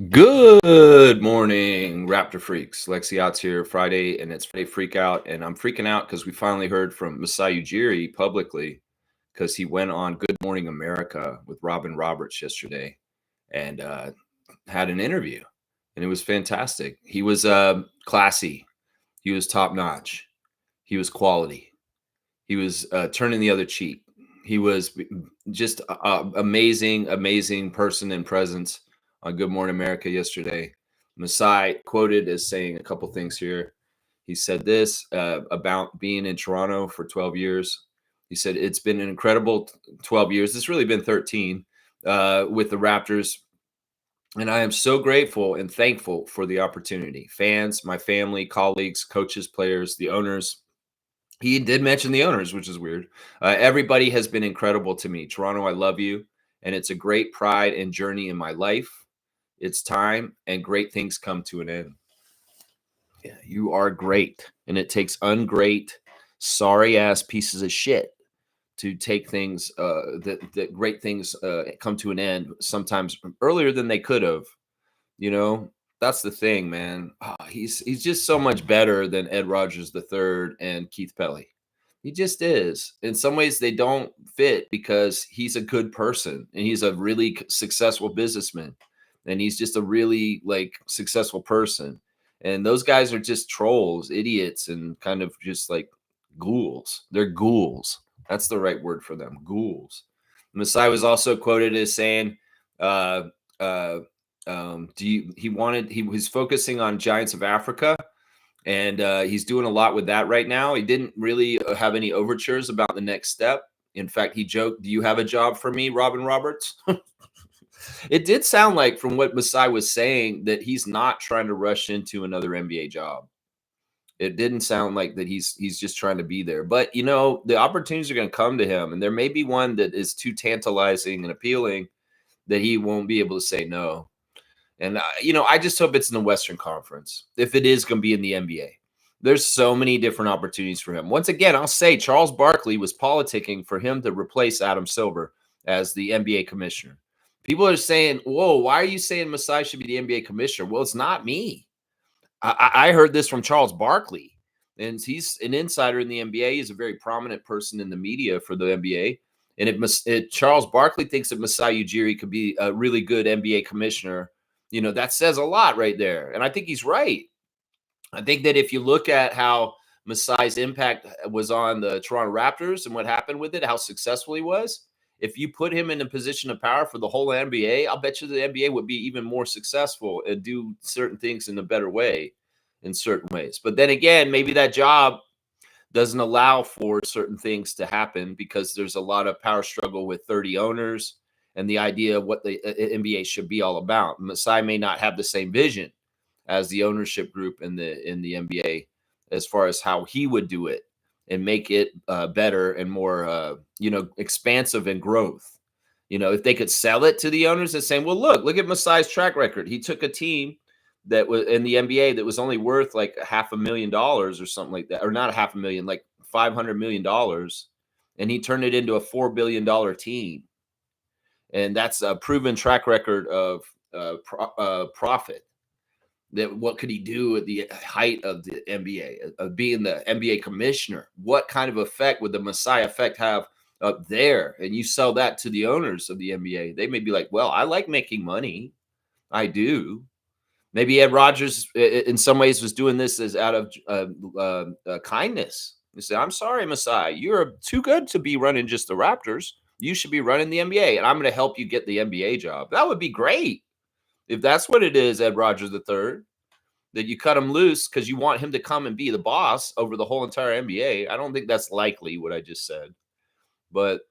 Good morning, Raptor Freaks. Lexi Out's here Friday, and it's Friday Freakout. And I'm freaking out because we finally heard from Masai Ujiri publicly because he went on Good Morning America with Robin Roberts yesterday and had an interview. And it was fantastic. He was classy, he was top notch, he was quality, he was turning the other cheek. He was just amazing, amazing person and presence on Good Morning America yesterday. Masai quoted as saying a couple things here. He said this about being in Toronto for 12 years. He said, it's been an incredible 12 years. It's really been 13 with the Raptors. And I am so grateful and thankful for the opportunity. Fans, my family, colleagues, coaches, players, the owners. He did mention the owners, which is weird. Everybody has been incredible to me. Toronto, I love you. And it's a great pride and journey in my life. It's time, and great things come to an end. Yeah, you are great. And it takes ungreat, sorry ass pieces of shit to take things that great things come to an end sometimes earlier than they could have. You know, that's the thing, man. He's just so much better than Ed Rogers III and Keith Pelly. He just is. In some ways, they don't fit because he's a good person and he's a really successful businessman, and he's just a really successful person. And those guys are just trolls, idiots, and kind of just like ghouls. They're ghouls. That's the right word for them. Ghouls. Masai was also quoted as saying, uh, uh, he was focusing on Giants of Africa, and he's doing a lot with that right now. He didn't really have any overtures about the next step. In fact, he joked, "Do you have a job for me, Robin Roberts?" It did sound like, from what Masai was saying, that he's not trying to rush into another NBA job. It didn't sound like that he's just trying to be there. But the opportunities are going to come to him, and there may be one that is too tantalizing and appealing that he won't be able to say no. And I just hope it's in the Western Conference. If it is going to be in the NBA, there's so many different opportunities for him. Once again, I'll say Charles Barkley was politicking for him to replace Adam Silver as the NBA commissioner. People are saying, "Whoa, why are you saying Masai should be the NBA commissioner?" Well, it's not me. I heard this from Charles Barkley, and he's an insider in the NBA. He's a very prominent person in the media for the NBA. And if Charles Barkley thinks that Masai Ujiri could be a really good NBA commissioner, that says a lot right there. And I think he's right. I think that if you look at how Masai's impact was on the Toronto Raptors and what happened with it, how successful he was, if you put him in a position of power for the whole NBA, I'll bet you the NBA would be even more successful and do certain things in a better way in certain ways. But then again, maybe that job doesn't allow for certain things to happen because there's a lot of power struggle with 30 owners and the idea of what the NBA should be all about. Masai may not have the same vision as the ownership group in the NBA as far as how he would do it and make it better and more expansive and growth. If they could sell it to the owners and saying, well, look at Masai's track record. He took a team that was in the NBA that was only worth like $500,000 or something like that, or not $500,000, like $500 million, and he turned it into a $4 billion team. And that's a proven track record of profit. That what could he do at the height of the NBA, of being the NBA commissioner? What kind of effect would the Masai effect have up there? And you sell that to the owners of the NBA, they may be like, well, I like making money. I do. Maybe Ed Rogers, in some ways, was doing this as out of kindness. He said, I'm sorry, Masai, you're too good to be running just the Raptors. You should be running the NBA, and I'm going to help you get the NBA job. That would be great. If that's what it is, Ed Rogers III, that you cut him loose because you want him to come and be the boss over the whole entire NBA. I don't think that's likely what I just said. But,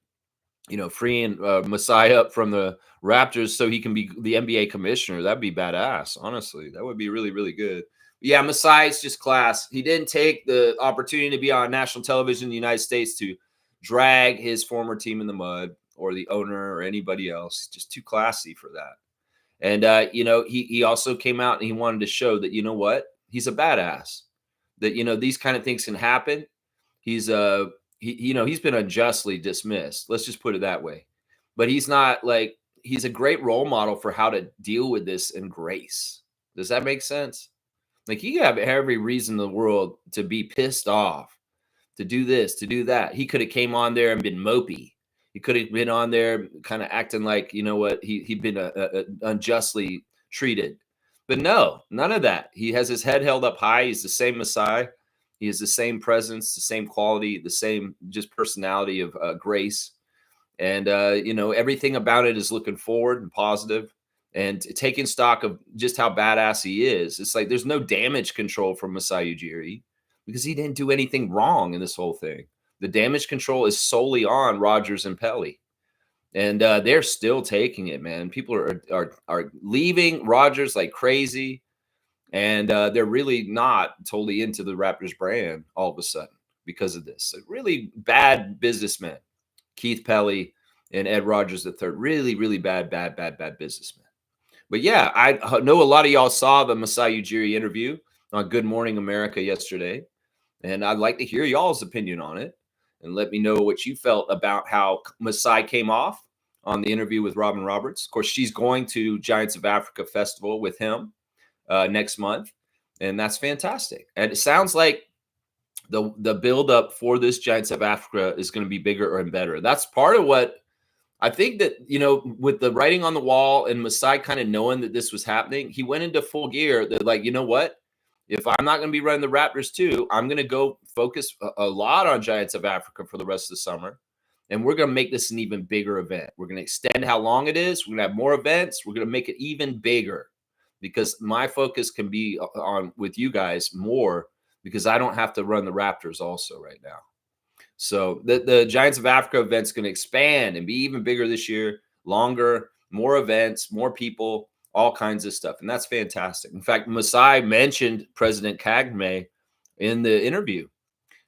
freeing Masai up from the Raptors so he can be the NBA commissioner, that'd be badass. Honestly, that would be really, really good. Yeah, Masai's just class. He didn't take the opportunity to be on national television in the United States to drag his former team in the mud or the owner or anybody else. Just too classy for that. And, he also came out and he wanted to show that, you know what, he's a badass, that, these kind of things can happen. He's he's been unjustly dismissed. Let's just put it that way. But he's not like, he's a great role model for how to deal with this in grace. Does that make sense? Like, you have every reason in the world to be pissed off, to do this, to do that. He could have came on there and been mopey. He could have been on there kind of acting like, you know what, he'd been unjustly treated. But no, none of that. He has his head held up high. He's the same Masai. He has the same presence, the same quality, the same just personality of grace. And, everything about it is looking forward and positive and taking stock of just how badass he is. It's like there's no damage control from Masai Ujiri because he didn't do anything wrong in this whole thing. The damage control is solely on Rogers and Pelly. And they're still taking it, man. People are leaving Rogers like crazy. And they're really not totally into the Raptors brand all of a sudden because of this. Really bad businessmen. Keith Pelly and Ed Rogers III. Really, really bad businessmen. But yeah, I know a lot of y'all saw the Masai Ujiri interview on Good Morning America yesterday. And I'd like to hear y'all's opinion on it. And let me know what you felt about how Masai came off on the interview with Robin Roberts. Of course, she's going to Giants of Africa Festival with him next month. And that's fantastic. And it sounds like the buildup for this Giants of Africa is going to be bigger and better. That's part of what I think that, with the writing on the wall and Masai kind of knowing that this was happening, he went into full gear. They're like, you know what? If I'm not going to be running the Raptors too, I'm going to go focus a lot on Giants of Africa for the rest of the summer. And we're going to make this an even bigger event. We're going to extend how long it is. We're going to have more events. We're going to make it even bigger because my focus can be on with you guys more because I don't have to run the Raptors also right now. So the Giants of Africa event's going to expand and be even bigger this year, longer, more events, more people, all kinds of stuff. And that's fantastic. In fact, Masai mentioned President Kagame in the interview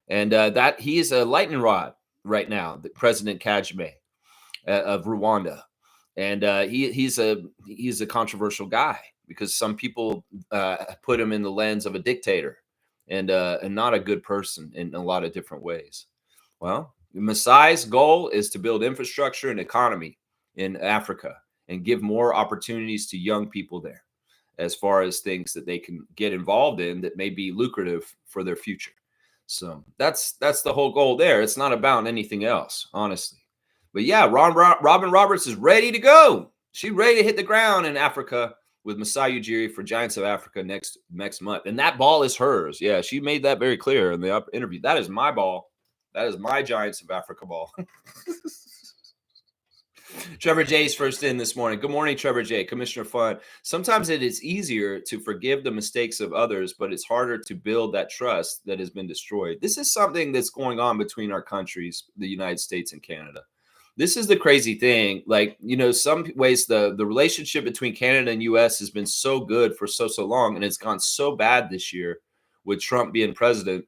and that he is a lightning rod right now, the President Kagame of Rwanda. And he's a controversial guy because some people put him in the lens of a dictator and not a good person in a lot of different ways. Well, Masai's goal is to build infrastructure and economy in Africa and give more opportunities to young people there as far as things that they can get involved in that may be lucrative for their future. So that's the whole goal there. It's not about anything else, honestly. But yeah, Robin Roberts is ready to go. She's ready to hit the ground in Africa with Masai Ujiri for Giants of Africa next month. And that ball is hers. Yeah, she made that very clear in the interview. That is my ball. That is my Giants of Africa ball. Trevor J's first in this morning. Good morning, Trevor J. Commissioner Fun. Sometimes it is easier to forgive the mistakes of others, but it's harder to build that trust that has been destroyed. This is something that's going on between our countries, the United States and Canada. This is the crazy thing. Like, some ways the relationship between Canada and U.S. has been so good for so long, and it's gone so bad this year with Trump being president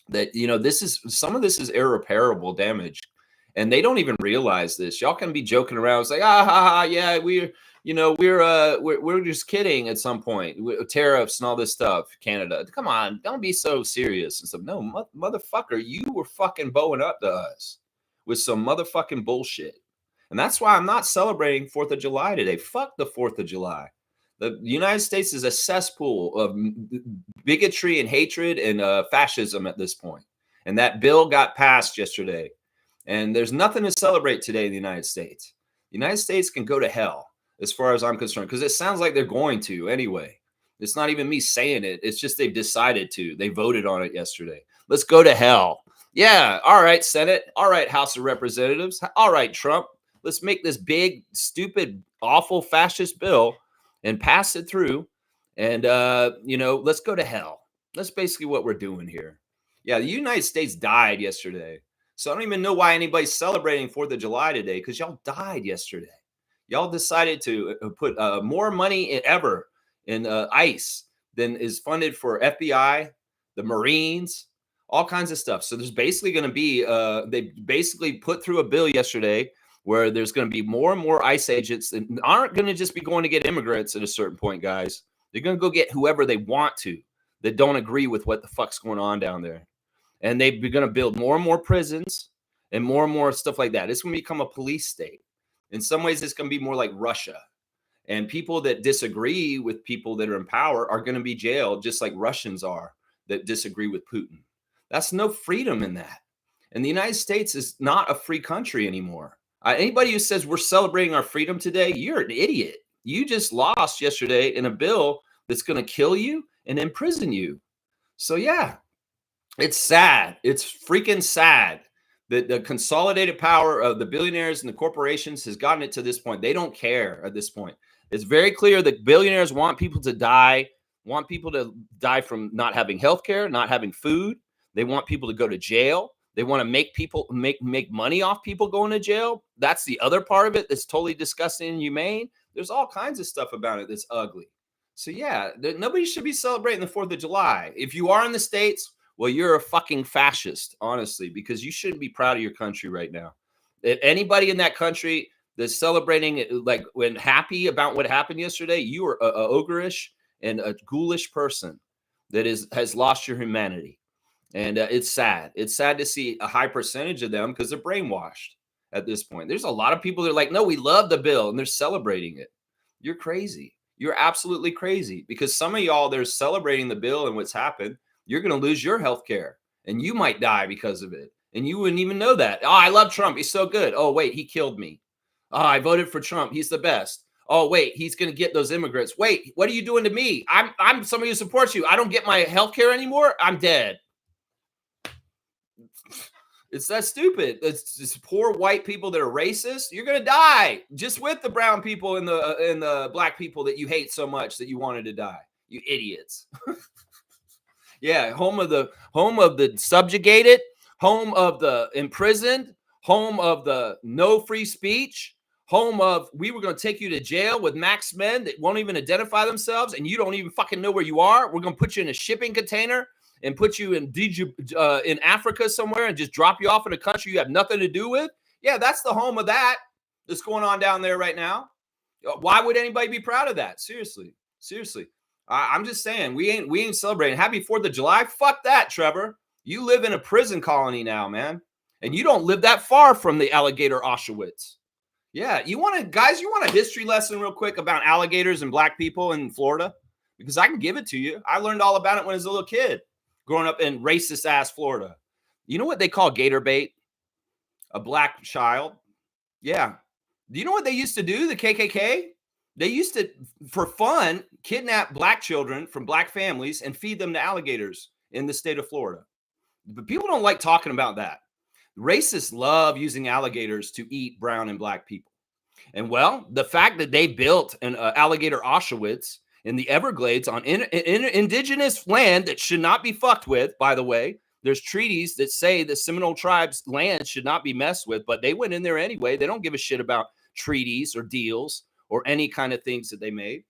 that, some of this is irreparable damage. And they don't even realize this. Y'all can be joking around. It's like, yeah, we're just kidding at some point. Tariffs and all this stuff, Canada. Come on, don't be so serious and stuff. No, motherfucker, you were fucking bowing up to us with some motherfucking bullshit. And that's why I'm not celebrating 4th of July today. Fuck the 4th of July. The United States is a cesspool of bigotry and hatred and fascism at this point. And that bill got passed yesterday. And there's nothing to celebrate today in the United States. The United States can go to hell as far as I'm concerned, because it sounds like they're going to anyway. It's not even me saying it. It's just they've decided to. They voted on it yesterday. Let's go to hell. Yeah. All right, Senate. All right, House of Representatives. All right, Trump. Let's make this big, stupid, awful fascist bill and pass it through. And, let's go to hell. That's basically what we're doing here. Yeah, the United States died yesterday. So I don't even know why anybody's celebrating 4th of July today, because y'all died yesterday. Y'all decided to put more money ever in ICE than is funded for FBI, the Marines, all kinds of stuff. So there's basically going to be, they basically put through a bill yesterday where there's going to be more and more ICE agents that aren't going to just be going to get immigrants at a certain point, guys. They're going to go get whoever they want to that don't agree with what the fuck's going on down there. And they're going to build more and more prisons and more stuff like that. It's going to become a police state. In some ways, it's going to be more like Russia. And people that disagree with people that are in power are going to be jailed, just like Russians are that disagree with Putin. That's no freedom in that. And the United States is not a free country anymore. Anybody who says we're celebrating our freedom today, you're an idiot. You just lost yesterday in a bill that's going to kill you and imprison you. So yeah, it's sad. It's freaking sad that the consolidated power of the billionaires and the corporations has gotten it to this point. They don't care at this point. It's very clear that billionaires want people to die from not having health care, not having food. They want people to go to jail. They want to make people make money off people going to jail. That's the other part of it that's totally disgusting and inhumane. There's all kinds of stuff about it that's ugly. So yeah, nobody should be celebrating the 4th of July. If you are in the States, well, you're a fucking fascist, honestly, because you shouldn't be proud of your country right now. If anybody in that country that's celebrating it, like when happy about what happened yesterday, you are a ogreish and a ghoulish person that has lost your humanity. And it's sad. It's sad to see a high percentage of them because they're brainwashed at this point. There's a lot of people that are like, no, we love the bill, and they're celebrating it. You're crazy. You're absolutely crazy, because some of y'all that are celebrating the bill and what's happened, you're going to lose your health care and you might die because of it. And you wouldn't even know that. Oh, I love Trump. He's so good. Oh, wait, he killed me. Oh, I voted for Trump. He's the best. Oh, wait, he's going to get those immigrants. Wait, what are you doing to me? I'm somebody who supports you. I don't get my health care anymore. I'm dead. It's that stupid. It's just poor white people that are racist. You're gonna die just with the brown people and the black people that you hate so much that you wanted to die. You idiots. Yeah, home of the subjugated, home of the imprisoned, home of the no free speech, home of we were gonna take you to jail with max men that won't even identify themselves, and you don't even fucking know where you are. We're gonna put you in a shipping container and put you in Africa somewhere and just drop you off in a country you have nothing to do with. Yeah, that's the home of that that's going on down there right now. Why would anybody be proud of that? Seriously. I'm just saying, we ain't celebrating. Happy 4th of July? Fuck that, Trevor. You live in a prison colony now, man. And you don't live that far from the alligator Auschwitz. Yeah, you want a history lesson real quick about alligators and black people in Florida? Because I can give it to you. I learned all about it when I was a little kid, growing up in racist ass Florida. You know what they call gator bait? A black child. Yeah. Do you know what they used to do? The KKK? They used to, for fun, kidnap black children from black families and feed them to alligators in the state of Florida. But people don't like talking about that. Racists love using alligators to eat brown and black people. And well, the fact that they built an alligator Auschwitz in the Everglades on indigenous land that should not be fucked with, by the way. There's treaties that say the Seminole tribe's land should not be messed with, but they went in there anyway. They don't give a shit about treaties or deals or any kind of things that they made.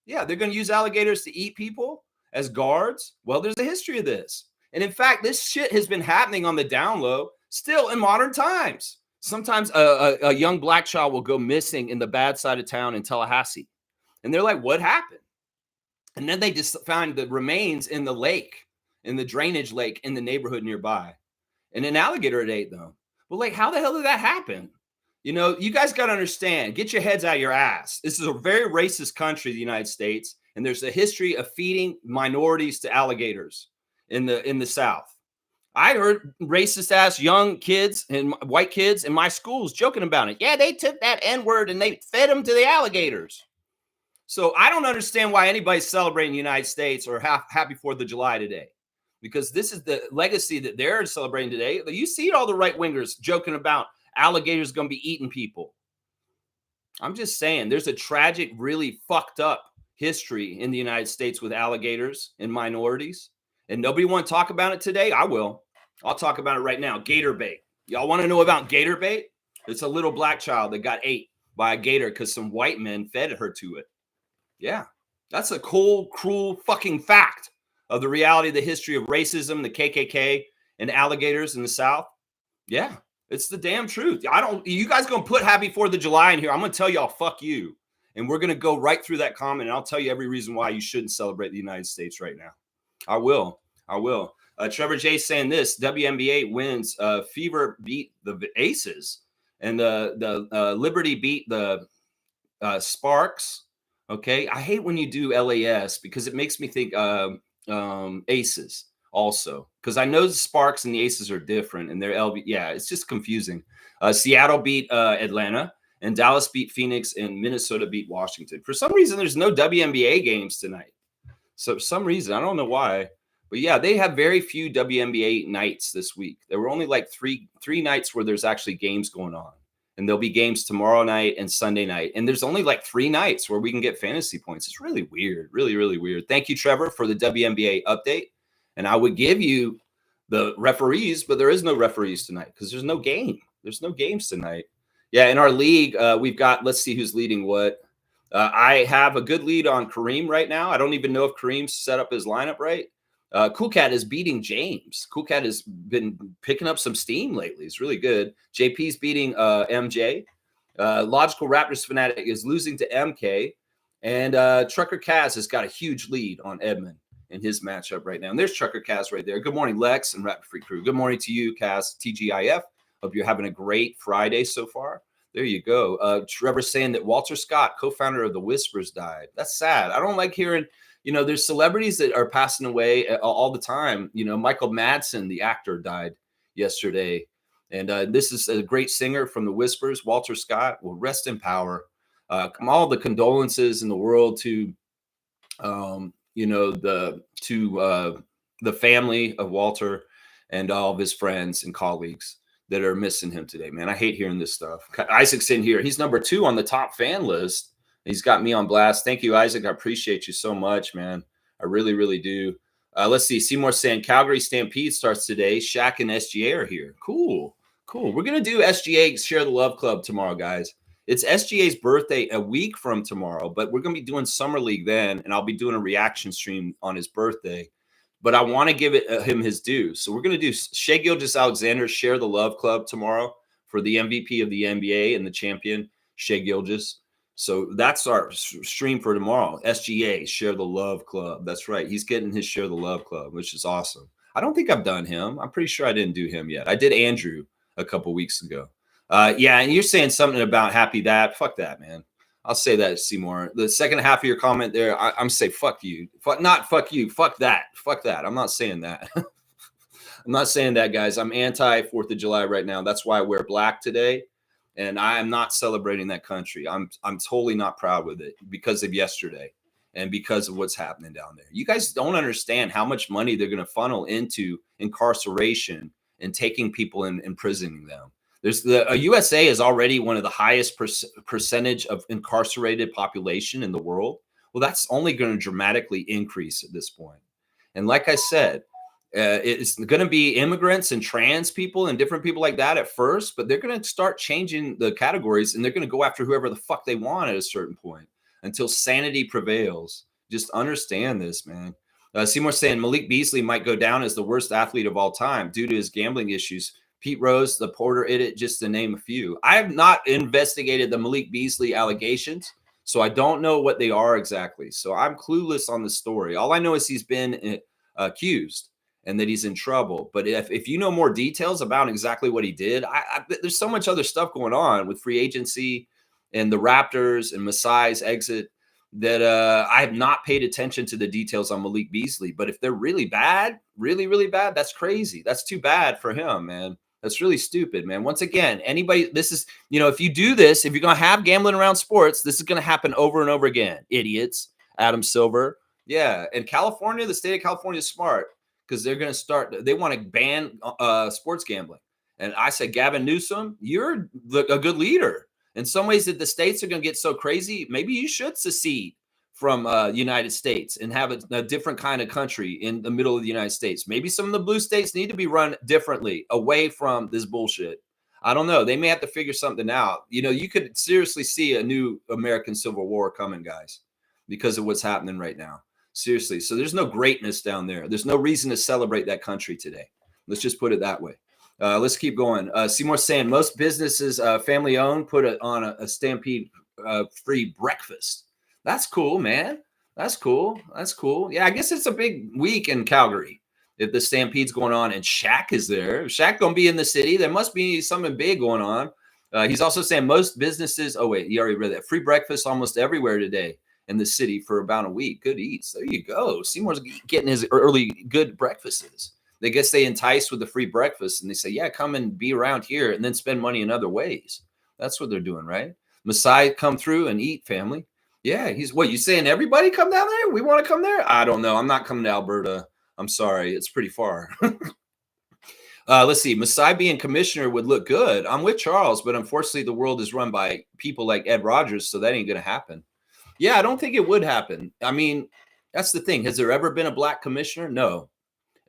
Yeah, they're going to use alligators to eat people as guards. Well, there's a history of this. And in fact, this shit has been happening on the down low still in modern times. Sometimes a young black child will go missing in the bad side of town in Tallahassee. And they're like, what happened? And then they just found the remains in the lake, in the drainage lake in the neighborhood nearby. And an alligator had ate them. But like, how the hell did that happen? You know, you guys got to understand, get your heads out of your ass. This is a very racist country, the United States. And there's a history of feeding minorities to alligators in the South. I heard racist ass young kids and white kids in my schools joking about it. Yeah, they took that N-word and they fed them to the alligators. So I don't understand why anybody's celebrating the United States or happy 4th of July today, because this is the legacy that they're celebrating today. You see all the right wingers joking about alligators going to be eating people. I'm just saying there's a tragic, really fucked up history in the United States with alligators and minorities. And nobody want to talk about it today? I will. I'll talk about it right now. Gator bait. Y'all want to know about gator bait? It's a little black child that got ate by a gator because some white men fed her to it. Yeah, that's a cold, cruel fucking fact of the reality of the history of racism, the KKK, and alligators in the South. Yeah, it's the damn truth. You guys going to put happy 4th of July in here. I'm going to tell y'all, fuck you. And we're going to go right through that comment. And I'll tell you every reason why you shouldn't celebrate the United States right now. I will. Trevor J saying this, WNBA wins. Fever beat the Aces. and the Liberty beat the Sparks. Okay, I hate when you do LAS because it makes me think Aces also, because I know the Sparks and the Aces are different, and they're LB. Yeah, it's just confusing. Seattle beat Atlanta, and Dallas beat Phoenix, and Minnesota beat Washington. For some reason, there's no WNBA games tonight. So for some reason, I don't know why, but yeah, they have very few WNBA nights this week. There were only like three nights where there's actually games going on. And there'll be games tomorrow night and Sunday night. And there's only like 3 nights where we can get fantasy points. It's really weird, really, really weird. Thank you, Trevor, for the WNBA update. And I would give you the referees, but there is no referees tonight because there's no game. There's no games tonight. Yeah, in our league, we've got, let's see who's leading what. I have a good lead on Kareem right now. I don't even know if Kareem's set up his lineup right. Cool Cat is beating James. Cool Cat has been picking up some steam lately. It's really good. JP's beating MJ. Logical Raptors Fanatic is losing to MK. And Trucker Kaz has got a huge lead on Edmund in his matchup right now. And there's Trucker Kaz right there. Good morning, Lex and Rapid Free Crew. Good morning to you, Kaz, TGIF. Hope you're having a great Friday so far. There you go. Trevor's saying that Walter Scott, co-founder of the Whispers, died. That's sad. I don't like hearing... there's celebrities that are passing away all the time. Michael Madsen, the actor, died yesterday. And this is a great singer from the Whispers, Walter Scott. Will rest in power. All the condolences in the world to, the family of Walter and all of his friends and colleagues that are missing him today, man. I hate hearing this stuff. Isaac's in here. He's number 2 on the top fan list. He's got me on blast. Thank you, Isaac. I appreciate you so much, man. I really, really do. Let's see. Seymour saying Calgary Stampede starts today. Shaq and SGA are here. Cool. We're going to do SGA Share the Love Club tomorrow, guys. It's SGA's birthday a week from tomorrow, but we're going to be doing Summer League then, and I'll be doing a reaction stream on his birthday. But I want to give him his due. So we're going to do Shai Gilgeous-Alexander Share the Love Club tomorrow for the MVP of the NBA and the champion, Shai Gilgeous. So that's our stream for tomorrow. SGA, Share the Love Club. That's right. He's getting his Share the Love Club, which is awesome. I don't think I've done him. I'm pretty sure I didn't do him yet. I did Andrew a couple weeks ago. Yeah, and you're saying something about happy that. Fuck that, man. I'll say that, Seymour. The second half of your comment there, I'm saying fuck you. Not fuck you. Fuck that. Fuck that. I'm not saying that. I'm not saying that, guys. I'm anti 4th of July right now. That's why I wear black today. And I am not celebrating that country. I'm totally not proud with it because of yesterday and because of what's happening down there. You guys don't understand how much money they're going to funnel into incarceration and taking people and imprisoning them. USA is already one of the highest percentage of incarcerated population in the world. Well, that's only going to dramatically increase at this point. And like I said, it's going to be immigrants and trans people and different people like that at first, but they're going to start changing the categories and they're going to go after whoever the fuck they want at a certain point until sanity prevails. Just understand this, man. Seymour saying Malik Beasley might go down as the worst athlete of all time due to his gambling issues. Pete Rose, the Porter idiot, just to name a few. I have not investigated the Malik Beasley allegations, so I don't know what they are exactly. So I'm clueless on the story. All I know is he's been accused and that he's in trouble. But if you know more details about exactly what he did, there's so much other stuff going on with free agency and the Raptors and Masai's exit that I have not paid attention to the details on Malik Beasley. But if they're really bad, really, really bad, that's crazy. That's too bad for him, man. That's really stupid, man. Once again, anybody, this is, if you do this, if you're going to have gambling around sports, this is going to happen over and over again. Idiots. Adam Silver. Yeah. And California, the state of California is smart because they're going to they want to ban sports gambling. And I said, Gavin Newsom, you're a good leader. In some ways that the states are going to get so crazy, maybe you should secede from United States and have a different kind of country in the middle of the United States. Maybe some of the blue states need to be run differently away from this bullshit. I don't know. They may have to figure something out. You could seriously see a new American Civil War coming, guys, because of what's happening right now. Seriously. So there's no greatness down there. There's no reason to celebrate that country today. Let's just put it that way. Let's keep going. Seymour saying most businesses, family owned, put on a Stampede free breakfast. That's cool, man. That's cool. Yeah, I guess it's a big week in Calgary if the Stampede's going on and Shaq is there. If Shaq going to be in the city, there must be something big going on. He's also saying most businesses. Oh wait, you already read that. Free breakfast almost everywhere today in the city for about a week. Good eats. There you go. Seymour's getting his early good breakfasts. They guess they entice with the free breakfast, and they say, "Yeah, come and be around here, and then spend money in other ways." That's what they're doing, right? Masai, come through and eat, family. Yeah, he's what you saying? Everybody come down there? We want to come there? I don't know. I'm not coming to Alberta. I'm sorry, it's pretty far. Let's see. Masai being commissioner would look good. I'm with Charles, but unfortunately, the world is run by people like Ed Rogers, so that ain't going to happen. Yeah, I don't think it would happen. I mean, that's the thing. Has there ever been a black commissioner? No.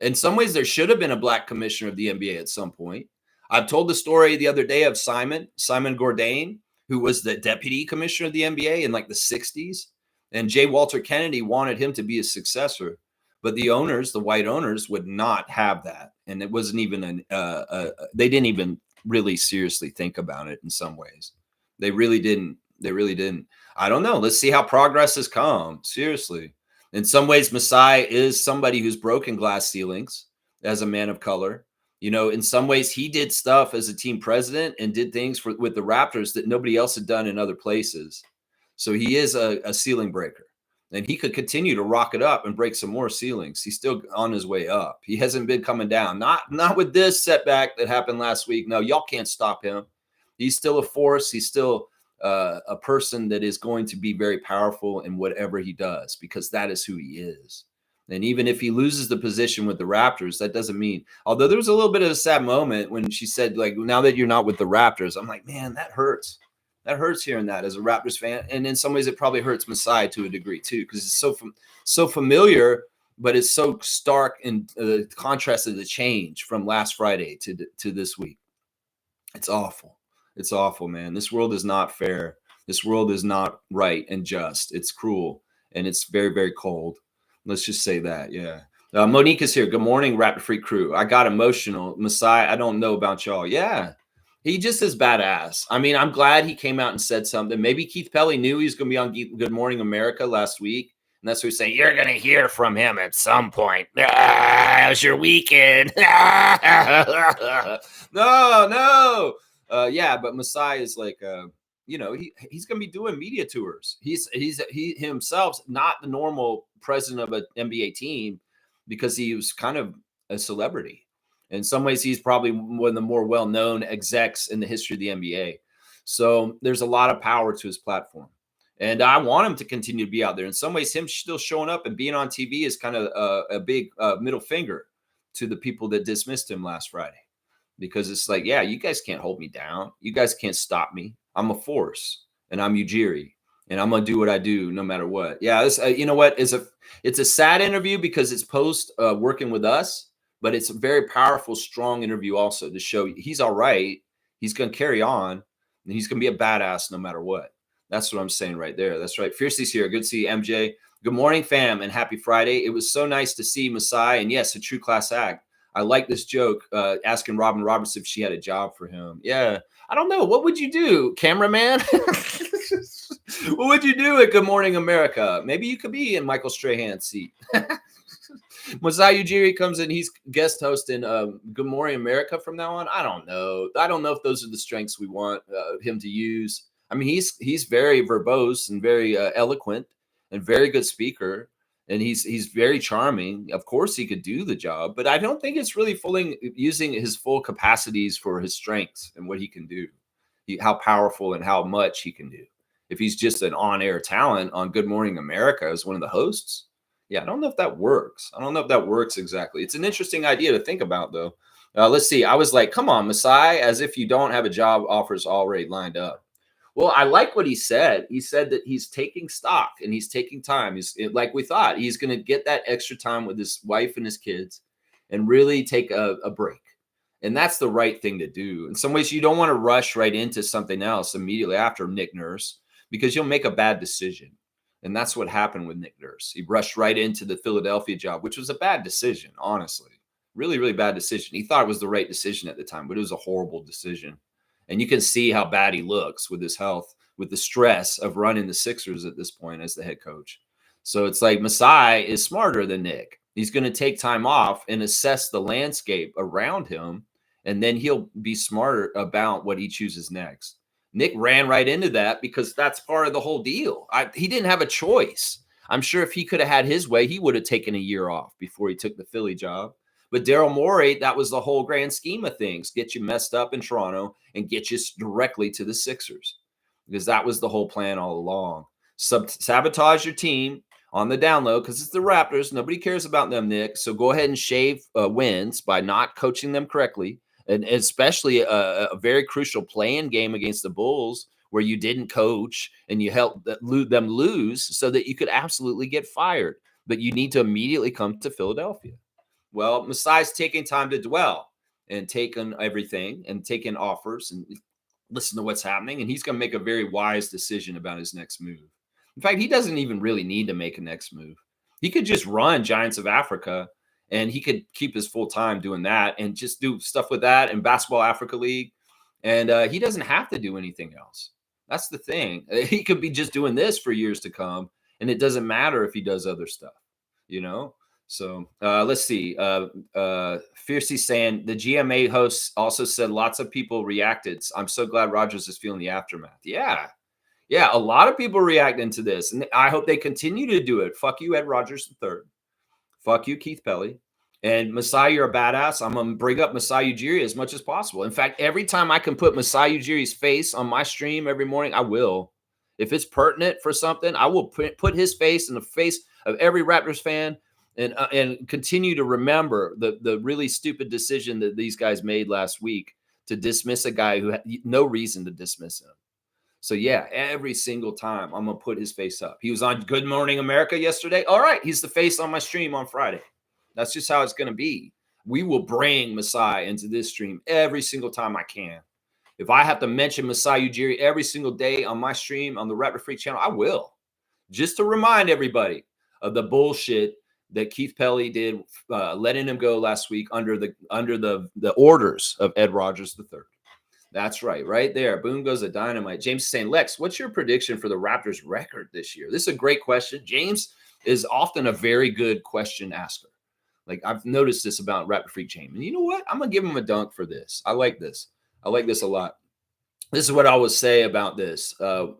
In some ways, there should have been a black commissioner of the NBA at some point. I've told the story the other day of Simon Bourdain, who was the deputy commissioner of the NBA in like the 60s. And J. Walter Kennedy wanted him to be his successor. But the owners, the white owners, would not have that. And it wasn't even they didn't even really seriously think about it in some ways. They really didn't. They really didn't. I don't know. Let's see how progress has come. Seriously. In some ways, Masai is somebody who's broken glass ceilings as a man of color. You know, in some ways, he did stuff as a team president and did things with the Raptors that nobody else had done in other places. So he is a ceiling breaker. And he could continue to rock it up and break some more ceilings. He's still on his way up. He hasn't been coming down. Not with this setback that happened last week. No, y'all can't stop him. He's still a force. He's still a person that is going to be very powerful in whatever he does, because that is who he is. And even if he loses the position with the Raptors, that doesn't mean, although there was a little bit of a sad moment when she said, like, now that you're not with the Raptors, I'm like, man, that hurts. That hurts hearing that as a Raptors fan. And in some ways, it probably hurts Masai to a degree, too, because it's so familiar, but it's so stark in contrast to the change from last Friday to this week. It's awful. It's awful, man. This world is not fair. This world is not right and just. It's cruel, and it's very, very cold. Let's just say that, yeah. Monique is here. Good morning, Raptor Freak crew. I got emotional. Masai, I don't know about y'all. Yeah, he just is badass. I mean, I'm glad he came out and said something. Maybe Keith Pelly knew he was going to be on Good Morning America last week. And that's what we say, you're going to hear from him at some point. How's your weekend? No. Yeah, but Masai is like, you know, he's going to be doing media tours. He himself's not the normal president of an NBA team because he was kind of a celebrity. In some ways, he's probably one of the more well-known execs in the history of the NBA. So there's a lot of power to his platform. And I want him to continue to be out there. In some ways, him still showing up and being on TV is kind of a big middle finger to the people that dismissed him last Friday. Because it's like, yeah, you guys can't hold me down. You guys can't stop me. I'm a force, and I'm Ujiri, and I'm gonna do what I do no matter what. Yeah, this, you know what? It's a sad interview because it's post working with us, but it's a very powerful, strong interview also to show he's all right. He's gonna carry on, and he's gonna be a badass no matter what. That's what I'm saying right there. That's right. Fiercely's here. Good to see you, MJ. Good morning, fam, and happy Friday. It was so nice to see Masai, and yes, a true class act. I like this joke, asking Robin Roberts if she had a job for him. Yeah, I don't know. What would you do, cameraman? What would you do at Good Morning America? Maybe you could be in Michael Strahan's seat. Masai Ujiri comes in. He's guest hosting Good Morning America from now on. I don't know. I don't know if those are the strengths we want him to use. I mean, he's very verbose and very eloquent and very good speaker. And he's very charming. Of course, he could do the job, but I don't think it's really fully using his full capacities for his strengths and what he can do, how powerful and how much he can do. If he's just an on-air talent on Good Morning America as one of the hosts, yeah, I don't know if that works. I don't know if that works exactly. It's an interesting idea to think about, though. Let's see. I was like, come on, Masai, as if you don't have a job offers already lined up. Well, I like what he said. He said that he's taking stock and he's taking time. He's like we thought. He's going to get that extra time with his wife and his kids and really take a break. And that's the right thing to do. In some ways, you don't want to rush right into something else immediately after Nick Nurse because you'll make a bad decision. And that's what happened with Nick Nurse. He rushed right into the Philadelphia job, which was a bad decision, honestly. Really, really bad decision. He thought it was the right decision at the time, but it was a horrible decision. And you can see how bad he looks with his health, with the stress of running the Sixers at this point as the head coach. So it's like Masai is smarter than Nick. He's going to take time off and assess the landscape around him and then he'll be smarter about what he chooses next. Nick ran right into that because that's part of the whole deal. He didn't have a choice. I'm sure if he could have had his way, he would have taken a year off before he took the Philly job. But Daryl Morey, that was the whole grand scheme of things. Get you messed up in Toronto and get you directly to the Sixers, because that was the whole plan all along. Sabotage your team on the down low because it's the Raptors. Nobody cares about them, Nick. So go ahead and shave wins by not coaching them correctly. And especially a very crucial play-in game against the Bulls where you didn't coach and you helped them lose so that you could absolutely get fired. But you need to immediately come to Philadelphia. Well, Masai's taking time to dwell and take on everything and take in offers and listen to what's happening. And he's going to make a very wise decision about his next move. In fact, he doesn't even really need to make a next move. He could just run Giants of Africa, and he could keep his full time doing that and just do stuff with that and Basketball Africa League. And he doesn't have to do anything else. That's the thing. He could be just doing this for years to come, and it doesn't matter if he does other stuff, you know? So let's see. Fiercey saying the GMA host also said lots of people reacted. I'm so glad Rodgers is feeling the aftermath. Yeah. Yeah, a lot of people reacting to this, and I hope they continue to do it. Fuck you, Ed Rodgers III. Fuck you, Keith Pelly. And Masai, you're a badass. I'm going to bring up Masai Ujiri as much as possible. In fact, every time I can put Masai Ujiri's face on my stream every morning, I will. If it's pertinent for something, I will put his face in the face of every Raptors fan and continue to remember the really stupid decision that these guys made last week to dismiss a guy who had no reason to dismiss him. So, yeah, every single time I'm going to put his face up. He was on Good Morning America yesterday. All right, he's the face on my stream on Friday. That's just how it's going to be. We will bring Masai into this stream every single time I can. If I have to mention Masai Ujiri every single day on my stream on the Raptor Freak channel, I will. Just to remind everybody of the bullshit that Keith Pelly did, letting him go last week under the orders of Ed Rodgers III. That's right there. Boom goes a dynamite. James is saying, Lex, what's your prediction for the Raptors record this year? This is a great question. James is often a very good question asker. Like, I've noticed this about Raptor Freak James. And you know what? I'm going to give him a dunk for this. I like this. I like this a lot. This is what I would say about this,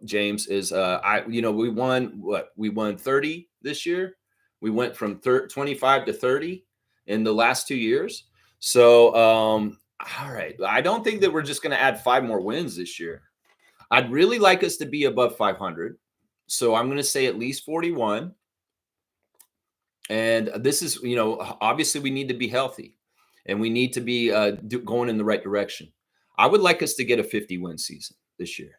James, is we won what? We won 30 this year. We went from 25 to 30 in the last 2 years. So, all right. I don't think that we're just going to add 5 more wins this year. I'd really like us to be above 500. So I'm going to say at least 41. And this is, obviously we need to be healthy and we need to be going in the right direction. I would like us to get a 50-win season this year.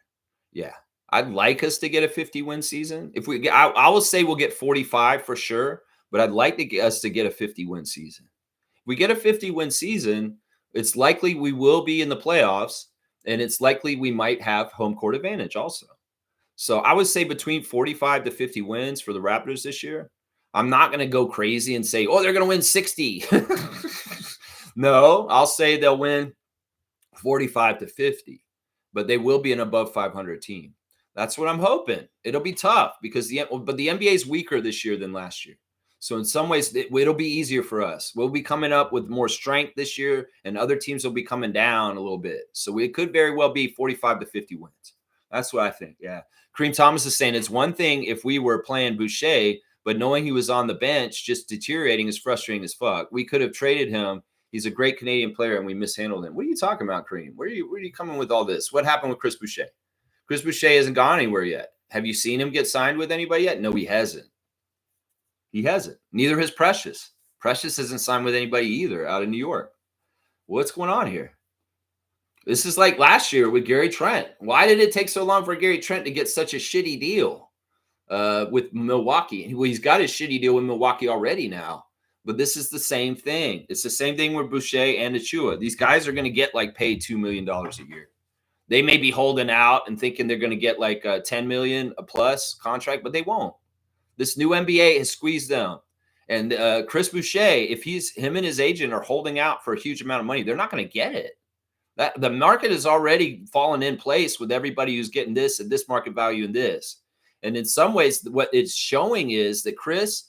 Yeah. I'd like us to get a 50-win season. If we get, I will say we'll get 45 for sure, but I'd like us to get a 50-win season. If we get a 50-win season, it's likely we will be in the playoffs, and it's likely we might have home court advantage also. So I would say between 45 to 50 wins for the Raptors this year. I'm not going to go crazy and say, oh, they're going to win 60. No, I'll say they'll win 45 to 50, but they will be an above 500 team. That's what I'm hoping. It'll be tough because the NBA is weaker this year than last year. So in some ways, it'll be easier for us. We'll be coming up with more strength this year, and other teams will be coming down a little bit. So it could very well be 45 to 50 wins. That's what I think, yeah. Kareem Thomas is saying it's one thing if we were playing Boucher, but knowing he was on the bench just deteriorating is frustrating as fuck. We could have traded him. He's a great Canadian player, and we mishandled him. What are you talking about, Kareem? Where are you coming with all this? What happened with Chris Boucher? Chris Boucher hasn't gone anywhere yet. Have you seen him get signed with anybody yet? No, he hasn't. He hasn't. Neither has Precious. Precious hasn't signed with anybody either out of New York. What's going on here? This is like last year with Gary Trent. Why did it take so long for Gary Trent to get such a shitty deal with Milwaukee? Well, he's got his shitty deal with Milwaukee already now. But this is the same thing. It's the same thing with Boucher and Achua. These guys are going to get paid $2 million a year. They may be holding out and thinking they're going to get a $10 million a plus contract, but they won't. This new NBA has squeezed them. And Chris Boucher, if him and his agent are holding out for a huge amount of money, they're not going to get it. That the market has already fallen in place with everybody who's getting this and this market value and this. And in some ways, what it's showing is that Chris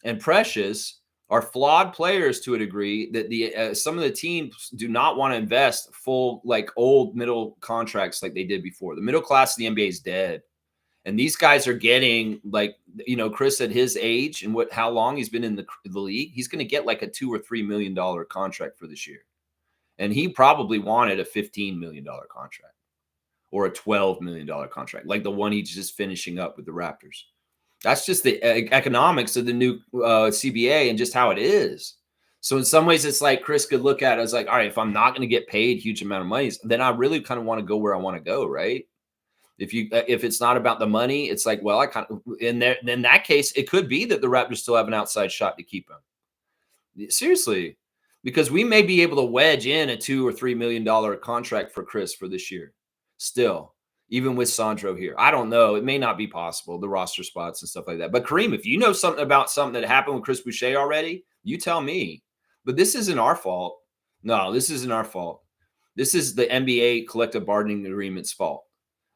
and Precious are flawed players to a degree that the some of the teams do not want to invest full like old middle contracts like they did before. The middle class of the NBA is dead. And these guys are getting like, Chris at his age and how long he's been in the league, he's going to get like a $2 or $3 million contract for this year. And he probably wanted a $15 million contract or a $12 million contract, like the one he's just finishing up with the Raptors. That's just the economics of the new CBA and just how it is. So in some ways, it's like Chris could look at it as like, all right, if I'm not going to get paid huge amount of money, then I really kind of want to go where I want to go, right? If it's not about the money, it's like, well, I kind of in that case, it could be that the Raptors still have an outside shot to keep him. Seriously, because we may be able to wedge in a $2 or $3 million contract for Chris for this year. Still, even with Sandro here, I don't know. It may not be possible, the roster spots and stuff like that. But Kareem, if you know something about something that happened with Chris Boucher already, you tell me. But this isn't our fault. No, this isn't our fault. This is the NBA collective bargaining agreement's fault.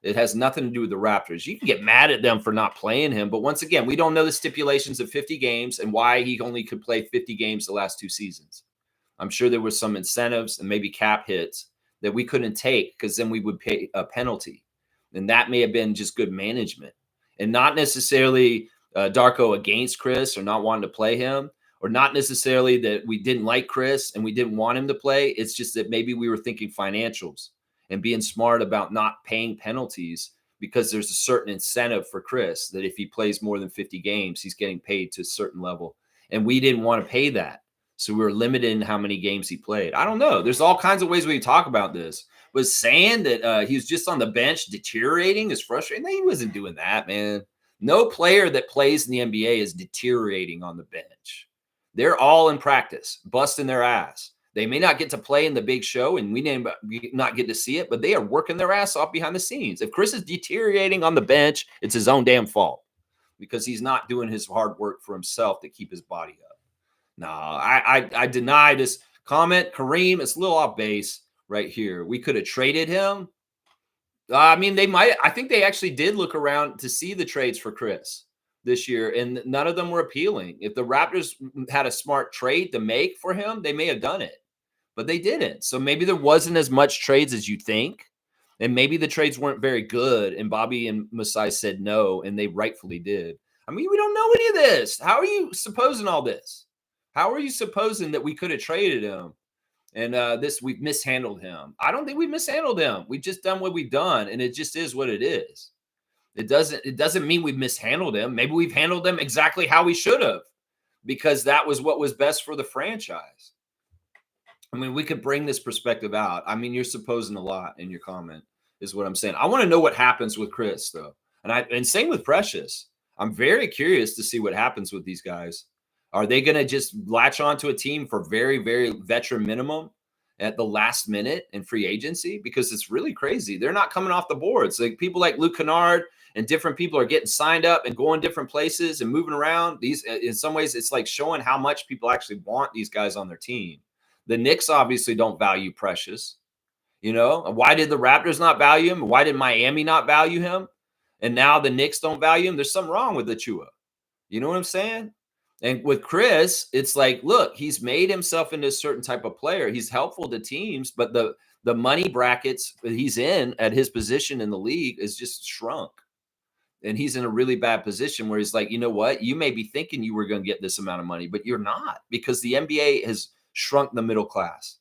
It has nothing to do with the Raptors. You can get mad at them for not playing him, but once again, we don't know the stipulations of 50 games and why he only could play 50 games the last 2 seasons. I'm sure there were some incentives and maybe cap hits that we couldn't take because then we would pay a penalty. And that may have been just good management and not necessarily Darko against Chris or not wanting to play him, or not necessarily that we didn't like Chris and we didn't want him to play. It's just that maybe we were thinking financials and being smart about not paying penalties because there's a certain incentive for Chris that if he plays more than 50 games, he's getting paid to a certain level. And we didn't want to pay that. So we were limited in how many games he played. I don't know. There's all kinds of ways we talk about this. But saying that he was just on the bench deteriorating is frustrating. No, he wasn't doing that, man. No player that plays in the NBA is deteriorating on the bench. They're all in practice, busting their ass. They may not get to play in the big show, and we may not get to see it, but they are working their ass off behind the scenes. If Chris is deteriorating on the bench, it's his own damn fault because he's not doing his hard work for himself to keep his body up. No, I deny this comment. Kareem, it's a little off base right here. We could have traded him. I mean, I think they actually did look around to see the trades for Chris this year, and none of them were appealing. If the Raptors had a smart trade to make for him, they may have done it, but they didn't. So maybe there wasn't as much trades as you think, and maybe the trades weren't very good, and Bobby and Masai said no, and they rightfully did. I mean, we don't know any of this. How are you supposing all this? How are you supposing that we could have traded him? And we've mishandled him. I don't think we mishandled him. We've just done what we've done, and it just is what it is. It doesn't mean we've mishandled him. Maybe we've handled them exactly how we should have, because that was what was best for the franchise. I mean, we could bring this perspective out. I mean, you're supposing a lot in your comment, is what I'm saying. I want to know what happens with Chris, though. And same with Precious. I'm very curious to see what happens with these guys. Are they going to just latch onto a team for very, very veteran minimum at the last minute in free agency? Because it's really crazy. They're not coming off the boards. Like people like Luke Kennard and different people are getting signed up and going different places and moving around. These, in some ways, it's like showing how much people actually want these guys on their team. The Knicks obviously don't value Precious. You know, why did the Raptors not value him? Why did Miami not value him? And now the Knicks don't value him. There's something wrong with Achua. You know what I'm saying? And with Chris, it's like, look, he's made himself into a certain type of player. He's helpful to teams, but the money brackets that he's in at his position in the league is just shrunk. And he's in a really bad position where he's like, you know what? You may be thinking you were going to get this amount of money, but you're not, because the NBA has shrunk the middle class.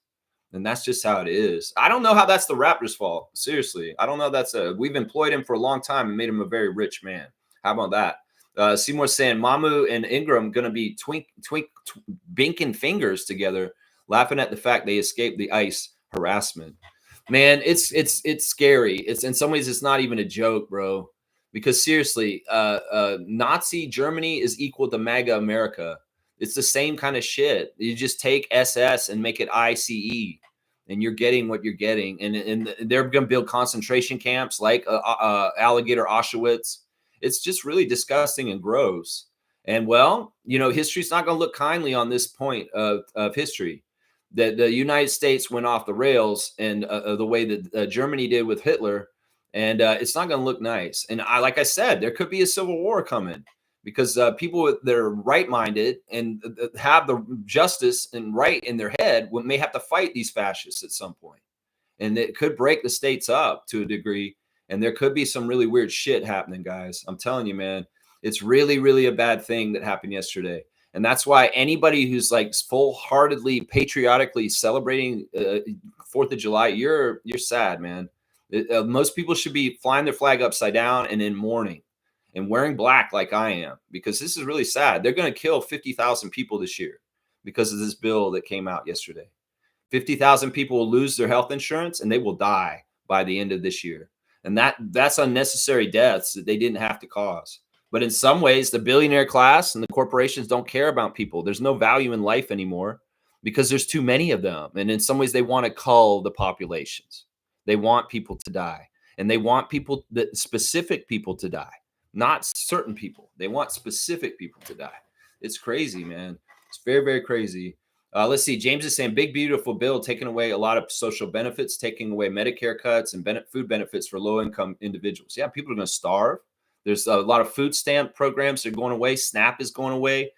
And that's just how it is. I don't know how that's the Raptors' fault. Seriously. I don't know. We've employed him for a long time and made him a very rich man. How about that? Seymour saying Mamu and Ingram going to be binking fingers together, laughing at the fact they escaped the ICE harassment. Man, it's scary. It's in some ways it's not even a joke, bro. Because seriously, Nazi Germany is equal to MAGA America. It's the same kind of shit. You just take SS and make it ICE, and you're getting what you're getting. And they're going to build concentration camps like Alligator Auschwitz. It's just really disgusting and gross. And well, you know, history's not going to look kindly on this point of history. That the United States went off the rails and the way that Germany did with Hitler. And it's not going to look nice. And like I said, there could be a civil war coming because people that are right-minded and have the justice and right in their head may have to fight these fascists at some point. And it could break the states up to a degree. And there could be some really weird shit happening, guys. I'm telling you, man, it's really, really a bad thing that happened yesterday. And that's why anybody who's like full-heartedly, patriotically celebrating 4th of July, you're sad, man. Most people should be flying their flag upside down and in mourning and wearing black like I am, because this is really sad. They're going to kill 50,000 people this year because of this bill that came out yesterday. 50,000 people will lose their health insurance and they will die by the end of this year. And that's unnecessary deaths that they didn't have to cause. But in some ways, the billionaire class and the corporations don't care about people. There's no value in life anymore because there's too many of them. And in some ways, they want to cull the populations. They want people to die. And they want specific people to die, not certain people. They want specific people to die. It's crazy, man. It's very, very crazy. Let's see. James is saying, big, beautiful bill, taking away a lot of social benefits, taking away Medicare cuts and food benefits for low-income individuals. Yeah, people are going to starve. There's a lot of food stamp programs that are going away. SNAP is going away.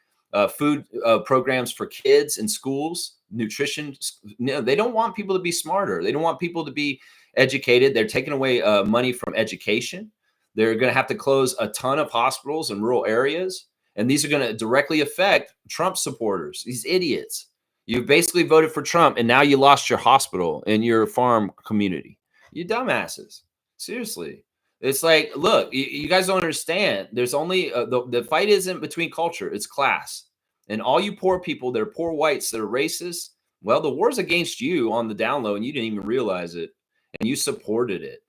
Food programs for kids in schools, nutrition. They don't want people to be smarter. They don't want people to be educated. They're taking away money from education. They're going to have to close a ton of hospitals in rural areas. And these are going to directly affect Trump supporters, these idiots. You basically voted for Trump, and now you lost your hospital and your farm community. You dumbasses. Seriously. It's like, look, you guys don't understand. There's only the fight isn't between culture. It's class. And all you poor people that are poor whites that are racist, well, the war's against you on the down low, and you didn't even realize it. And you supported it.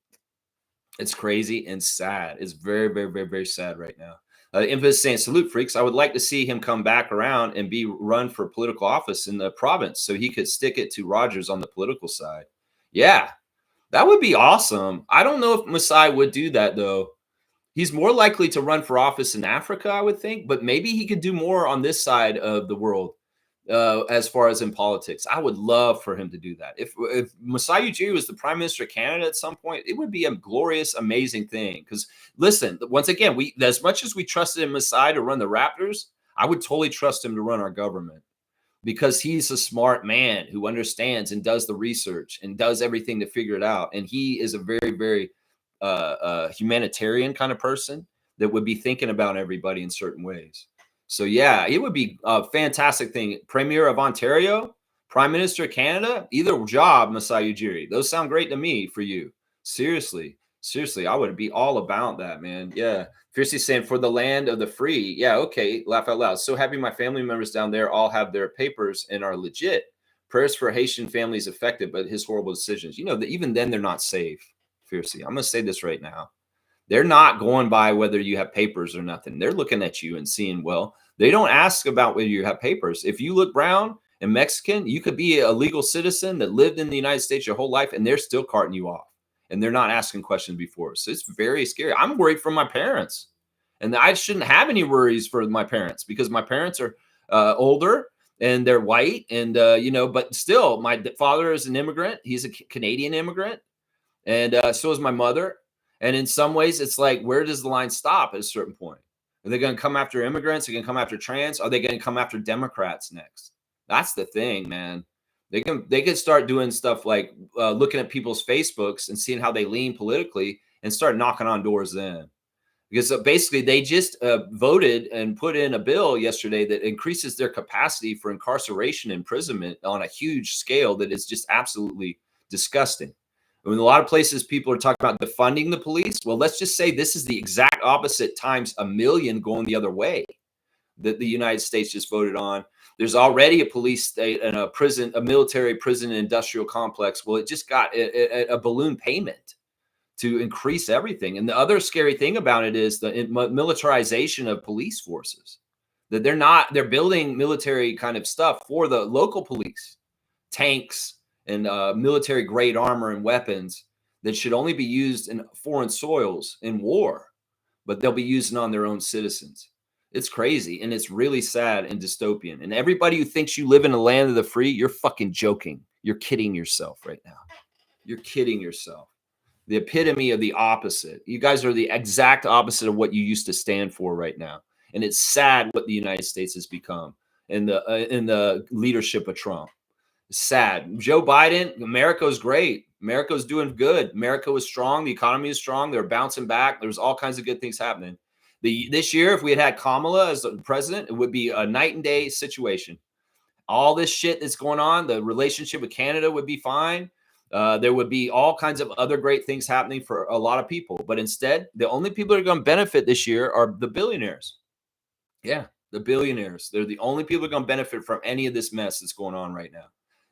It's crazy and sad. It's very, very, very, very sad right now. Infamous saying, salute, freaks. I would like to see him come back around and be run for political office in the province so he could stick it to Rogers on the political side. Yeah, that would be awesome. I don't know if Masai would do that, though. He's more likely to run for office in Africa, I would think, but maybe he could do more on this side of the world as far as in politics. I would love for him to do that. If Masai Ujiri was the Prime Minister of Canada at some point, it would be a glorious, amazing thing. Because listen, once again, as much as we trusted in Masai to run the Raptors, I would totally trust him to run our government, because he's a smart man who understands and does the research and does everything to figure it out. And he is a very, very humanitarian kind of person that would be thinking about everybody in certain ways. So yeah, it would be a fantastic thing. Premier of Ontario, Prime Minister of Canada, either job, Masai Ujiri. Those sound great to me for you. Seriously, I would be all about that, man. Yeah. Fiercely saying, for the land of the free. Yeah, okay, laugh out loud. So happy my family members down there all have their papers and are legit. Prayers for Haitian families affected by his horrible decisions. You know, that even then they're not safe. Fiercely, I'm going to say this right now. They're not going by whether you have papers or nothing. They're looking at you and seeing, well, they don't ask about whether you have papers. If you look brown and Mexican, you could be a legal citizen that lived in the United States your whole life, and they're still carting you off. And they're not asking questions before. So it's very scary. I'm worried for my parents. And I shouldn't have any worries for my parents, because my parents are older and they're white. And, but still, my father is an immigrant. He's a Canadian immigrant. And so is my mother. And in some ways, it's like, where does the line stop at a certain point? Are they going to come after immigrants? Are they going to come after trans? Are they going to come after Democrats next? That's the thing, man. They can start doing stuff like looking at people's Facebooks and seeing how they lean politically and start knocking on doors then. Because basically they just voted and put in a bill yesterday that increases their capacity for incarceration and imprisonment on a huge scale that is just absolutely disgusting. In a lot of places, people are talking about defunding the police. Well, let's just say this is the exact opposite times a million going the other way that the United States just voted on. There's already a police state and a prison, a military prison and industrial complex. Well, it just got a balloon payment to increase everything. And the other scary thing about it is the militarization of police forces, that they're building military kind of stuff for the local police, tanks and military grade armor and weapons that should only be used in foreign soils in war, but they'll be using on their own citizens. It's crazy, and it's really sad and dystopian. And everybody who thinks you live in the land of the free, you're fucking joking. You're kidding yourself right now. You're kidding yourself. The epitome of the opposite. You guys are the exact opposite of what you used to stand for right now. And it's sad what the United States has become in the leadership of Trump. It's sad. Joe Biden, America's great. America's doing good. America was strong. The economy is strong. They're bouncing back. There's all kinds of good things happening. This year, if we had Kamala as the president, it would be a night and day situation. All this shit that's going on, the relationship with Canada would be fine. There would be all kinds of other great things happening for a lot of people. But instead, the only people that are going to benefit this year are the billionaires. Yeah, the billionaires. They're the only people that are going to benefit from any of this mess that's going on right now.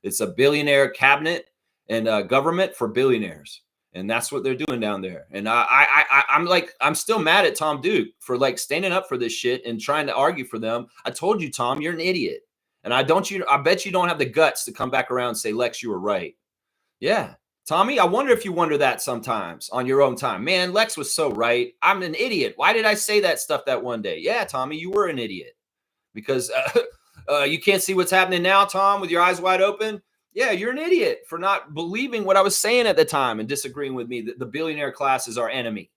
It's a billionaire cabinet and government for billionaires. And that's what they're doing down there. And I'm still mad at Tom Duke for like standing up for this shit and trying to argue for them. I told you, Tom, you're an idiot. And I bet you don't have the guts to come back around and say, Lex, you were right. Yeah. Tommy, I wonder if you wonder that sometimes on your own time. Man, Lex was so right. I'm an idiot. Why did I say that stuff that one day? Yeah, Tommy, you were an idiot because you can't see what's happening now, Tom, with your eyes wide open. Yeah, you're an idiot for not believing what I was saying at the time and disagreeing with me that the billionaire class is our enemy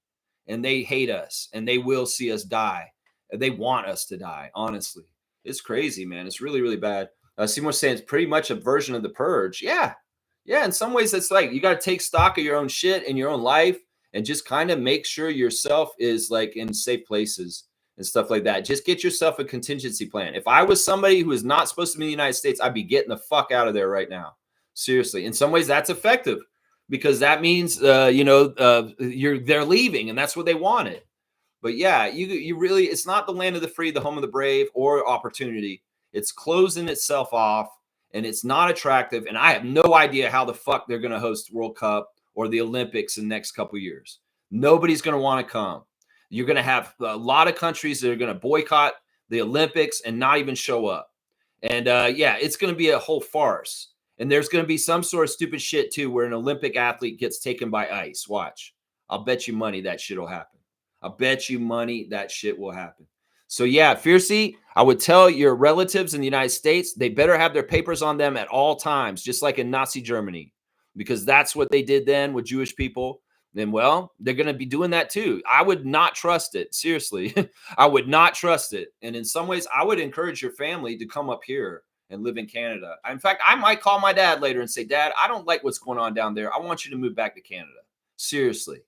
and they hate us and they will see us die. They want us to die, honestly. It's crazy, man. It's really, really bad. Seymour's saying it's pretty much a version of the purge. Yeah. Yeah. In some ways, it's like you got to take stock of your own shit in your own life and just kind of make sure yourself is like in safe places and stuff like that. Just get yourself a contingency plan. If I was somebody who is not supposed to be in the United States, I'd be getting the fuck out of there right now. Seriously. In some ways, that's effective because that means, they're leaving and that's what they wanted. But yeah, you really, it's not the land of the free, the home of the brave, or opportunity. It's closing itself off and it's not attractive. And I have no idea how the fuck they're going to host World Cup or the Olympics in the next couple of years. Nobody's going to want to come. You're going to have a lot of countries that are going to boycott the Olympics and not even show up. And it's going to be a whole farce. And there's going to be some sort of stupid shit too, where an Olympic athlete gets taken by ICE. Watch. I'll bet you money that shit will happen. I bet you money that shit will happen. So yeah, Fiercey, I would tell your relatives in the United States, they better have their papers on them at all times, just like in Nazi Germany, because that's what they did then with Jewish people. And well, they're going to be doing that too. I would not trust it. Seriously, I would not trust it. And in some ways, I would encourage your family to come up here and live in Canada. In fact, I might call my dad later and say, Dad, I don't like what's going on down there. I want you to move back to Canada. Seriously.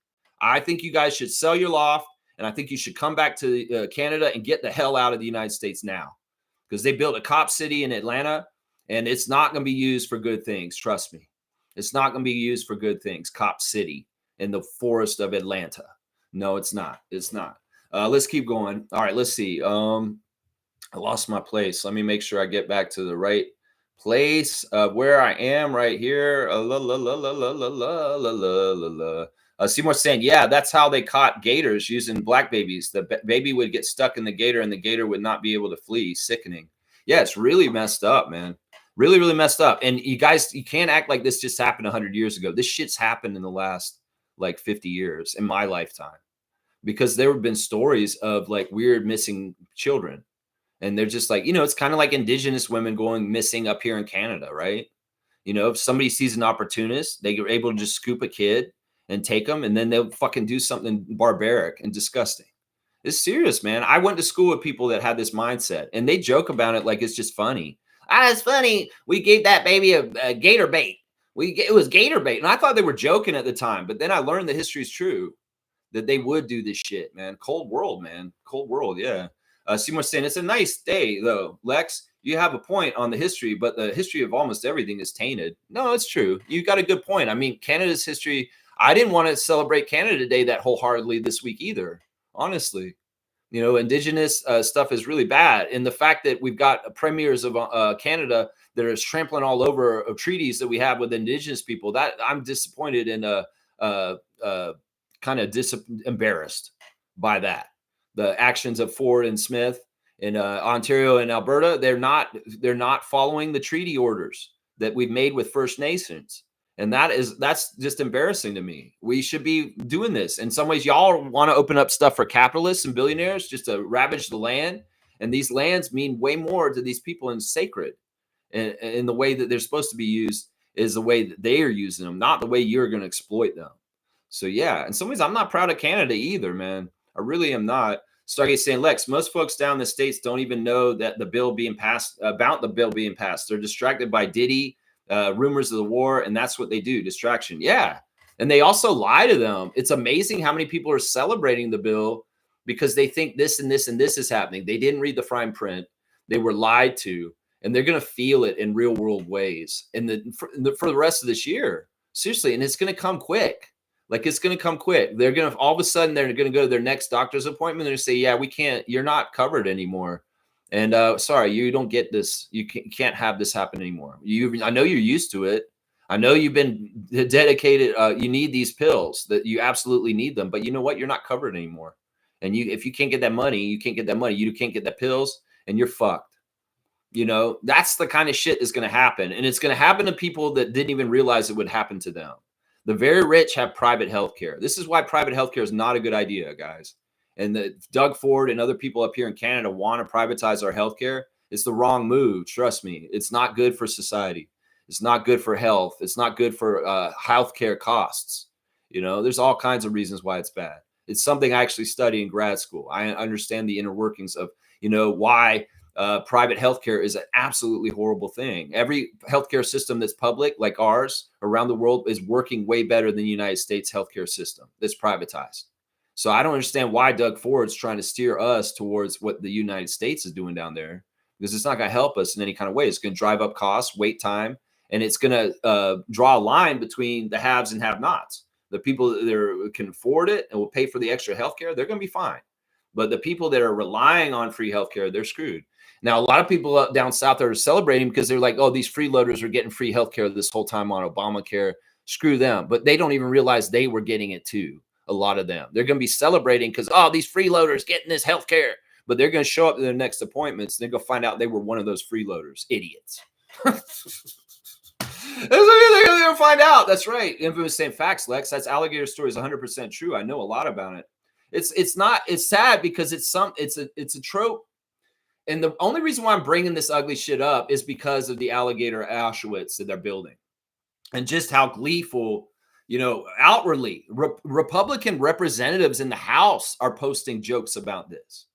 I think you guys should sell your loft, and I think you should come back to Canada and get the hell out of the United States now, because they built a cop city in Atlanta, and it's not going to be used for good things. Trust me. It's not going to be used for good things. Cop city in the forest of Atlanta. No, it's not. It's not. Let's keep going. All right, let's see. I lost my place. Let me make sure I get back to the right place where I am right here. Seymour's saying, yeah, that's how they caught gators, using black babies. The baby would get stuck in the gator and the gator would not be able to flee. Sickening. Yeah, it's really messed up, man. Really, really messed up. And you guys, you can't act like this just happened 100 years ago. This shit's happened in the last like 50 years in my lifetime, because there have been stories of like weird missing children. And they're just like, it's kind of like Indigenous women going missing up here in Canada, right? If somebody sees an opportunist, they are able to just scoop a kid and take them, and then they'll fucking do something barbaric and disgusting. It's serious, man. I went to school with people that had this mindset, and they joke about it like it's just funny. It's funny. We gave that baby a gator bait. It was gator bait. And I thought they were joking at the time, but then I learned the history is true, that they would do this shit, man. Cold world, man. Cold world, yeah. Seymour's saying, it's a nice day, though, Lex. You have a point on the history, but the history of almost everything is tainted. No, it's true. You got a good point. I mean, Canada's history, I didn't want to celebrate Canada Day that wholeheartedly this week either, honestly. Indigenous stuff is really bad. And the fact that we've got premiers of Canada that are trampling all over treaties that we have with Indigenous people, that I'm disappointed and kind of embarrassed by that. The actions of Ford and Smith in Ontario and Alberta, they're not following the treaty orders that we've made with First Nations. And that's just embarrassing to me. We should be doing this. In some ways, y'all want to open up stuff for capitalists and billionaires just to ravage the land. And these lands mean way more to these people and sacred. And in the way that they're supposed to be used is the way that they are using them, not the way you're going to exploit them. So yeah, in some ways, I'm not proud of Canada either, man. I really am not. Stargate saying, Lex, most folks down in the States don't even know that the bill being passed, about the bill being passed. They're distracted by Diddy, rumors of the war, and that's what they do, distraction. Yeah. And they also lie to them. It's amazing how many people are celebrating the bill because they think this and this and this is happening. They didn't read the fine print. They were lied to, and they're going to feel it in real world ways for the rest of this year. Seriously, and it's going to come quick. Like, it's going to come quick. They're going to, all of a sudden, they're going to go to their next doctor's appointment and say, yeah, we can't, you're not covered anymore. And sorry, you don't get this. You can't have this happen anymore. I know you're used to it. I know you've been dedicated. You need these pills, that you absolutely need them. But you know what? You're not covered anymore. And if you can't get that money, you can't get that money. You can't get the pills, and you're fucked. You know, that's the kind of shit that's going to happen. And it's going to happen to people that didn't even realize it would happen to them. The very rich have private health care. This is why private health care is not a good idea, guys. And Doug Ford and other people up here in Canada want to privatize our health care. It's the wrong move. Trust me. It's not good for society. It's not good for health. It's not good for health care costs. You know, there's all kinds of reasons why it's bad. It's something I actually study in grad school. I understand the inner workings of, you know, why private healthcare is an absolutely horrible thing. Every healthcare system that's public, like ours around the world, is working way better than the United States healthcare system that's privatized. So I don't understand why Doug Ford's trying to steer us towards what the United States is doing down there, because it's not going to help us in any kind of way. It's going to drive up costs, wait time, and it's going to draw a line between the haves and have-nots. The people that can afford it and will pay for the extra healthcare, they're going to be fine. But the people that are relying on free healthcare, they're screwed. Now, a lot of people down south are celebrating because they're like, oh, these freeloaders are getting free healthcare this whole time on Obamacare. Screw them. But they don't even realize they were getting it too. A lot of them. They're going to be celebrating because, oh, these freeloaders getting this healthcare. But they're going to show up to their next appointments. They're going to find out they were one of those freeloaders. Idiots. They're going to find out. That's right. Infamous saying facts, Lex. That's alligator story is 100% true. I know a lot about it. It's sad because it's a trope. And the only reason why I'm bringing this ugly shit up is because of the alligator Auschwitz that they're building, and just how gleeful, you know, outwardly Republican representatives in the House are posting jokes about this.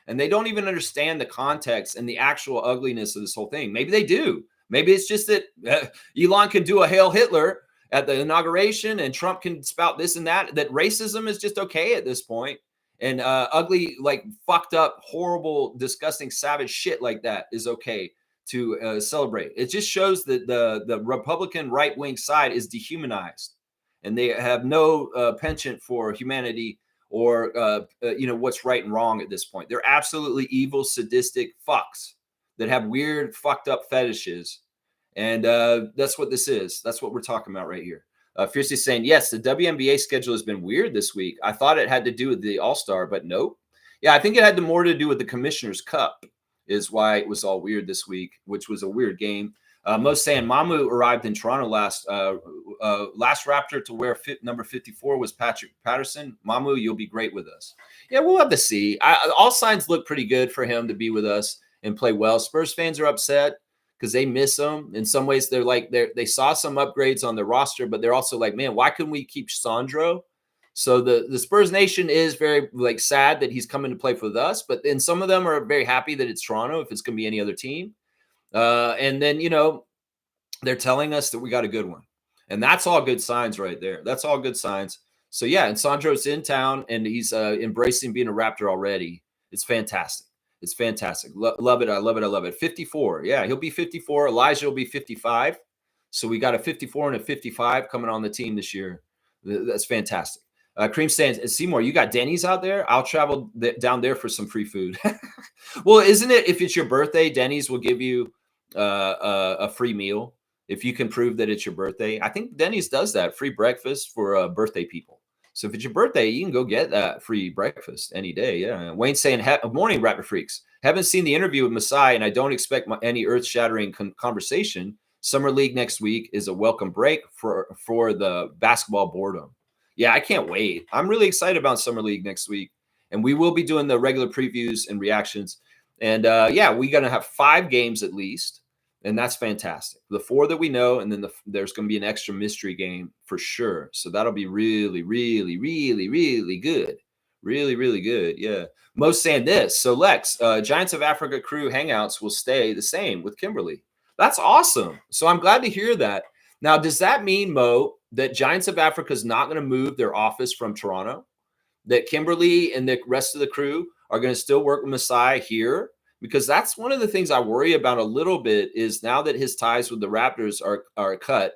And they don't even understand the context and the actual ugliness of this whole thing. Maybe they do. Maybe it's just that Elon can do a Hail Hitler at the inauguration and Trump can spout this and that racism is just okay at this point. And ugly, like fucked up, horrible, disgusting, savage shit like that is okay to celebrate. It just shows that the Republican right-wing side is dehumanized, and they have no penchant for humanity or you know, what's right and wrong at this point. They're absolutely evil, sadistic fucks that have weird, fucked up fetishes, and that's what this is. That's what we're talking about right here. Fiercely saying, yes, the WNBA schedule has been weird this week. I thought it had to do with the All-Star, but nope. Yeah, I think it had more to do with the Commissioner's Cup is why it was all weird this week, which was a weird game. Most saying Mamu arrived in Toronto last Raptor to wear number 54 was Patrick Patterson. Mamu, you'll be great with us. Yeah, we'll have to see. All signs look pretty good for him to be with us and play well. Spurs fans are upset because they miss him. In some ways, they're like they saw some upgrades on the roster, but they're also like, man, why couldn't we keep Sandro? So the Spurs Nation is very like sad that he's coming to play for us, but then some of them are very happy that it's Toronto if it's going to be any other team. And then, you know, they're telling us that we got a good one, and that's all good signs right there. That's all good signs. So yeah, and Sandro's in town and he's embracing being a Raptor already. It's fantastic. It's fantastic. Love it. I love it. I love it. 54. Yeah, he'll be 54. Elijah will be 55. So we got a 54 and a 55 coming on the team this year. That's fantastic. Cream saying, Seymour, you got Denny's out there? I'll travel down there for some free food. Well, isn't it if it's your birthday, Denny's will give you a free meal if you can prove that it's your birthday? I think Denny's does that, free breakfast for birthday people. So if it's your birthday, you can go get that free breakfast any day. Yeah. Wayne saying, morning, Raptor Freaks. Haven't seen the interview with Masai, and I don't expect any earth-shattering conversation. Summer League next week is a welcome break for the basketball boredom. Yeah, I can't wait. I'm really excited about Summer League next week. And we will be doing the regular previews and reactions. And yeah, we're going to have 5 games at least. And that's fantastic. The 4 that we know, and then there's going to be an extra mystery game for sure. So that'll be really, really, really, really good. Really, really good. Yeah. Most saying this. So Lex, Giants of Africa crew hangouts will stay the same with Kimberly. That's awesome. So I'm glad to hear that. Now, does that mean, Mo, that Giants of Africa is not going to move their office from Toronto? That Kimberly and the rest of the crew are going to still work with Masai here? Because that's one of the things I worry about a little bit is now that his ties with the Raptors are cut,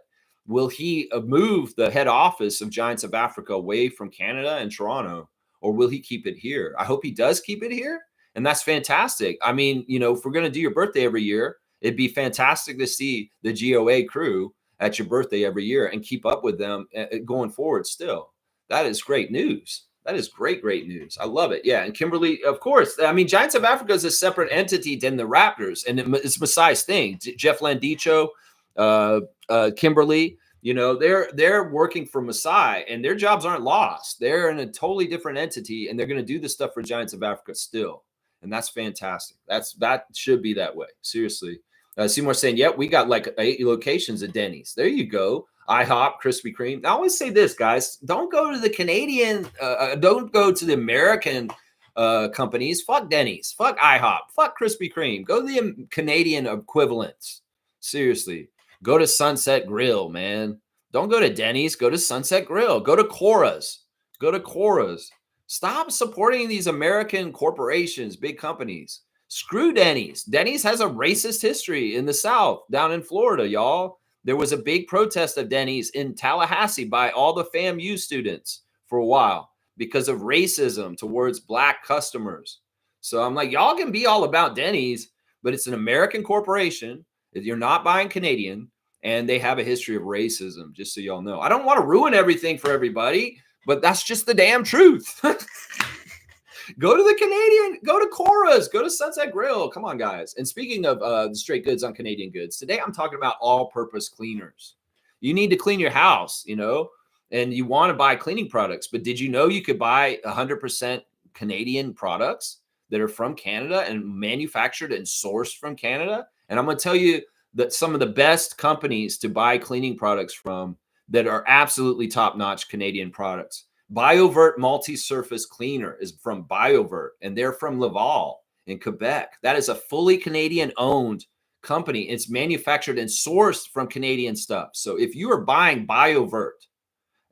will he move the head office of Giants of Africa away from Canada and Toronto, or will he keep it here? I hope he does keep it here, and that's fantastic. I mean, if we're going to do your birthday every year, it'd be fantastic to see the GOA crew at your birthday every year and keep up with them going forward still. That is great news. That is great, great news. I love it. Yeah. And Kimberly, of course, I mean, Giants of Africa is a separate entity than the Raptors, and it's Masai's thing. Jeff Landicho, Kimberly, they're working for Masai, and their jobs aren't lost. They're in a totally different entity, and they're going to do the stuff for Giants of Africa still. And that's fantastic. That should be that way. Seriously. Seymour saying, yep, we got like 8 locations at Denny's. There you go. IHOP, Krispy Kreme. I always say this, guys. Don't go to the Canadian, don't go to the American companies. Fuck Denny's. Fuck IHOP. Fuck Krispy Kreme. Go to the Canadian equivalents. Seriously. Go to Sunset Grill, man. Don't go to Denny's. Go to Sunset Grill. Go to Cora's. Go to Cora's. Stop supporting these American corporations, big companies. Screw Denny's. Denny's has a racist history in the South, down in Florida, y'all. There was a big protest of Denny's in Tallahassee by all the FAMU students for a while because of racism towards Black customers. So I'm like, y'all can be all about Denny's, but it's an American corporation. You're not buying Canadian, and they have a history of racism, just so y'all know. I don't want to ruin everything for everybody, but that's just the damn truth. Go to the Canadian, go to Cora's, go to Sunset Grill. Come on, guys. And speaking of the straight goods on Canadian goods, today I'm talking about all-purpose cleaners. You need to clean your house, and you want to buy cleaning products. But did you know you could buy 100% Canadian products that are from Canada and manufactured and sourced from Canada? And I'm going to tell you that some of the best companies to buy cleaning products from that are absolutely top-notch Canadian products. BioVert Multi-Surface Cleaner is from BioVert, and they're from Laval in Quebec. That is a fully Canadian-owned company. It's manufactured and sourced from Canadian stuff. So if you are buying BioVert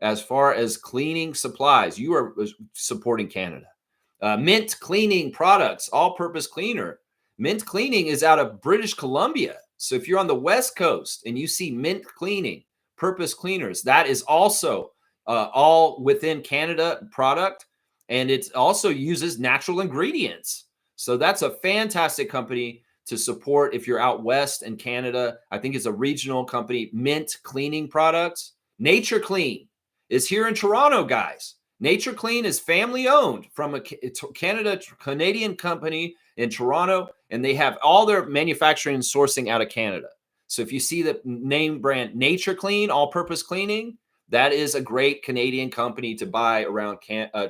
as far as cleaning supplies, you are supporting Canada. Mint Cleaning Products, all-purpose cleaner. Mint Cleaning is out of British Columbia. So if you're on the West Coast and you see Mint Cleaning, purpose cleaners, that is also all within Canada product, and it also uses natural ingredients. So that's a fantastic company to support if you're out west in Canada. I think it's a regional company. Mint Cleaning Products. Nature Clean is here in Toronto, guys. Nature Clean is family owned from a Canadian company in Toronto, and they have all their manufacturing and sourcing out of Canada. So if you see the name brand Nature Clean, all-purpose cleaning, that is a great Canadian company to buy around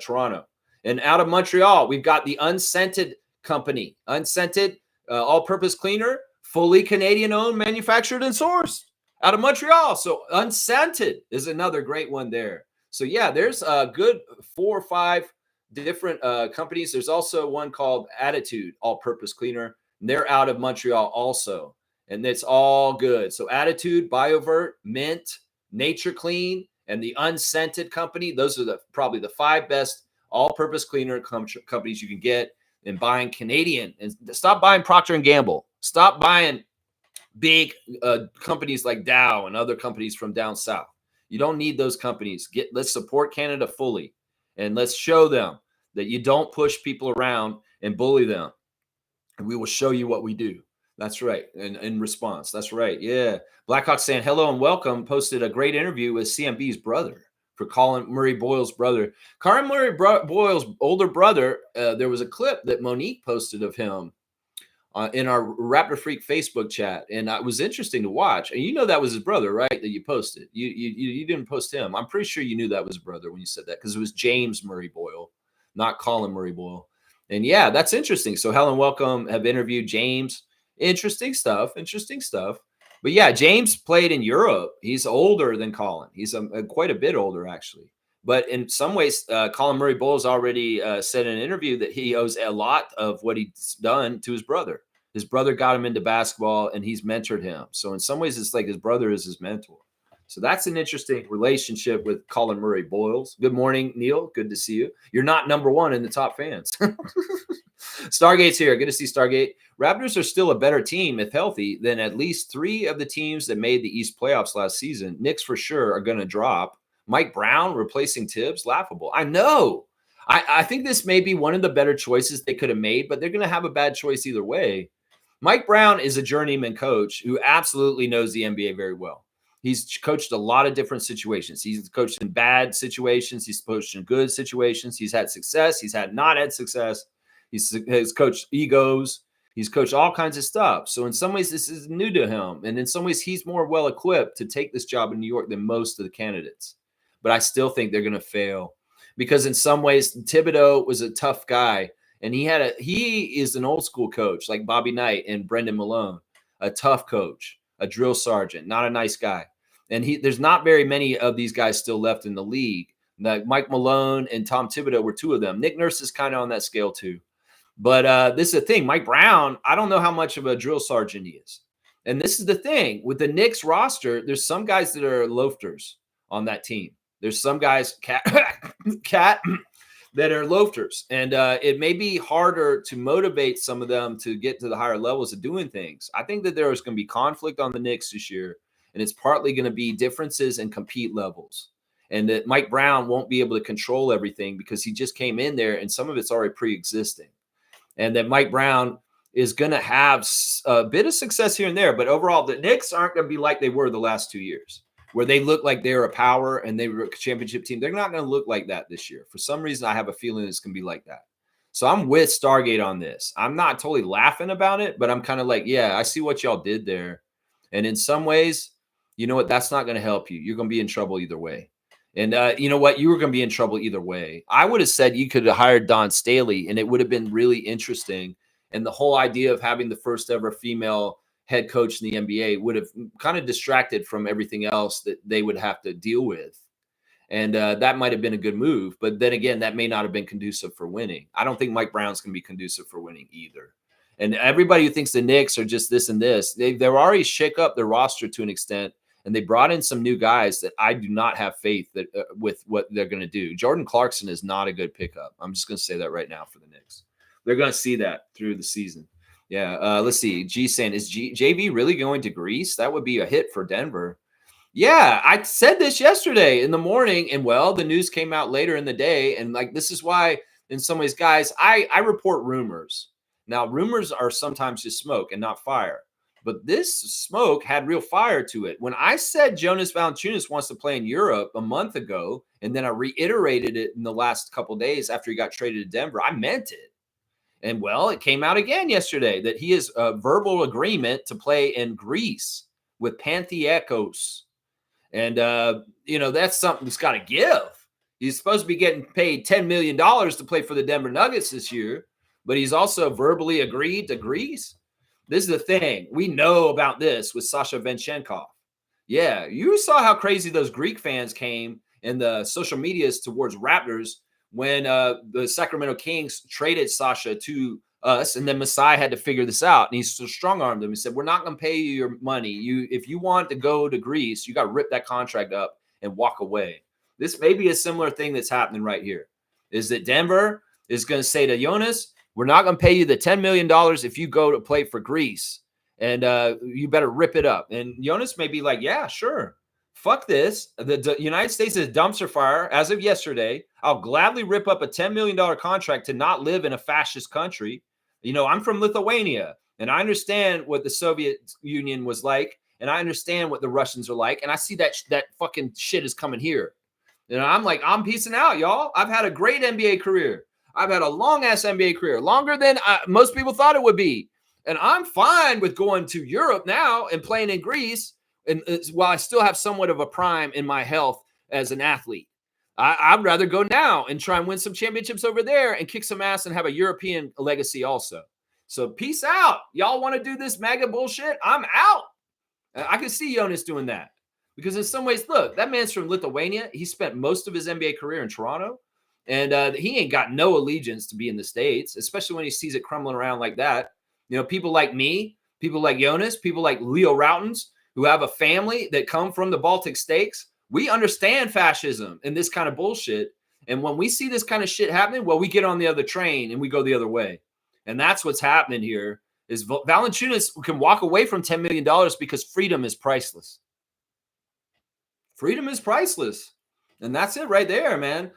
Toronto. And out of Montreal, we've got the Unscented company. Unscented, all-purpose cleaner, fully Canadian-owned, manufactured, and sourced out of Montreal. So Unscented is another great one there. So yeah, there's a good 4 or 5 different companies. There's also one called Attitude, all-purpose cleaner. And they're out of Montreal also. And it's all good. So Attitude, BioVert, Mint, Nature Clean, and the Unscented company. Those are probably the 5 best all-purpose cleaner companies you can get in buying Canadian. And stop buying Procter & Gamble. Stop buying big companies like Dow and other companies from down south. You don't need those companies. Let's support Canada fully, and let's show them that you don't push people around and bully them. And we will show you what we do. That's right. And in response, that's right. Yeah. Blackhawk saying hello and welcome. Posted a great interview with CMB's brother, for Colin Murray Boyle's brother. Colin Murray Boyle's older brother, there was a clip that Monique posted of him in our Raptor Freak Facebook chat. And it was interesting to watch. And that was his brother, right? That you posted. You didn't post him. I'm pretty sure you knew that was his brother when you said that, because it was James Murray Boyle, not Colin Murray Boyle. And yeah, that's interesting. So Helen, welcome. Have interviewed James. Interesting stuff. But yeah, James played in Europe. He's older than Colin. He's quite a bit older, actually. But in some ways, Colin Murray Bowles already said in an interview that he owes a lot of what he's done to his brother. His brother got him into basketball and he's mentored him. So in some ways, it's like his brother is his mentor. So that's an interesting relationship with Colin Murray Boyles. Good morning, Neil. Good to see you. You're not number one in the top fans. Stargate's here. Good to see Stargate. Raptors are still a better team, if healthy, than at least 3 of the teams that made the East playoffs last season. Knicks for sure are going to drop. Mike Brown replacing Tibbs, laughable. I know. I think this may be one of the better choices they could have made, but they're going to have a bad choice either way. Mike Brown is a journeyman coach who absolutely knows the NBA very well. He's coached a lot of different situations. He's coached in bad situations. He's coached in good situations. He's had success. He's had not had success. He's coached egos. He's coached all kinds of stuff. So in some ways, this is new to him. And in some ways, he's more well-equipped to take this job in New York than most of the candidates. But I still think they're going to fail because in some ways, Thibodeau was a tough guy. And he is an old school coach like Bobby Knight and Brendan Malone, a tough coach, a drill sergeant, not a nice guy. And there's not very many of these guys still left in the league. Like Mike Malone and Tom Thibodeau were 2 of them. Nick Nurse is kind of on that scale too. But this is the thing. Mike Brown, I don't know how much of a drill sergeant he is. And this is the thing. With the Knicks roster, there's some guys that are loafers on that team. There's some guys, cat that are loafers. And it may be harder to motivate some of them to get to the higher levels of doing things. I think that there is going to be conflict on the Knicks this year. And it's partly going to be differences in compete levels. And that Mike Brown won't be able to control everything because he just came in there and some of it's already pre-existing. And that Mike Brown is going to have a bit of success here and there. But overall, the Knicks aren't going to be like they were the last 2 years, where they look like they were a power and they were a championship team. They're not going to look like that this year. For some reason, I have a feeling it's going to be like that. So I'm with Stargate on this. I'm not totally laughing about it, but I'm kind of like, yeah, I see what y'all did there. And in some ways, you know what? That's not going to help you. You're going to be in trouble either way. And you know what? You were going to be in trouble either way. I would have said you could have hired Dawn Staley, and it would have been really interesting. And the whole idea of having the first ever female head coach in the NBA would have kind of distracted from everything else that they would have to deal with. And that might have been a good move. But then again, that may not have been conducive for winning. I don't think Mike Brown's going to be conducive for winning either. And everybody who thinks the Knicks are just this and this, they've already shake up their roster to an extent. And they brought in some new guys that I do not have faith that with what they're going to do. Jordan Clarkson is not a good pickup. I'm just going to say that right now for the Knicks. They're going to see that through the season. Yeah. Let's see. G saying, is JV really going to Greece? That would be a hit for Denver. Yeah. I said this yesterday in the morning, and well, the news came out later in the day. And like, this is why in some ways, guys, I report rumors. Now, rumors are sometimes just smoke and not fire. But this smoke had real fire to it. When I said Jonas Valanciunas wants to play in Europe a month ago, and then I reiterated it in the last couple of days after he got traded to Denver, I meant it. And well, it came out again yesterday that he has a verbal agreement to play in Greece with Panathinaikos. And, that's something that's got to give. He's supposed to be getting paid $10 million to play for the Denver Nuggets this year, but he's also verbally agreed to Greece. This is the thing. We know about this with Sasha Venchenko. Yeah, you saw how crazy those Greek fans came in the social medias towards Raptors when the Sacramento Kings traded Sasha to us, and then Masai had to figure this out. And he strong-armed them. He said, we're not going to pay you your money. If you want to go to Greece, you got to rip that contract up and walk away. This may be a similar thing that's happening right here, is that Denver is going to say to Jonas, we're not going to pay you the $10 million if you go to play for Greece, and you better rip it up. And Jonas may be like, yeah, sure. Fuck this. The United States is a dumpster fire as of yesterday. I'll gladly rip up a $10 million contract to not live in a fascist country. I'm from Lithuania, and I understand what the Soviet Union was like, and I understand what the Russians are like, and I see that fucking shit is coming here. I'm like, I'm peacing out, y'all. I've had a great NBA career. I've had a long-ass NBA career, longer than most people thought it would be. And I'm fine with going to Europe now and playing in Greece, and while I still have somewhat of a prime in my health as an athlete. I'd rather go now and try and win some championships over there and kick some ass and have a European legacy also. So peace out. Y'all want to do this MAGA bullshit? I'm out. I can see Jonas doing that. Because in some ways, look, that man's from Lithuania. He spent most of his NBA career in Toronto, and he ain't got no allegiance to be in the States, especially when he sees it crumbling around like that. You know, people like me, people like Jonas, people like Leo Routens, who have a family that come from the Baltic states, we understand fascism and this kind of bullshit. And when we see this kind of shit happening, well, we get on the other train and we go the other way. And that's what's happening here is Valanciunas can walk away from $10 million because freedom is priceless. Freedom is priceless. And that's it right there, man.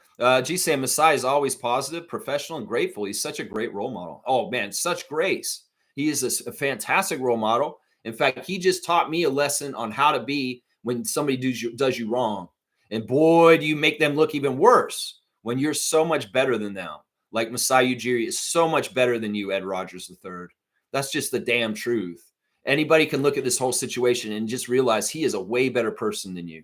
G saying Masai is always positive, professional, and grateful. He's such a great role model. Oh, man, such grace. He is a fantastic role model. In fact, he just taught me a lesson on how to be when somebody does you wrong. And boy, do you make them look even worse when you're so much better than them. Like Masai Ujiri is so much better than you, Ed Rogers III. That's just the damn truth. Anybody can look at this whole situation and just realize he is a way better person than you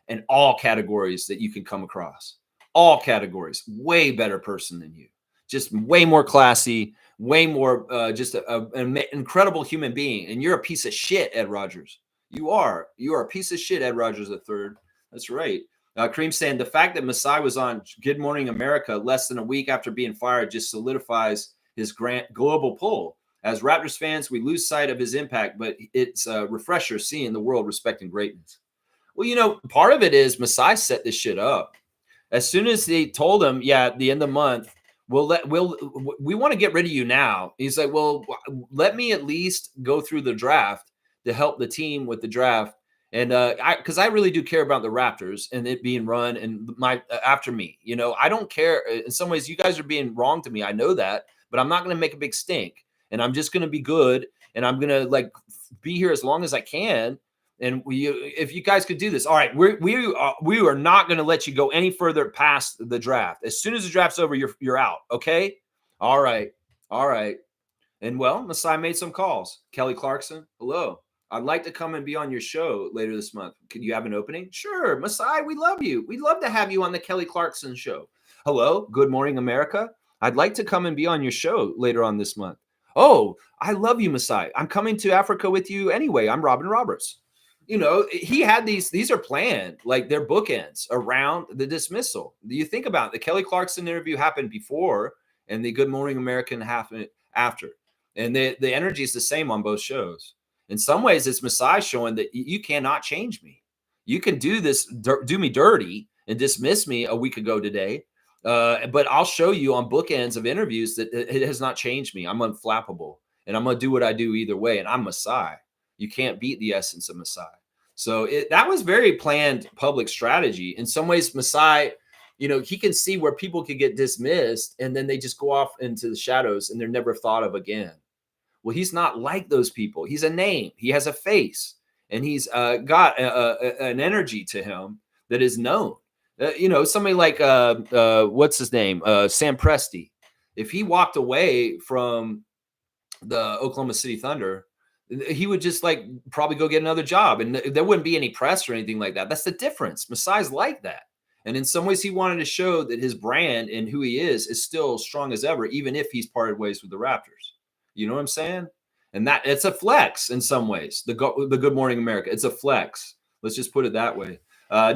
in all categories that you can come across. All categories, way better person than you. Just way more classy, way more just an incredible human being. And you're a piece of shit, Ed Rogers. You are a piece of shit, Ed Rogers III. That's right. Kareem saying the fact that Masai was on Good Morning America less than a week after being fired just solidifies his global pull. As Raptors fans, we lose sight of his impact, but it's a refresher seeing the world respecting greatness. Well, you know, part of it is Masai set this shit up. As soon as they told him, yeah, at the end of the month, we want to get rid of you now. He's like, well, let me at least go through the draft to help the team with the draft. And because I really do care about the Raptors and it being run and after me, you know, I don't care. In some ways, you guys are being wrong to me. I know that, but I'm not going to make a big stink, and I'm just going to be good, and I'm going to like be here as long as I can. And if you guys could do this, all right, we are not going to let you go any further past the draft. As soon as the draft's over, you're out. Okay, all right. And well, Masai made some calls. Kelly Clarkson, hello. I'd like to come and be on your show later this month. Could you have an opening? Sure, Masai, we love you. We'd love to have you on the Kelly Clarkson show. Hello, Good Morning America. I'd like to come and be on your show later on this month. Oh, I love you, Masai. I'm coming to Africa with you anyway. I'm Robin Roberts. You know, he had these are planned, like they're bookends around the dismissal. Do you think about it? The Kelly Clarkson interview happened before and the Good Morning American happened after. And the energy is the same on both shows. In some ways, it's Masai showing that you cannot change me. You can do this, do me dirty and dismiss me a week ago today. But I'll show you on bookends of interviews that it has not changed me. I'm unflappable and I'm going to do what I do either way. And I'm Masai. You can't beat the essence of Masai. So that was very planned public strategy. In some ways, Masai, you know, he can see where people could get dismissed and then they just go off into the shadows and they're never thought of again. Well, he's not like those people. He's a name. He has a face, and he's got an energy to him that is known. You know, somebody like what's his name, Sam Presti. If he walked away from the Oklahoma City Thunder, he would just like probably go get another job, and there wouldn't be any press or anything like that. That's the difference. Masai's like that, and in some ways, he wanted to show that his brand and who he is still strong as ever, even if he's parted ways with the Raptors. You know what I'm saying? And that it's a flex in some ways. The Good Morning America, it's a flex. Let's just put it that way.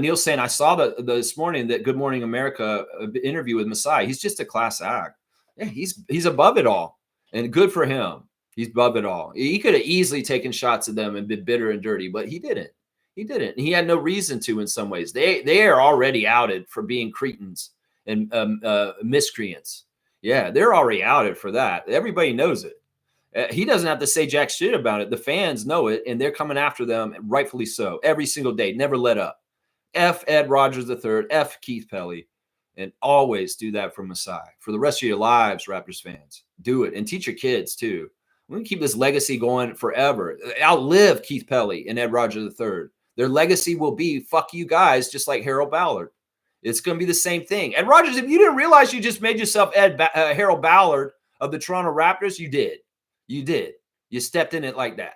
Neil saying, I saw this morning that Good Morning America interview with Masai. He's just a class act. Yeah, he's above it all, and good for him. He's above it all. He could have easily taken shots at them and been bitter and dirty, but he didn't. He didn't. He had no reason to. In some ways, they are already outed for being cretins and miscreants. Yeah, they're already outed for that. Everybody knows it. He doesn't have to say jack shit about it. The fans know it, and they're coming after them, rightfully so, every single day. Never let up. F Ed Rogers III, F Keith Pelly, and always do that for Masai. For the rest of your lives, Raptors fans, do it. And teach your kids, too. We're going to keep this legacy going forever. Outlive Keith Pelly and Ed Rogers III. Their legacy will be, fuck you guys, just like Harold Ballard. It's going to be the same thing. Ed Rogers, if you didn't realize you just made yourself Harold Ballard of the Toronto Raptors, you did. You did. You stepped in it like that.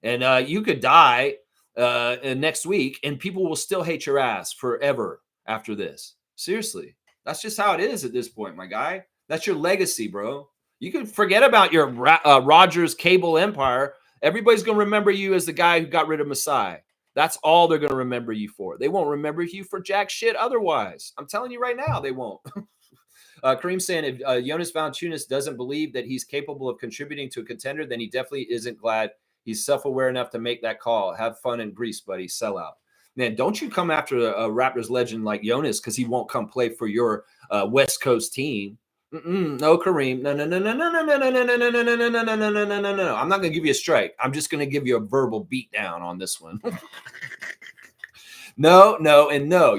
And you could die next week and people will still hate your ass forever after this. Seriously. That's just how it is at this point, my guy. That's your legacy, bro. You can forget about your Rogers cable empire. Everybody's going to remember you as the guy who got rid of Masai. That's all they're going to remember you for. They won't remember you for jack shit otherwise. I'm telling you right now, they won't. Kareem saying if Jonas Valanciunas doesn't believe that he's capable of contributing to a contender, then he definitely isn't glad he's self-aware enough to make that call. Have fun in Greece, buddy. Sell out. Man, don't you come after a Raptors legend like Jonas because he won't come play for your West Coast team. No, Kareem. No. I'm not going to give you a strike. I'm just going to give you a verbal beat down on this one. No.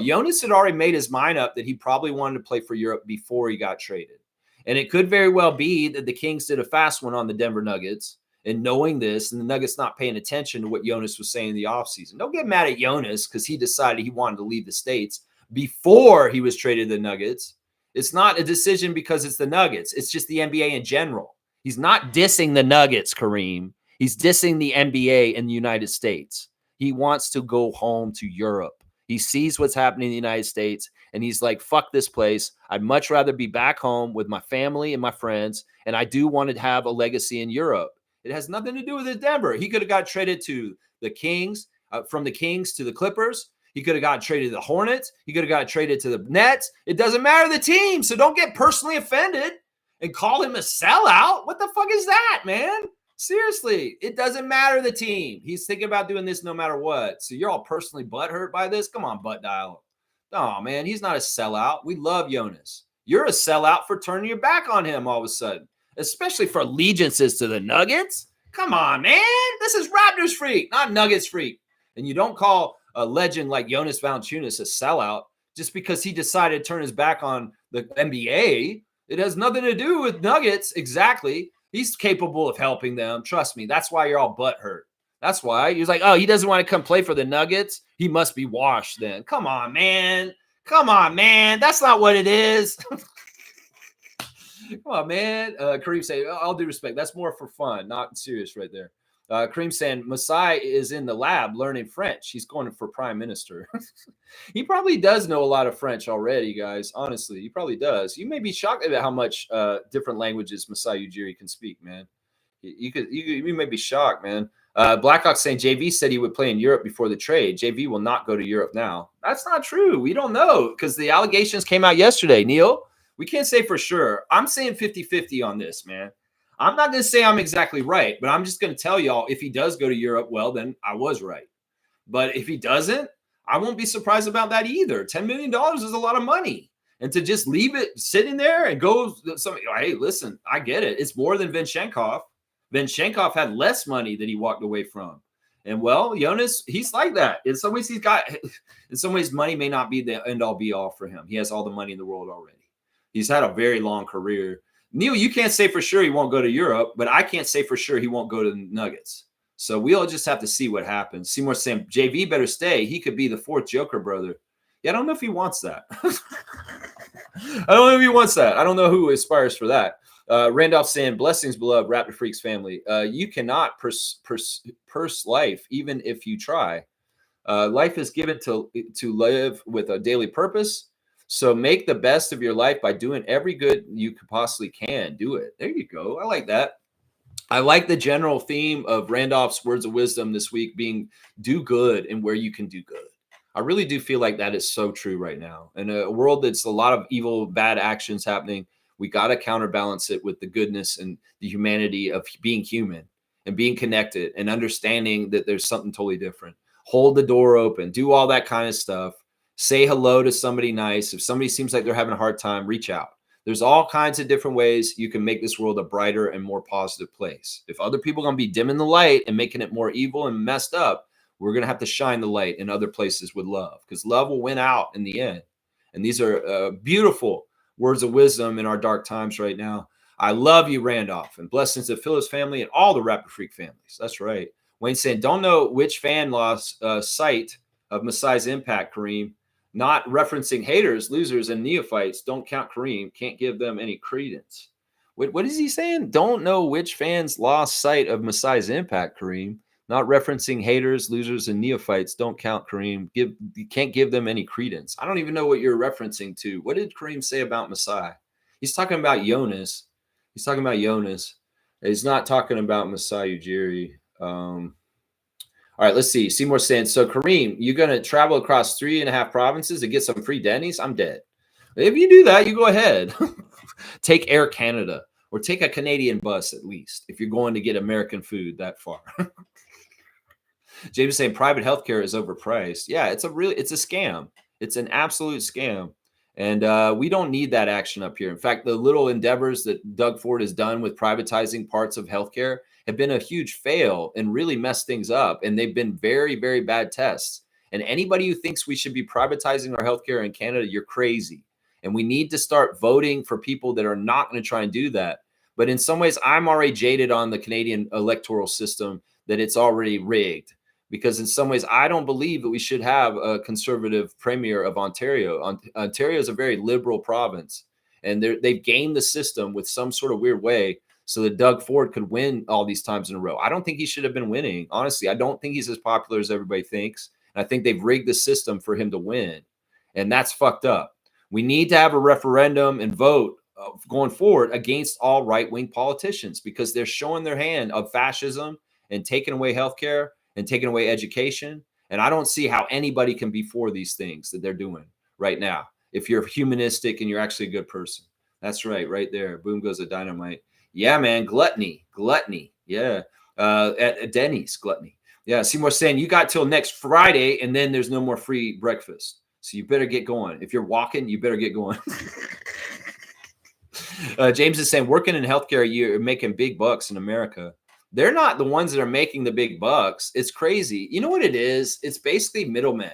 Jonas had already made his mind up that he probably wanted to play for Europe before he got traded. And it could very well be that the Kings did a fast one on the Denver Nuggets. And knowing this, and the Nuggets not paying attention to what Jonas was saying in the offseason. Don't get mad at Jonas because he decided he wanted to leave the States before he was traded to the Nuggets. It's not a decision because it's the Nuggets. It's just the NBA in general. He's not dissing the Nuggets, Kareem. He's dissing the NBA in the United States. He wants to go home to Europe. He sees what's happening in the United States, and he's like, fuck this place. I'd much rather be back home with my family and my friends, and I do want to have a legacy in Europe. It has nothing to do with it, Denver. He could have got traded to the Kings, from the Kings to the Clippers. He could have got traded to the Hornets. He could have got traded to the Nets. It doesn't matter the team, so don't get personally offended and call him a sellout. What the fuck is that, man? Seriously, it doesn't matter the team. He's thinking about doing this no matter what. So you're all personally butthurt by this? Come on, butt dial. Oh, man, he's not a sellout. We love Jonas. You're a sellout for turning your back on him all of a sudden. Especially for allegiances to the Nuggets. Come on, man. This is Raptors freak, not Nuggets freak. And you don't call a legend like Jonas Valanciunas a sellout just because he decided to turn his back on the NBA. It has nothing to do with Nuggets. Exactly. He's capable of helping them. Trust me. That's why you're all butthurt. That's why. He's like, oh, he doesn't want to come play for the Nuggets. He must be washed then. Come on, man. That's not what it is. Come on, man. Kareem saying, all due respect, that's more for fun, not serious right there. Kareem saying, Masai is in the lab learning French. He's going for prime minister. He probably does know a lot of French already, guys. Honestly, he probably does. You may be shocked at how much different languages Masai Ujiri can speak, man. You may be shocked, man. Blackhawk saying JV said he would play in Europe before the trade. JV will not go to Europe now. That's not true. We don't know because the allegations came out yesterday, Neil. We can't say for sure. I'm saying 50-50 on this, man. I'm not going to say I'm exactly right, but I'm just going to tell y'all if he does go to Europe, well, then I was right. But if he doesn't, I won't be surprised about that either. $10 million is a lot of money. And to just leave it sitting there and go, hey, listen, I get it. It's more than Vinchenkov. Vinchenkov had less money that he walked away from. And well, Jonas, he's like that. In some ways, money may not be the end all be all for him. He has all the money in the world already. He's had a very long career. Neil, you can't say for sure he won't go to Europe, but I can't say for sure he won't go to the Nuggets. So we'll just have to see what happens. Seymour saying, JV better stay. He could be the fourth Joker brother. Yeah, I don't know if he wants that. I don't know if he wants that. I don't know who aspires for that. Randolph saying, blessings, beloved Raptor Freaks family. You cannot purse life, even if you try. Life is given to live with a daily purpose. So make the best of your life by doing every good you possibly can. Do it. There you go. I like that. I like the general theme of Randolph's words of wisdom this week being do good and where you can do good. I really do feel like that is so true right now. In a world that's a lot of evil, bad actions happening, we got to counterbalance it with the goodness and the humanity of being human and being connected and understanding that there's something totally different. Hold the door open. Do all that kind of stuff. Say hello to somebody nice. If somebody seems like they're having a hard time, reach out. There's all kinds of different ways you can make this world a brighter and more positive place. If other people are going to be dimming the light and making it more evil and messed up, we're going to have to shine the light in other places with love because love will win out in the end. And these are beautiful words of wisdom in our dark times right now. I love you, Randolph, and blessings to Phyllis family and all the Raptor Freak families. That's right. Wayne saying, don't know which fan lost sight of Masai's impact, Kareem. Not referencing haters, losers, and neophytes. Don't count Kareem. Can't give them any credence. What is he saying? Don't know which fans lost sight of Masai's impact, Kareem. Not referencing haters, losers, and neophytes. Don't count Kareem. You can't give them any credence. I don't even know what you're referencing to. What did Kareem say about Masai? He's talking about Jonas. He's talking about Jonas. He's not talking about Masai Ujiri. All right, let's see. Seymour saying, so Kareem, you're going to travel across 3.5 provinces to get some free Denny's? I'm dead. If you do that, you go ahead. Take Air Canada or take a Canadian bus at least if you're going to get American food that far. James is saying private healthcare is overpriced. Yeah, it's a scam. It's an absolute scam. And we don't need that action up here. In fact, the little endeavors that Doug Ford has done with privatizing parts of healthcare have been a huge fail and really messed things up. And they've been very, very bad tests. And anybody who thinks we should be privatizing our healthcare in Canada, you're crazy. And we need to start voting for people that are not going to try and do that. But in some ways, I'm already jaded on the Canadian electoral system, that it's already rigged. Because in some ways, I don't believe that we should have a conservative premier of Ontario. Ontario is a very liberal province, and they've gamed the system with some sort of weird way so that Doug Ford could win all these times in a row. I don't think he should have been winning. Honestly, I don't think he's as popular as everybody thinks. And I think they've rigged the system for him to win. And that's fucked up. We need to have a referendum and vote going forward against all right-wing politicians, because they're showing their hand of fascism and taking away healthcare and taking away education. And I don't see how anybody can be for these things that they're doing right now if you're humanistic and you're actually a good person. That's right there. Boom goes the dynamite. Yeah, man, gluttony. Yeah, at Denny's, gluttony. Yeah, Seymour saying you got till next Friday, and then there's no more free breakfast. So you better get going. If you're walking, you better get going. James is saying working in healthcare, you're making big bucks in America. They're not the ones that are making the big bucks. It's crazy. You know what it is? It's basically middlemen.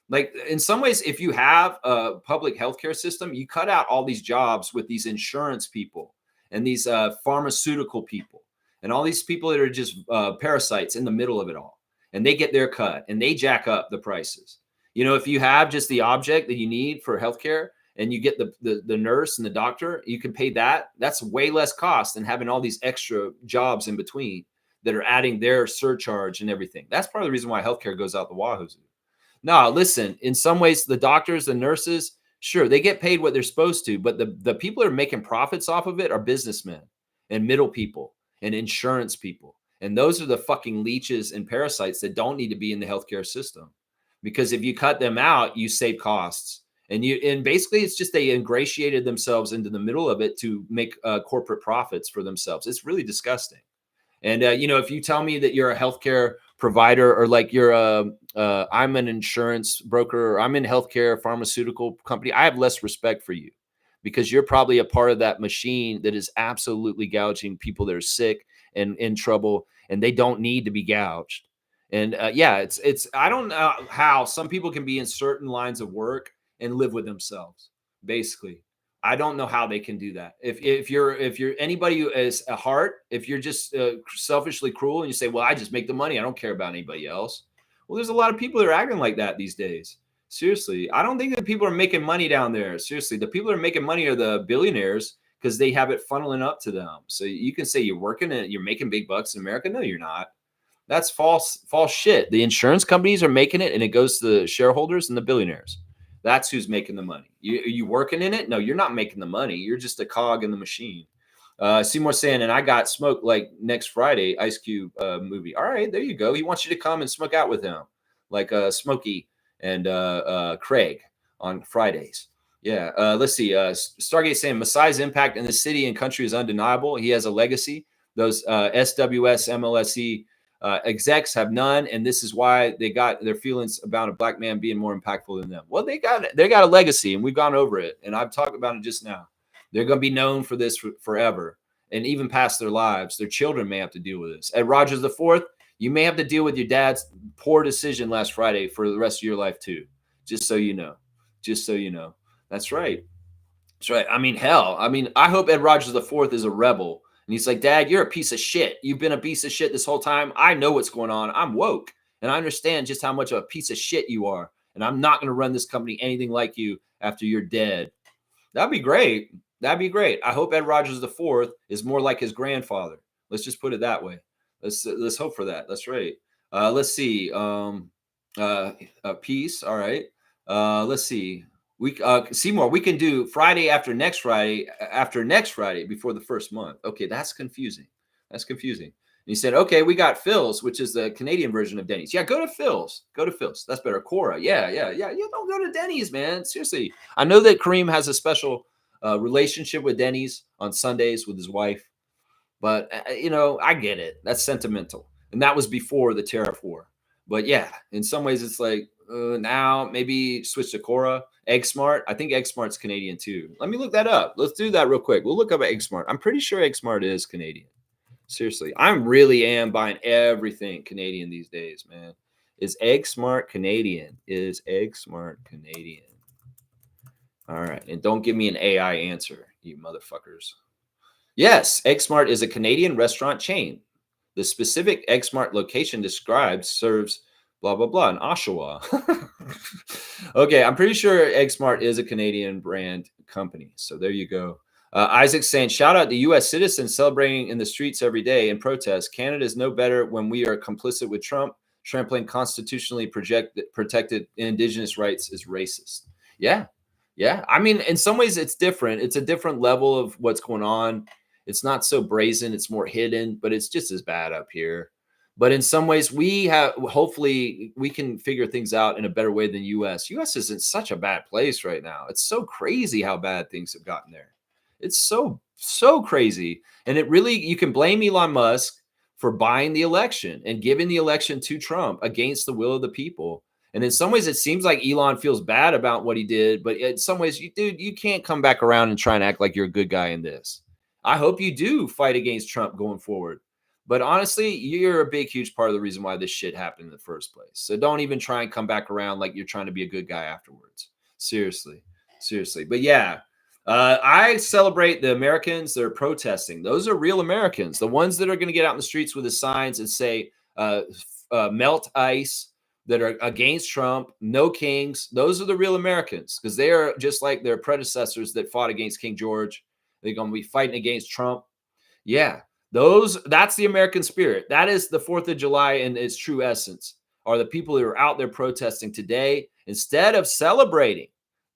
Like in some ways, if you have a public healthcare system, you cut out all these jobs with these insurance people and these pharmaceutical people and all these people that are just parasites in the middle of it all. And they get their cut and they jack up the prices. You know, if you have just the object that you need for healthcare, and you get the nurse and the doctor, you can pay that. That's way less cost than having all these extra jobs in between that are adding their surcharge and everything. That's part of the reason why healthcare goes out the wahoo. No, listen, in some ways, the doctors and nurses, sure, they get paid what they're supposed to, but the people that are making profits off of it are businessmen and middle people and insurance people. And those are the fucking leeches and parasites that don't need to be in the healthcare system. Because if you cut them out, you save costs. And basically it's just they ingratiated themselves into the middle of it to make corporate profits for themselves. It's really disgusting. And if you tell me that you're a healthcare provider, or like I'm an insurance broker, or I'm in healthcare pharmaceutical company, I have less respect for you, because you're probably a part of that machine that is absolutely gouging people that are sick and in trouble, and they don't need to be gouged. And it's I don't know how some people can be in certain lines of work and live with themselves. Basically, I don't know how they can do that. If you're anybody who is a heart, if you're just selfishly cruel and you say, well, I just make the money, I don't care about anybody else. Well, there's a lot of people that are acting like that these days. Seriously, I don't think that people are making money down there. Seriously, the people that are making money are the billionaires, because they have it funneling up to them. So you can say you're working and you're making big bucks in America. No, you're not. That's false shit. The insurance companies are making it, and it goes to the shareholders and the billionaires. That's who's making the money. Are you working in it? No, you're not making the money. You're just a cog in the machine. Seymour saying, and I got smoked like next Friday, Ice Cube movie. All right, there you go. He wants you to come and smoke out with him, like Smokey and Craig on Fridays. Yeah. Let's see. Stargate saying Masai's impact in the city and country is undeniable. He has a legacy. Those SWS, MLSE execs have none, and this is why they got their feelings about a black man being more impactful than them. Well, they got a legacy, and we've gone over it, and I've talked about it just now. They're going to be known for this forever, and even past their lives. Their children may have to deal with this. Ed Rogers IV, you may have to deal with your dad's poor decision last Friday for the rest of your life too. Just so you know. That's right. That's right. I mean, hell. I hope Ed Rogers IV is a rebel. And he's like, Dad, you're a piece of shit. You've been a piece of shit this whole time. I know what's going on. I'm woke. And I understand just how much of a piece of shit you are. And I'm not going to run this company anything like you after you're dead. That'd be great. I hope Ed Rogers IV is more like his grandfather. Let's just put it that way. Let's hope for that. That's right. Let's see. Peace. All right. Let's see. Seymour, we can do Friday after next Friday before the first month. Okay, that's confusing. he said, okay, we got Phil's, which is the Canadian version of Denny's. Yeah, go to Phil's. Go to Phil's. That's better. Cora. Yeah. You don't go to Denny's, man. Seriously. I know that Kareem has a special relationship with Denny's on Sundays with his wife. But, I get it. That's sentimental. And that was before the tariff war. But yeah, in some ways, it's like now maybe switch to Cora. Egg Smart. I think Egg Smart's Canadian too. Let me look that up. Let's do that real quick. We'll look up Egg Smart. I'm pretty sure Egg Smart is Canadian. Seriously. I really am buying everything Canadian these days, man. Is Egg Smart Canadian? Is Egg Smart Canadian? All right. And don't give me an AI answer, you motherfuckers. Yes, Egg Smart is a Canadian restaurant chain. The specific Egg Smart location serves blah, blah, blah in Oshawa. Okay, I'm pretty sure Egg Smart is a Canadian brand company. So there you go. Isaac's saying, shout out to U.S. citizens celebrating in the streets every day in protest. Canada is no better when we are complicit with Trump. Trampling constitutionally protected Indigenous rights is racist. Yeah. I mean, in some ways, it's different. It's a different level of what's going on. It's not so brazen. It's more hidden, but it's just as bad up here. But in some ways, hopefully we can figure things out in a better way than U.S. U.S. is in such a bad place right now. It's so crazy how bad things have gotten there. It's so crazy. And you can blame Elon Musk for buying the election and giving the election to Trump against the will of the people. And in some ways, it seems like Elon feels bad about what he did. But in some ways, you can't come back around and try and act like you're a good guy in this. I hope you do fight against Trump going forward. But honestly, you're a big, huge part of the reason why this shit happened in the first place. So don't even try and come back around like you're trying to be a good guy afterwards. Seriously. But yeah, I celebrate the Americans that are protesting. Those are real Americans. The ones that are going to get out in the streets with the signs and say, melt ice, that are against Trump, no kings. Those are the real Americans because they are just like their predecessors that fought against King George. They're going to be fighting against Trump. Yeah, that's the American spirit. That is the 4th of July in its true essence, are the people who are out there protesting today instead of celebrating.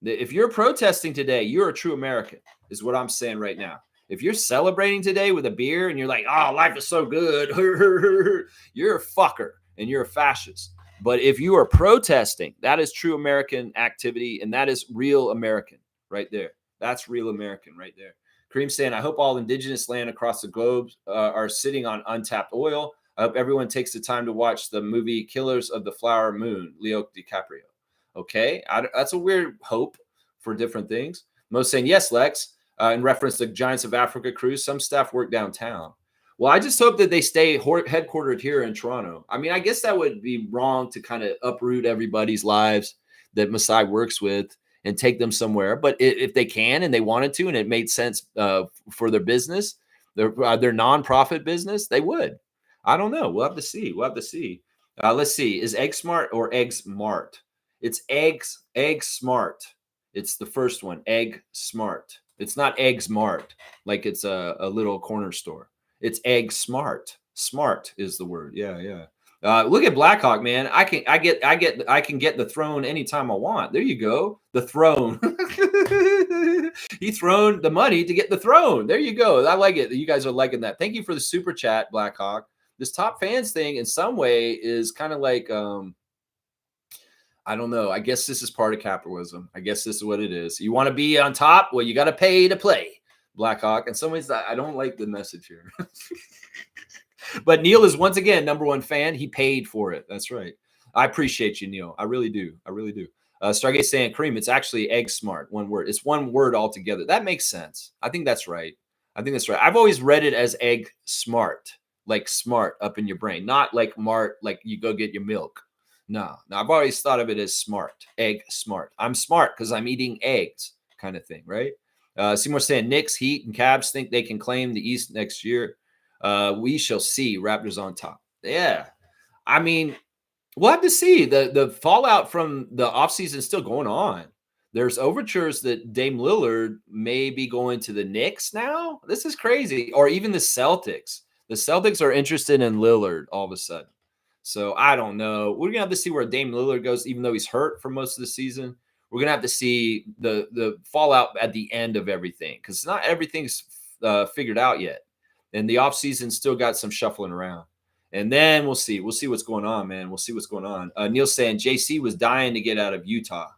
If you're protesting today, you're a true American, is what I'm saying right now. If you're celebrating today with a beer and you're like, oh, life is so good, you're a fucker and you're a fascist. But if you are protesting, that is true American activity, and that is real American right there. That's real American right there. Kareem saying, I hope all indigenous land across the globe are sitting on untapped oil. I hope everyone takes the time to watch the movie Killers of the Flower Moon, Leo DiCaprio. Okay, that's a weird hope for different things. Most saying, yes, Lex, in reference to Giants of Africa cruise, some staff work downtown. Well, I just hope that they stay headquartered here in Toronto. I mean, I guess that would be wrong to kind of uproot everybody's lives that Masai works with and take them somewhere. But if they can and they wanted to, and it made sense for their business, their nonprofit business, they would. I don't know. We'll have to see. Let's see. Is Egg Smart or Egg Smart? It's Egg Smart. It's the first one, Egg Smart. It's not Egg Smart, like it's a little corner store. It's Egg Smart. Smart is the word. Yeah. Look at Blackhawk, man. I can get the throne anytime I want. There you go. The throne. He thrown the money to get the throne. There you go. I like it. You guys are liking that. Thank you for the super chat, Blackhawk. This top fans thing in some way is kind of like, I don't know. I guess this is part of capitalism. I guess this is what it is. You want to be on top? Well, you got to pay to play, Blackhawk. In some ways, I don't like the message here. But Neil is once again #1 fan. He paid for it. That's right. I appreciate you, Neil. I really do. Stargate saying, Kareem, it's actually Egg Smart. One word. It's one word altogether. That makes sense. I think that's right. I've always read it as Egg Smart, like smart up in your brain, not like mart, like you go get your milk. No, I've always thought of it as smart. Egg Smart. I'm smart because I'm eating eggs, kind of thing, right? Seymour saying, Knicks, Heat, and Cavs think they can claim the East next year. We shall see. Raptors on top. Yeah. I mean, we'll have to see. The fallout from the offseason is still going on. There's overtures that Dame Lillard may be going to the Knicks now. This is crazy. Or even the Celtics. The Celtics are interested in Lillard all of a sudden. So I don't know. We're going to have to see where Dame Lillard goes, even though he's hurt for most of the season. We're going to have to see the fallout at the end of everything because not everything's figured out yet. and the offseason still got some shuffling around. And then we'll see. We'll see what's going on, man. We'll see what's going on. Neil's saying JC was dying to get out of Utah.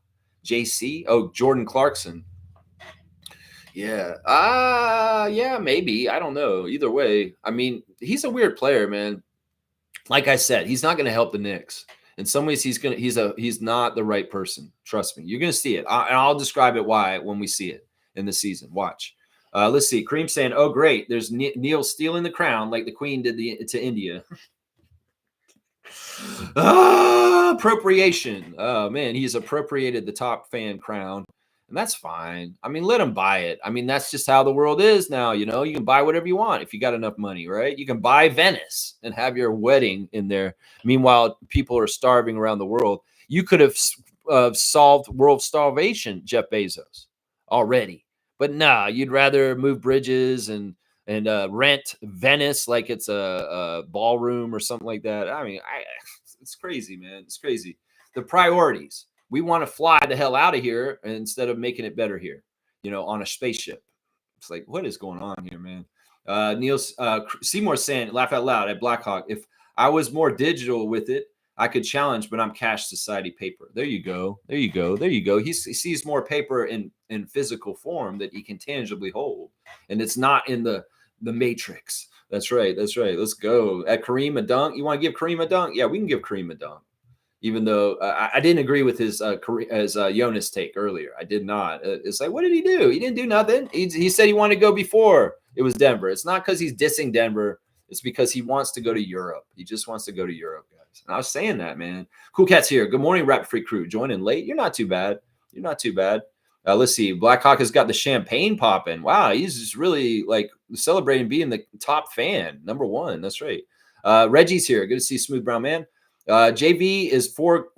JC? Oh, Jordan Clarkson. Yeah. Yeah, maybe. I don't know. Either way, I mean, he's a weird player, man. Like I said, he's not going to help the Knicks. In some ways, he's not the right person. Trust me. You're going to see it. And I'll describe it why when we see it in the season. Watch. Let's see. Kareem saying, "Oh, great. There's Neil stealing the crown like the Queen did to India." Appropriation. Oh, man. He's appropriated the top fan crown. And that's fine. I mean, let him buy it. I mean, that's just how the world is now. You know, you can buy whatever you want if you got enough money, right? You can buy Venice and have your wedding in there. Meanwhile, people are starving around the world. You could have solved world starvation, Jeff Bezos, already. But nah, you'd rather move bridges and rent Venice like it's a ballroom or something like that. I mean, it's crazy, man. It's crazy. The priorities. We want to fly the hell out of here instead of making it better here, you know, on a spaceship. It's like, what is going on here, man? Seymour saying, laugh out loud at Blackhawk. If I was more digital with it, I could challenge, but I'm cash society paper. There you go. There you go. There you go. He sees more paper in physical form that he can tangibly hold. And it's not in the matrix. That's right. That's right. Let's go. At Kareem a dunk. You want to give Kareem a dunk? Yeah, we can give Kareem a dunk. Even though I didn't agree with his Jonas take earlier. I did not. It's like, what did he do? He didn't do nothing. He said he wanted to go before it was Denver. It's not because he's dissing Denver. It's because he wants to go to Europe. He just wants to go to Europe, guys. And I was saying that, man. Cool Cat's here. Good morning, Rap Free Crew. Joining late. You're not too bad. You're not too bad. Let's see. Blackhawk has got the champagne popping. Wow, he's just really like celebrating being the top fan, number one. That's right. Reggie's here. Good to see Smooth Brown Man. JV is for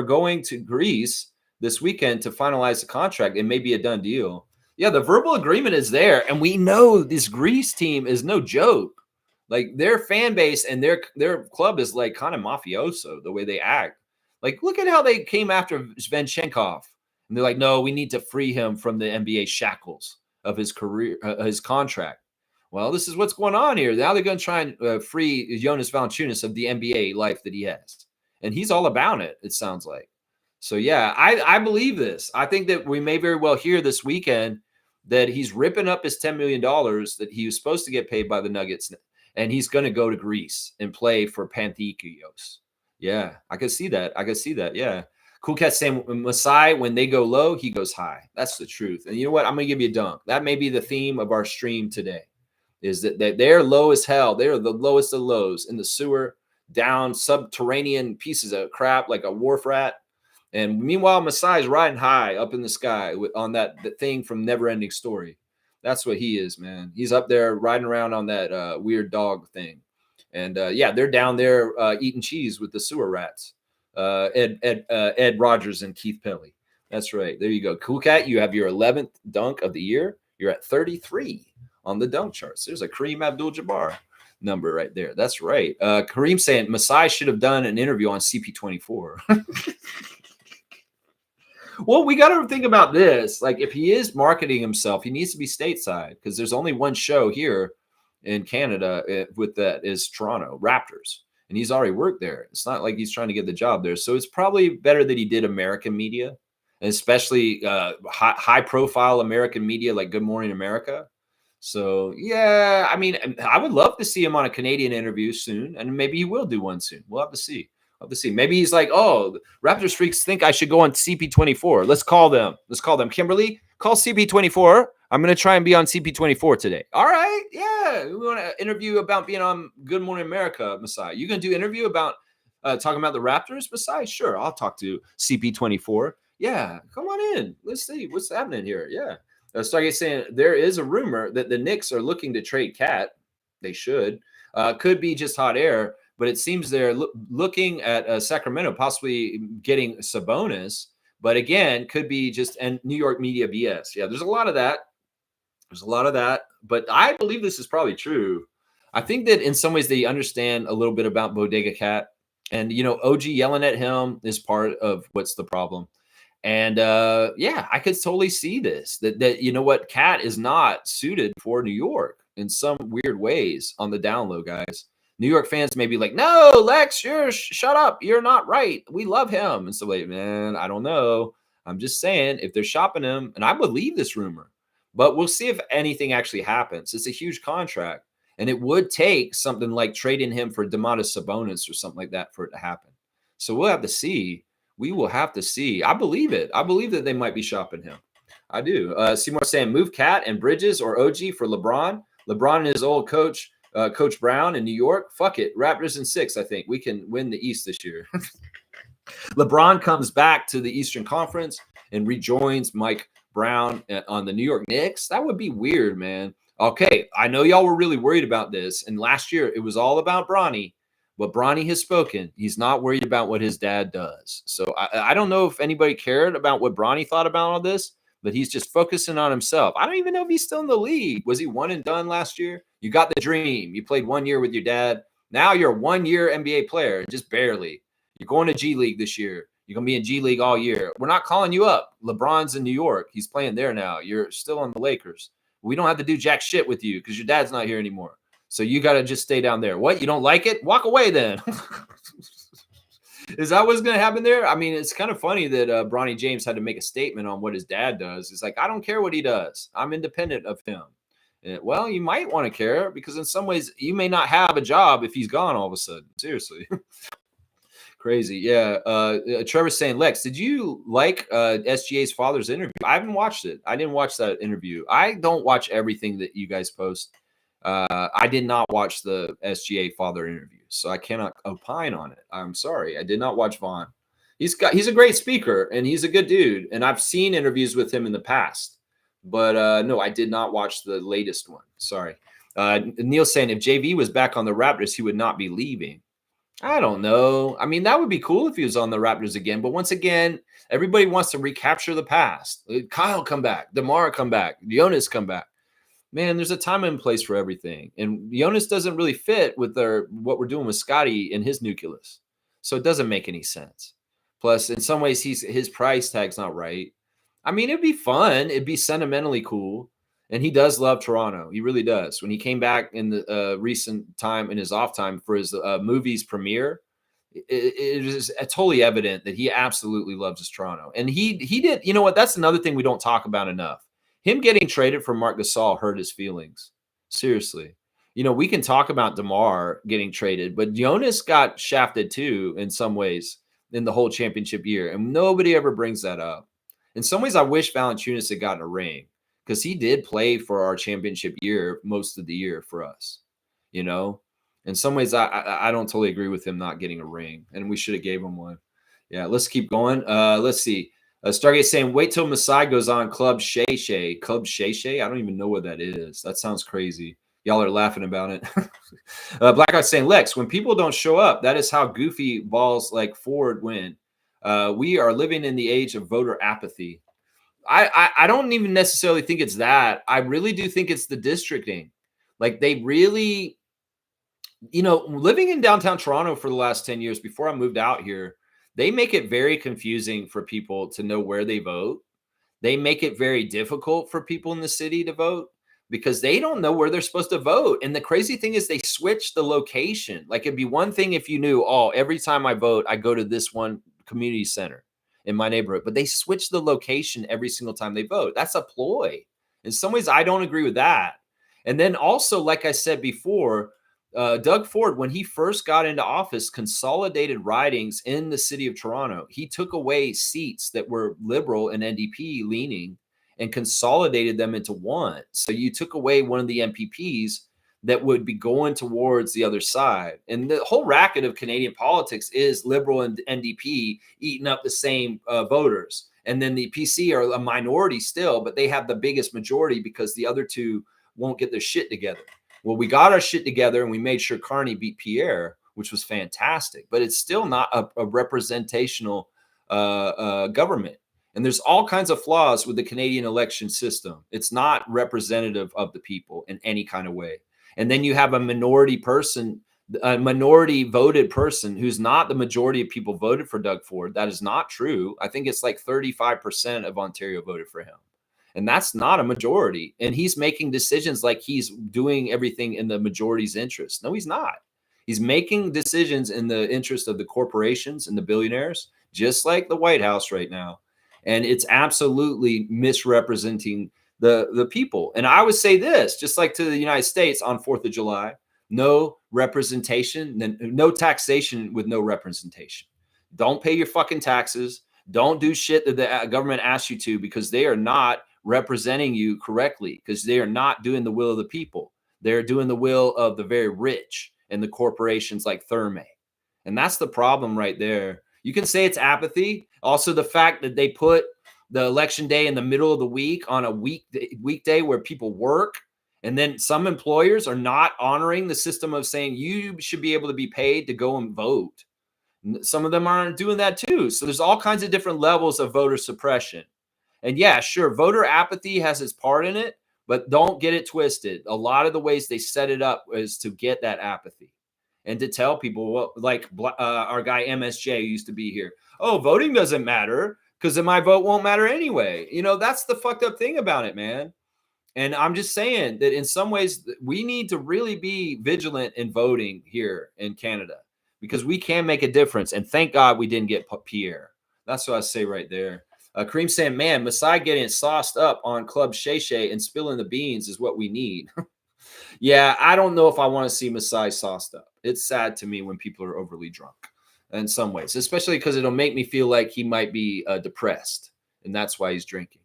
going to Greece this weekend to finalize the contract. It may be a done deal. Yeah, the verbal agreement is there, and we know this Greece team is no joke. Like their fan base and their club is like kind of mafioso the way they act. Like look at how they came after Svenchenkov, and they're like, no, we need to free him from the NBA shackles of his career, his contract. Well, this is what's going on here. Now they're going to try and free Jonas Valanciunas of the NBA life that he has. And he's all about it, it sounds like. So, yeah, I believe this. I think that we may very well hear this weekend that he's ripping up his $10 million that he was supposed to get paid by the Nuggets, and he's going to go to Greece and play for Pantheikios. Yeah, I can see that. I can see that, yeah. Cool Cat saying Masai, when they go low, he goes high. That's the truth. And you know what? I'm going to give you a dunk. That may be the theme of our stream today. Is that they're low as hell. They're the lowest of lows in the sewer, down subterranean pieces of crap like a wharf rat. And meanwhile, Masai's riding high up in the sky on that thing from Neverending Story. That's what he is, man. He's up there riding around on that weird dog thing. And yeah, they're down there eating cheese with the sewer rats. Ed Rogers and Keith Pelly. That's right. There you go. Cool Cat, you have your 11th dunk of the year. You're at 33. On the dunk charts. There's a Kareem Abdul-Jabbar number right there. That's right. Kareem saying Masai should have done an interview on CP24. Well, we got to think about this. Like, if he is marketing himself, he needs to be stateside because there's only one show here in Canada with that is Toronto Raptors. And he's already worked there. It's not like he's trying to get the job there. So it's probably better that he did American media, and especially high-profile American media like Good Morning America. So, yeah, I mean, I would love to see him on a Canadian interview soon, and maybe he will do one soon. We'll have to see. We'll have to see. Maybe he's like, oh, Raptors freaks think I should go on CP24. Let's call them. Let's call them. Kimberly, call CP24. I'm going to try and be on CP24 today. All right. Yeah. We want to interview about being on Good Morning America, Masai. You going to do interview about talking about the Raptors, Masai? Sure. I'll talk to CP24. Yeah. Come on in. Let's see what's happening here. Yeah. Stargate saying there is a rumor that the Knicks are looking to trade Cat. They should. Could be just hot air, but it seems they're looking at Sacramento possibly getting Sabonis. But again, could be just New York media BS. Yeah, there's a lot of that. There's a lot of that. But I believe this is probably true. I think that in some ways they understand a little bit about Bodega Cat. And, you know, OG yelling at him is part of what's the problem. And yeah, I could totally see this, that you know what, Cat is not suited for New York. in some weird ways on the down low, guys. New York fans may be like, no, Lex, shut up. You're not right. We love him. And so, like, man, I don't know. I'm just saying, if they're shopping him, and I believe this rumor, but we'll see if anything actually happens. It's a huge contract, and it would take something like trading him for Domantas Sabonis or something like that for it to happen. So we'll have to see. We will have to see. I believe it. I believe that they might be shopping him. I do. Seymour saying move Cat and Bridges or OG for LeBron. LeBron and his old coach, Coach Brown in New York. Fuck it. Raptors in 6, I think. We can win the East this year. LeBron comes back to the Eastern Conference and rejoins Mike Brown on the New York Knicks. That would be weird, man. Okay, I know y'all were really worried about this. And last year, it was all about Bronny. But Bronny has spoken. He's not worried about what his dad does. So I don't know if anybody cared about what Bronny thought about all this, but he's just focusing on himself. I don't even know if he's still in the league. Was he one and done last year? You got the dream. You played 1 year with your dad. Now you're a 1-year NBA player, just barely. You're going to G League this year. You're going to be in G League all year. We're not calling you up. LeBron's in New York. He's playing there now. You're still on the Lakers. We don't have to do jack shit with you because your dad's not here anymore. So you got to just stay down there. What? You don't like it? Walk away then. Is that what's going to happen there? I mean, it's kind of funny that Bronny James had to make a statement on what his dad does. It's like, I don't care what he does. I'm independent of him. And, well, you might want to care because in some ways you may not have a job if he's gone all of a sudden. Seriously. Crazy. Yeah. Trevor's saying, Lex, did you like SGA's father's interview? I haven't watched it. I didn't watch that interview. I don't watch everything that you guys post. I did not watch the SGA father interview, so I cannot opine on it. I'm sorry. I did not watch Vaughn. He's a great speaker and he's a good dude. And I've seen interviews with him in the past, but no, I did not watch the latest one. Sorry. Neil's saying if JV was back on the Raptors, he would not be leaving. I don't know. I mean, that would be cool if he was on the Raptors again. But once again, everybody wants to recapture the past. Kyle come back. DeMar come back. Jonas come back. Man, there's a time and place for everything. And Jonas doesn't really fit with what we're doing with Scotty and his nucleus. So it doesn't make any sense. Plus, in some ways, his price tag's not right. I mean, it'd be fun. It'd be sentimentally cool. And he does love Toronto. He really does. When he came back in the recent time, in his off time for his movie's premiere, it is totally evident that he absolutely loves his Toronto. And he did. You know what? That's another thing we don't talk about enough. Him getting traded for Marc Gasol hurt his feelings. Seriously. You know, we can talk about DeMar getting traded, but Jonas got shafted too in some ways in the whole championship year. And nobody ever brings that up. In some ways, I wish Valanciunas had gotten a ring because he did play for our championship year most of the year for us. You know, in some ways, I don't totally agree with him not getting a ring, and we should have gave him one. Yeah, let's keep going. Let's see. Stargate saying, wait till Masai goes on Club Shay Shay. Club Shay Shay? I don't even know what that is. That sounds crazy. Y'all are laughing about it. Blackout saying, Lex, when people don't show up, that is how goofy balls like Ford win. We are living in the age of voter apathy. I don't even necessarily think it's that. I really do think it's the districting. Like they really, you know, living in downtown Toronto for the last 10 years before I moved out here, they make it very confusing for people to know where they vote. They make it very difficult for people in the city to vote because they don't know where they're supposed to vote. And the crazy thing is they switch the location. Like it'd be one thing if you knew, oh, every time I vote, I go to this one community center in my neighborhood, but they switch the location every single time they vote. That's a ploy. In some ways, I don't agree with that. And then also, like I said before, Doug Ford, when he first got into office, consolidated ridings in the city of Toronto. He took away seats that were liberal and NDP leaning and consolidated them into one. So you took away one of the MPPs that would be going towards the other side. And the whole racket of Canadian politics is liberal and NDP eating up the same voters. And then the PC are a minority still, but they have the biggest majority because the other two won't get their shit together. Well, we got our shit together and we made sure Carney beat Pierre, which was fantastic, but it's still not a representational government. And there's all kinds of flaws with the Canadian election system. It's not representative of the people in any kind of way. And then you have a minority person, a minority voted person who's not the majority of people voted for Doug Ford. That is not true. I think it's like 35% of Ontario voted for him. And that's not a majority. And he's making decisions like he's doing everything in the majority's interest. No, he's not. He's making decisions in the interest of the corporations and the billionaires, just like the White House right now. And it's absolutely misrepresenting the people. And I would say this, just like to the United States on 4th of July, no representation, no taxation with no representation. Don't pay your fucking taxes. Don't do shit that the government asks you to, because they are not representing you correctly, because they are not doing the will of the people. They're doing the will of the very rich and the corporations like Therme. And that's the problem right there. You can say it's apathy. Also, the fact that they put the election day in the middle of the week on a weekday where people work. And then some employers are not honoring the system of saying you should be able to be paid to go and vote. Some of them aren't doing that too. So there's all kinds of different levels of voter suppression. And yeah, sure, voter apathy has its part in it, but don't get it twisted. A lot of the ways they set it up is to get that apathy and to tell people, well, like our guy MSJ used to be here. Oh, voting doesn't matter because then my vote won't matter anyway. You know, that's the fucked up thing about it, man. And I'm just saying that in some ways we need to really be vigilant in voting here in Canada, because we can make a difference. And thank God we didn't get Pierre. That's what I say right there. Kareem saying, man, Masai getting sauced up on Club Shay Shay and spilling the beans is what we need. Yeah, I don't know if I want to see Masai sauced up. It's sad to me when people are overly drunk in some ways, especially because it'll make me feel like he might be depressed. And that's why he's drinking.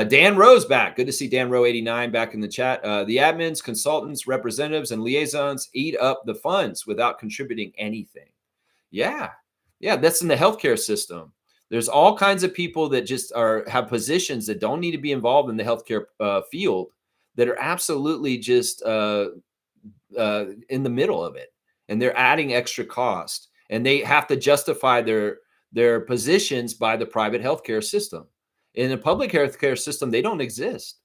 Dan Rowe's back. Good to see Dan Rowe 89 back in the chat. The admins, consultants, representatives, and liaisons eat up the funds without contributing anything. Yeah, that's in the healthcare system. There's all kinds of people that just have positions that don't need to be involved in the healthcare field that are absolutely just in the middle of it, and they're adding extra cost, and they have to justify their positions by the private healthcare system. In the public healthcare system, they don't exist.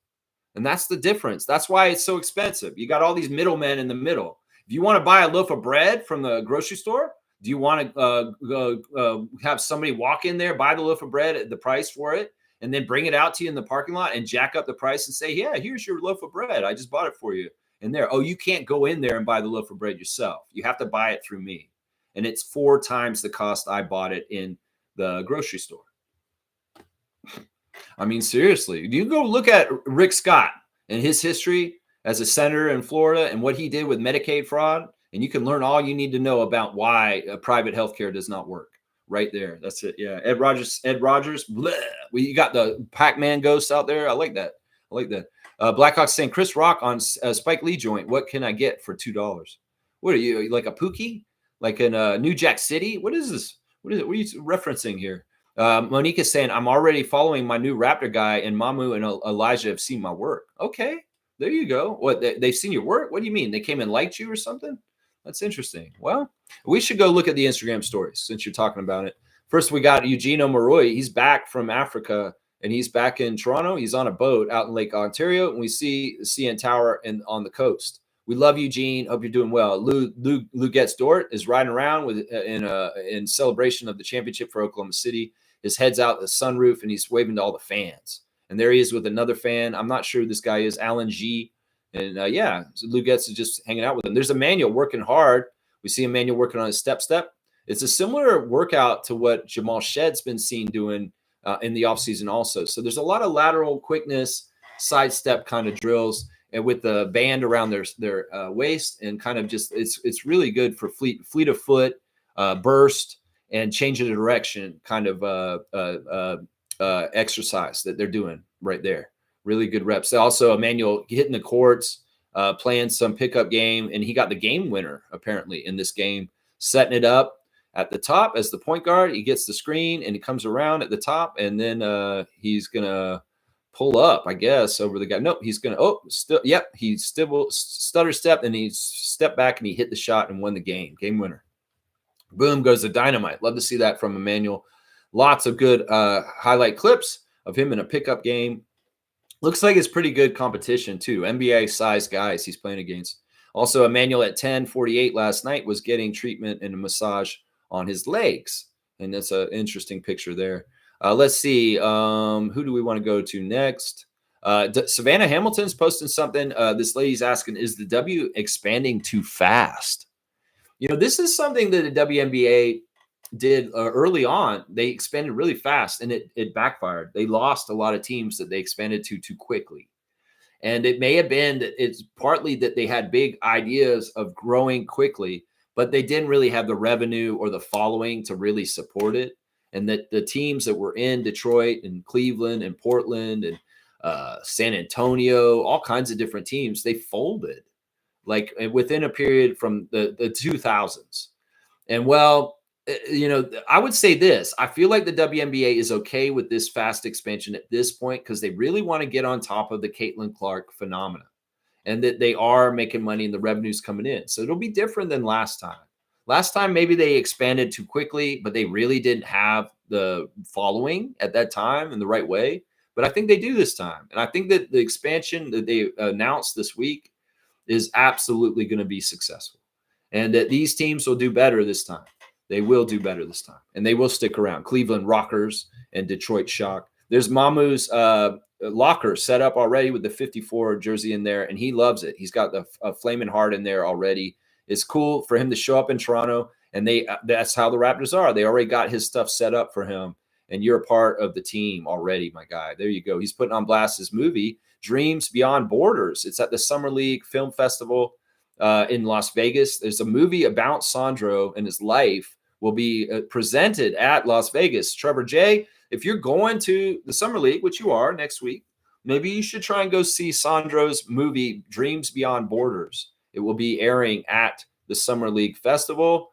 And that's the difference. That's why it's so expensive. You got all these middlemen in the middle. If you want to buy a loaf of bread from the grocery store, do you want to have somebody walk in there, buy the loaf of bread at the price for it, and then bring it out to you in the parking lot and jack up the price and say, yeah, here's your loaf of bread. I just bought it for you. And there, oh, you can't go in there and buy the loaf of bread yourself. You have to buy it through me. And it's 4 times the cost I bought it in the grocery store. I mean, seriously, you go look at Rick Scott and his history as a senator in Florida and what he did with Medicaid fraud, and you can learn all you need to know about why private healthcare does not work. Right there. That's it. Yeah. Ed Rogers. Bleh. Well, you got the Pac-Man ghosts out there. I like that. Blackhawk saying, Chris Rock on Spike Lee joint. What can I get for $2? What are you, like a Pookie? Like in New Jack City? What is this? What are you referencing here? Monique is saying, I'm already following my new Raptor guy, and Mamu and Elijah have seen my work. Okay, there you go. What, they've seen your work? What do you mean? They came and liked you or something? That's interesting. Well, we should go look at the Instagram stories since you're talking about it. First, we got Eugene Omoroi. He's back from Africa, and he's back in Toronto. He's on a boat out in Lake Ontario, and we see the CN Tower on the coast. We love Eugene. Hope you're doing well. Lou Getz Dort is riding around with in celebration of the championship for Oklahoma City. His head's out the sunroof, and he's waving to all the fans. And there he is with another fan. I'm not sure who this guy is, Alan G. And so Lou Getz is just hanging out with him. There's Emmanuel working hard. We see Emmanuel working on his step. It's a similar workout to what Jamal Shedd's been seen doing in the offseason also. So there's a lot of lateral quickness, sidestep kind of drills, and with the band around their waist, and kind of just it's really good for fleet of foot, burst, and change of direction kind of exercise that they're doing right there. Really good reps. Also, Emmanuel hitting the courts, playing some pickup game, and he got the game winner apparently in this game, setting it up at the top as the point guard. He gets the screen and he comes around at the top, and then he's gonna pull up, I guess, over the guy. Nope, he's gonna. Oh, still, yep. He stutter stepped and he stepped back and he hit the shot and won the game. Game winner. Boom goes the dynamite. Love to see that from Emmanuel. Lots of good highlight clips of him in a pickup game. Looks like it's pretty good competition too. NBA size guys he's playing against. Also, Emmanuel at 10:48 last night was getting treatment and a massage on his legs, and that's an interesting picture there. Let's see. Who do we want to go to next? Savannah Hamilton's posting something. This lady's asking, is the W expanding too fast? This is something that the WNBA did early on. They expanded really fast, and it backfired. They lost a lot of teams that they expanded too quickly. And it may have been that it's partly that they had big ideas of growing quickly, but they didn't really have the revenue or the following to really support it. And that the teams that were in Detroit and Cleveland and Portland and San Antonio, all kinds of different teams, they folded like within a period from the 2000s. And I would say this. I feel like the WNBA is okay with this fast expansion at this point because they really want to get on top of the Caitlin Clark phenomena and that they are making money and the revenue's coming in. So it'll be different than last time. Last time, maybe they expanded too quickly, but they really didn't have the following at that time in the right way. But I think they do this time. And I think that the expansion that they announced this week is absolutely going to be successful and that these teams will do better this time. They will do better this time, and they will stick around. Cleveland Rockers and Detroit Shock. There's Mamu's locker set up already with the 54 jersey in there, and he loves it. He's got the flaming heart in there already. It's cool for him to show up in Toronto, and that's how the Raptors are. They already got his stuff set up for him, and you're a part of the team already, my guy. There you go. He's putting on blast his movie, Dreams Beyond Borders. It's at the Summer League Film Festival in Las Vegas. There's a movie about Sandro and his life will be presented at Las Vegas. Trevor J., if you're going to the Summer League, which you are next week, maybe you should try and go see Sandro's movie, Dreams Beyond Borders. It will be airing at the Summer League Festival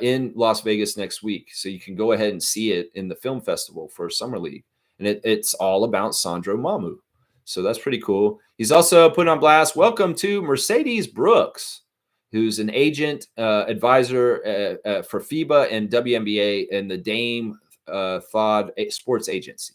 in Las Vegas next week. So you can go ahead and see it in the film festival for Summer League. And it's all about Sandro Mamu. So that's pretty cool. He's also put on blast, welcome to Mercedes Brooks, who's an agent advisor for FIBA and WNBA and the Dame Thod Sports Agency.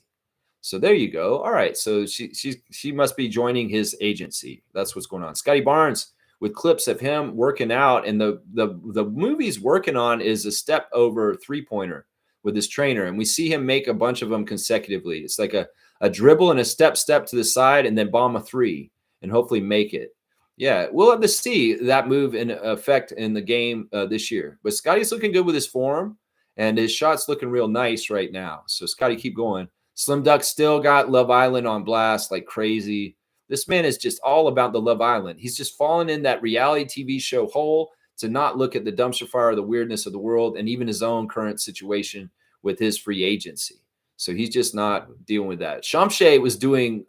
So there you go. All right. So she must be joining his agency. That's what's going on. Scotty Barnes with clips of him working out, and the movie he's working on is a step over 3-pointer with his trainer, and we see him make a bunch of them consecutively. It's like a dribble and a step to the side, and then bomb a 3 and hopefully make it. Yeah, we'll have to see that move in effect in the game this year. But Scotty's looking good with his form, and his shot's looking real nice right now. So, Scotty, keep going. Slim Duck still got Love Island on blast like crazy. This man is just all about the Love Island. He's just fallen in that reality TV show hole to not look at the dumpster fire, the weirdness of the world, and even his own current situation with his free agency. So he's just not dealing with that. Shamshay was doing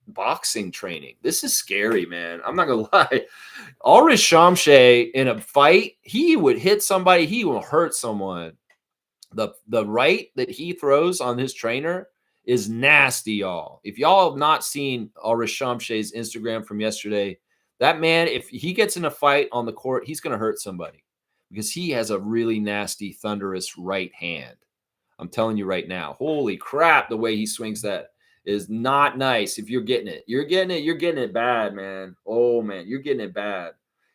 boxing training. This is scary, man. I'm not gonna lie. Ulrich Shamshay in a fight, he would hit somebody, he will hurt someone. The right that he throws on his trainer is nasty, y'all. If y'all have not seen Ulrich Shamshay's Instagram from yesterday, that man, if he gets in a fight on the court, he's gonna hurt somebody because he has a really nasty, thunderous right hand. I'm telling you right now. Holy crap, the way he swings that is not nice. If you're getting it, you're getting it bad, man. Oh, man, you're getting it bad.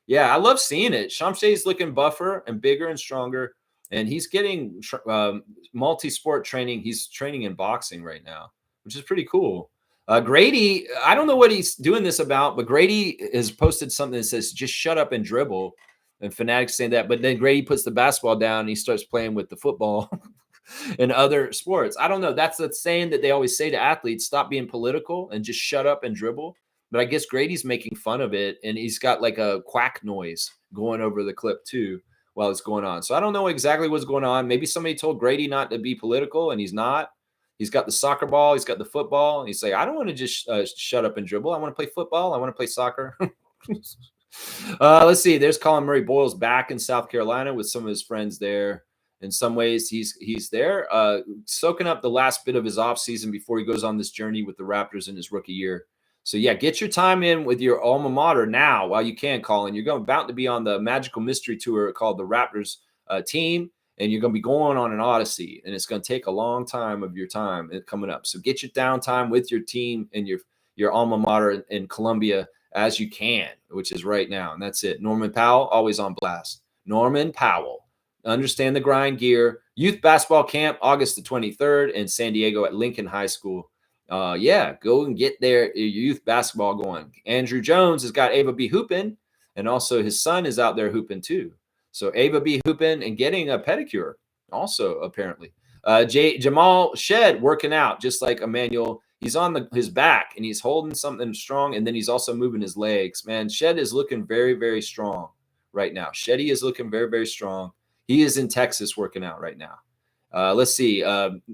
Yeah, I love seeing it. Shamshay's looking buffer and bigger and stronger, and he's getting multi-sport training. He's training in boxing right now, which is pretty cool. Grady, I don't know what he's doing this about, but Grady has posted something that says, just shut up and dribble. And Fanatics saying that, but then Grady puts the basketball down and he starts playing with the football and other sports. I don't know. That's the saying that they always say to athletes, stop being political and just shut up and dribble. But I guess Grady's making fun of it, and he's got like a quack noise going over the clip too while it's going on. So I don't know exactly what's going on. Maybe somebody told Grady not to be political, and he's not. He's got the soccer ball. He's got the football. And he's like, I don't want to just shut up and dribble. I want to play football. I want to play soccer. Let's see. There's Colin Murray Boyles back in South Carolina with some of his friends there. In some ways, he's there, soaking up the last bit of his offseason before he goes on this journey with the Raptors in his rookie year. So, yeah, get your time in with your alma mater now while you can, Colin. You're about to be on the Magical Mystery Tour called the Raptors Team, and you're going to be going on an odyssey, and it's going to take a long time of your time coming up. So get your downtime with your team and your alma mater in Columbia as you can, which is right now, and that's it. Norman Powell, always on blast. Norman Powell. Understand the Grind gear. Youth basketball camp, August the 23rd in San Diego at Lincoln High School. Yeah, go and get your youth basketball going. Andrew Jones has got Ava B hooping, and also his son is out there hooping too. So Ava B hooping and getting a pedicure also apparently. Jamal Shed working out just like Emmanuel. He's on his back and he's holding something strong, and then he's also moving his legs. Man, Shed is looking very, very strong right now. Sheddy is looking very, very strong. He is in Texas working out right now. Let's see.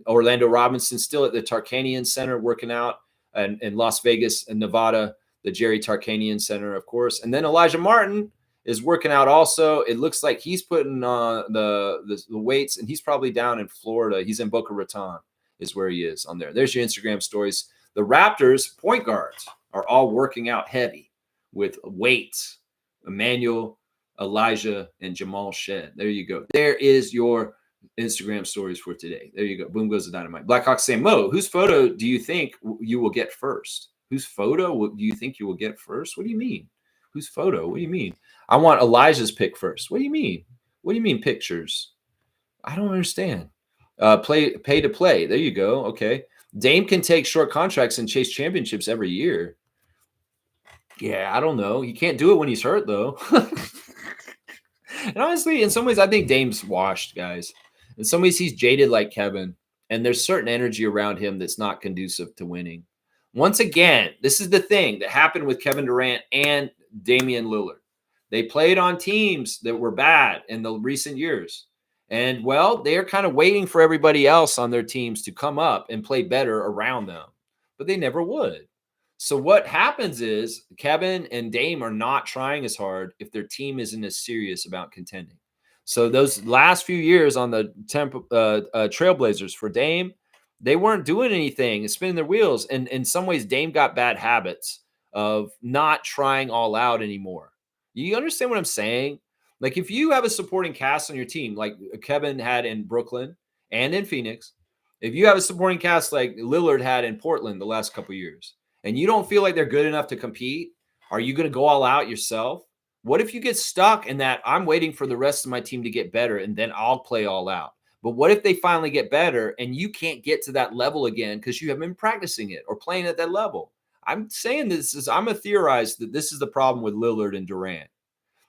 Orlando Robinson still at the Tarkanian Center working out in Las Vegas and Nevada, the Jerry Tarkanian Center, of course. And then Elijah Martin is working out also. It looks like he's putting the weights, and he's probably down in Florida. He's in Boca Raton is where he is on there. There's your Instagram stories. The Raptors point guards are all working out heavy with weights. Emmanuel, Elijah, and Jamal Shed. There you go. There is your Instagram stories for today. There you go. Boom goes the dynamite. Blackhawk saying, Mo, whose photo do you think you will get first? Whose photo do you think you will get first? What do you mean? Whose photo? What do you mean? I want Elijah's pick first. What do you mean? What do you mean pictures? I don't understand. Pay to play. There you go. Okay. Dame can take short contracts and chase championships every year. Yeah, I don't know. He can't do it when he's hurt, though. And honestly, in some ways, I think Dame's washed, guys. In some ways, he's jaded like Kevin, and there's certain energy around him that's not conducive to winning. Once again, this is the thing that happened with Kevin Durant and Damian Lillard. They played on teams that were bad in the recent years. And, well, they're kind of waiting for everybody else on their teams to come up and play better around them. But they never would. So what happens is Kevin and Dame are not trying as hard if their team isn't as serious about contending. So those last few years on the Trailblazers for Dame, they weren't doing anything and spinning their wheels. And in some ways, Dame got bad habits of not trying all out anymore. You understand what I'm saying? Like if you have a supporting cast on your team, like Kevin had in Brooklyn and in Phoenix, if you have a supporting cast like Lillard had in Portland the last couple of years, and you don't feel like they're good enough to compete, are you going to go all out yourself? What if you get stuck in that I'm waiting for the rest of my team to get better and then I'll play all out? But what if they finally get better and you can't get to that level again because you haven't been practicing it or playing at that level? I'm saying I'm going to theorize that this is the problem with Lillard and Durant,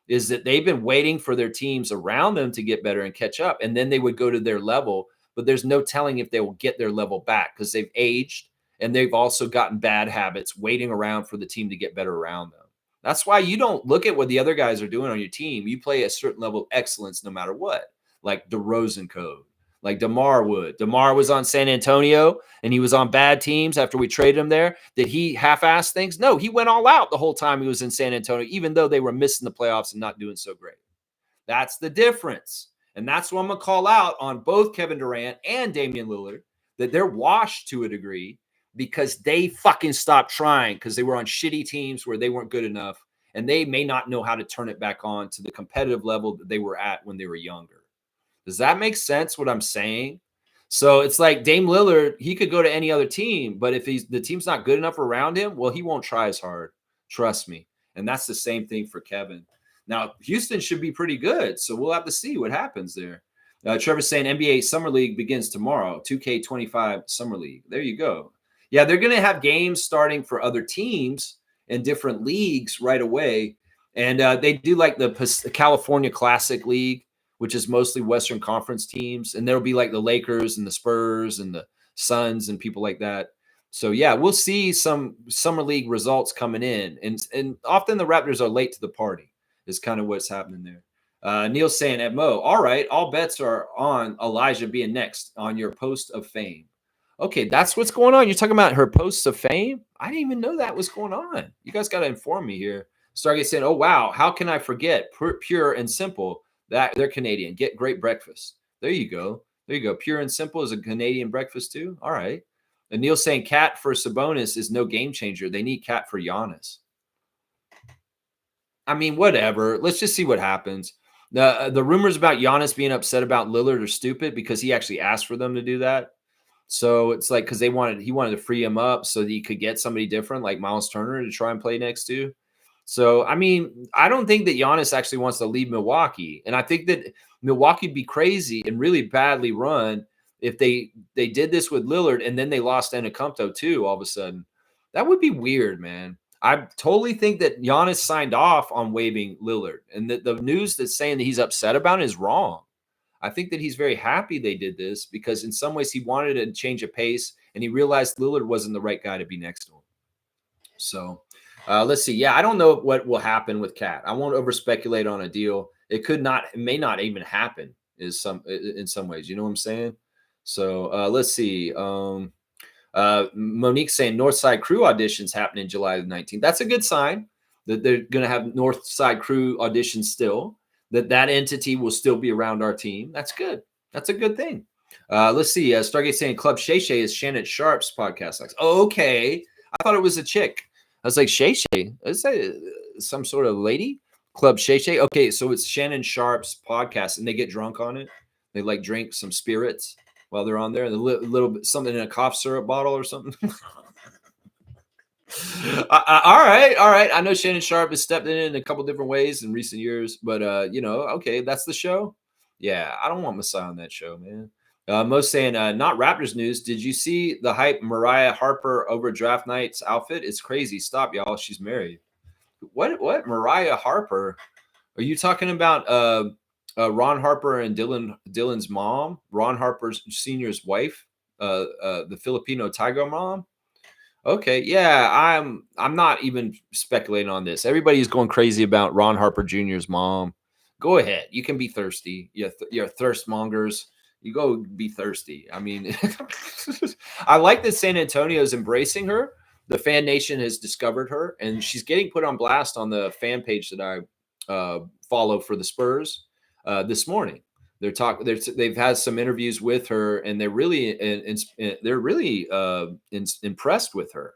is that they've been waiting for their teams around them to get better and catch up, and then they would go to their level, but there's no telling if they will get their level back because they've aged. And they've also gotten bad habits waiting around for the team to get better around them. That's why you don't look at what the other guys are doing on your team. You play a certain level of excellence no matter what, like DeRozan code, like DeMar would. DeMar was on San Antonio, and he was on bad teams after we traded him there. Did he half-ass things? No, he went all out the whole time he was in San Antonio, even though they were missing the playoffs and not doing so great. That's the difference. And that's what I'm going to call out on both Kevin Durant and Damian Lillard, that they're washed to a degree, because they fucking stopped trying because they were on shitty teams where they weren't good enough, and they may not know how to turn it back on to the competitive level that they were at when they were younger. Does that make sense what I'm saying? So it's like Dame Lillard, he could go to any other team, but if the team's not good enough around him, well, he won't try as hard. Trust me. And that's the same thing for Kevin. Now, Houston should be pretty good, so we'll have to see what happens there. Trevor's saying NBA Summer League begins tomorrow, 2K25 Summer League. There you go. Yeah, they're going to have games starting for other teams in different leagues right away. And they do like the California Classic League, which is mostly Western Conference teams. And there'll be like the Lakers and the Spurs and the Suns and people like that. So, yeah, we'll see some Summer League results coming in. And often the Raptors are late to the party is kind of what's happening there. Neil's saying at Mo, all right, all bets are on Elijah being next on your post of fame. Okay, that's what's going on. You're talking about her posts of fame? I didn't even know that was going on. You guys got to inform me here. Stargate saying, oh, wow, how can I forget? Pure and Simple, that they're Canadian. Get great breakfast. There you go. There you go. Pure and Simple is a Canadian breakfast too? All right. And Neil saying Cat for Sabonis is no game changer. They need Cat for Giannis. I mean, whatever. Let's just see what happens. The rumors about Giannis being upset about Lillard are stupid because he actually asked for them to do that. So it's like because he wanted to free him up so that he could get somebody different like Miles Turner to try and play next to. So, I mean, I don't think that Giannis actually wants to leave Milwaukee. And I think that Milwaukee would be crazy and really badly run if they did this with Lillard and then they lost Antetokounmpo too, all of a sudden, that would be weird, man. I totally think that Giannis signed off on waiving Lillard, and the news that's saying that he's upset about it is wrong. I think that he's very happy they did this because in some ways he wanted to change a pace, and he realized Lillard wasn't the right guy to be next to him. So let's see. Yeah, I don't know what will happen with Cat. I won't over speculate on a deal. It may not even happen in some ways. You know what I'm saying? So let's see. Monique saying Northside Crew auditions happening July the 19th. That's a good sign that they're going to have Northside Crew auditions still, that entity will still be around our team. That's good. That's a good thing. Let's see. Stargate saying Club Shay Shay is Shannon Sharp's podcast. Okay. I thought it was a chick. I was like, Shay Shay? Is that some sort of lady? Club Shay Shay? Okay, so it's Shannon Sharp's podcast, and they get drunk on it. They like drink some spirits while they're on there, and a little bit something in a cough syrup bottle or something. All right. I know Shannon Sharp has stepped in a couple different ways in recent years, but okay, that's the show. Yeah, I don't want Masai on that show, man. Most saying, not Raptors news. Did you see the hype Mariah Harper over draft night's outfit? It's crazy. Stop, y'all. She's married. What? Mariah Harper? Are you talking about Ron Harper and Dylan's mom? Ron Harper Sr.'s wife, the Filipino tiger mom? Okay, yeah, I'm not even speculating on this. Everybody's going crazy about Ron Harper Jr.'s mom. Go ahead. You can be thirsty. You're thirst mongers. You go be thirsty. I mean, I like that San Antonio's embracing her. The fan nation has discovered her, and she's getting put on blast on the fan page that I follow for the Spurs this morning. They've had some interviews with her, and they're really impressed with her.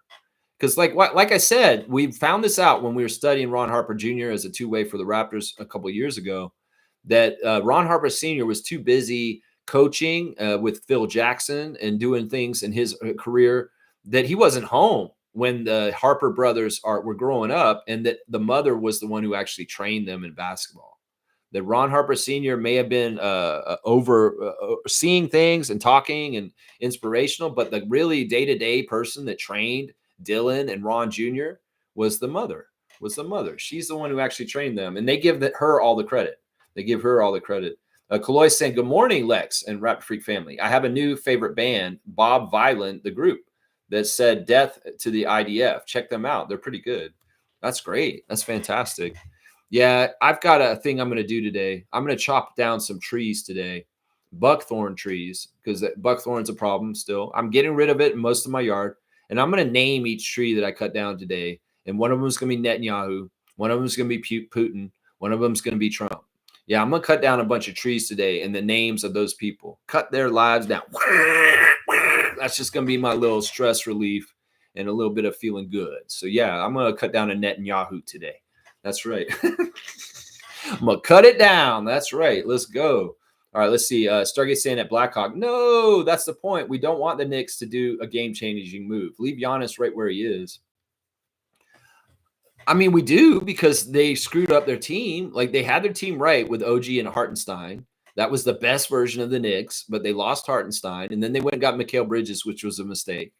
Because like I said, we found this out when we were studying Ron Harper Jr. as a two-way for the Raptors a couple of years ago, that Ron Harper Sr. was too busy coaching with Phil Jackson and doing things in his career that he wasn't home when the Harper brothers were growing up, and that the mother was the one who actually trained them in basketball. That Ron Harper Sr. may have been seeing things and talking and inspirational, but the really day-to-day person that trained Dylan and Ron Jr. was the mother. She's the one who actually trained them, and they give her all the credit. Kaloy saying, good morning, Lex and Raptor Freak family. I have a new favorite band, Bob Vyland, the group, that said death to the IDF. Check them out. They're pretty good. That's great. That's fantastic. Yeah, I've got a thing I'm going to do today. I'm going to chop down some trees today, buckthorn trees, because buckthorn's a problem still. I'm getting rid of it in most of my yard, and I'm going to name each tree that I cut down today. And one of them is going to be Netanyahu. One of them is going to be Putin. One of them is going to be Trump. Yeah, I'm going to cut down a bunch of trees today and the names of those people. Cut their lives down. That's just going to be my little stress relief and a little bit of feeling good. So, yeah, I'm going to cut down a Netanyahu today. That's right. I'm going to cut it down. That's right. Let's go. All right, let's see. Stargate saying at Blackhawk. No, that's the point. We don't want the Knicks to do a game-changing move. Leave Giannis right where he is. I mean, we do, because they screwed up their team. Like, they had their team right with OG and Hartenstein. That was the best version of the Knicks, but they lost Hartenstein. And then they went and got Mikal Bridges, which was a mistake.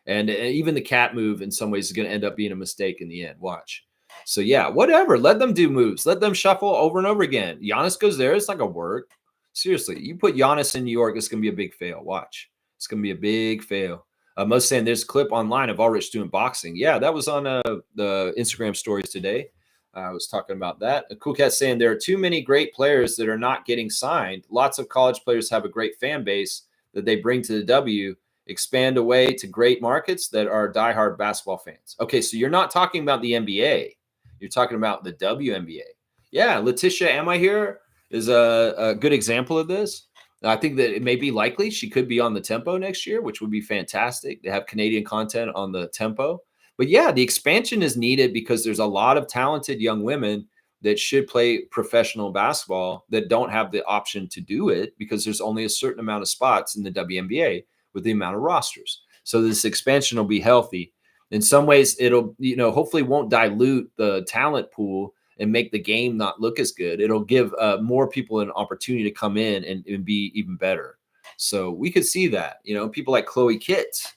And even the Cat move in some ways is going to end up being a mistake in the end. Watch. So, yeah, whatever. Let them do moves. Let them shuffle over and over again. Giannis goes there. It's not going to work. Seriously, you put Giannis in New York, it's going to be a big fail. Watch. It's going to be a big fail. Most saying there's a clip online of Ulrich doing boxing. Yeah, that was on the Instagram stories today. I was talking about that. A Cool Cat saying there are too many great players that are not getting signed. Lots of college players have a great fan base that they bring to the W. Expand away to great markets that are diehard basketball fans. Okay, so you're not talking about the NBA. You're talking about the WNBA. Yeah, Letitia, am I here? Is a good example of this. I think that it may be likely she could be on the Tempo next year, which would be fantastic. They have Canadian content on the Tempo. But yeah, the expansion is needed because there's a lot of talented young women that should play professional basketball that don't have the option to do it because there's only a certain amount of spots in the WNBA with the amount of rosters. So this expansion will be healthy. In some ways, it'll, hopefully won't dilute the talent pool and make the game not look as good. It'll give more people an opportunity to come in and be even better. So we could see that, people like Chloe Kitts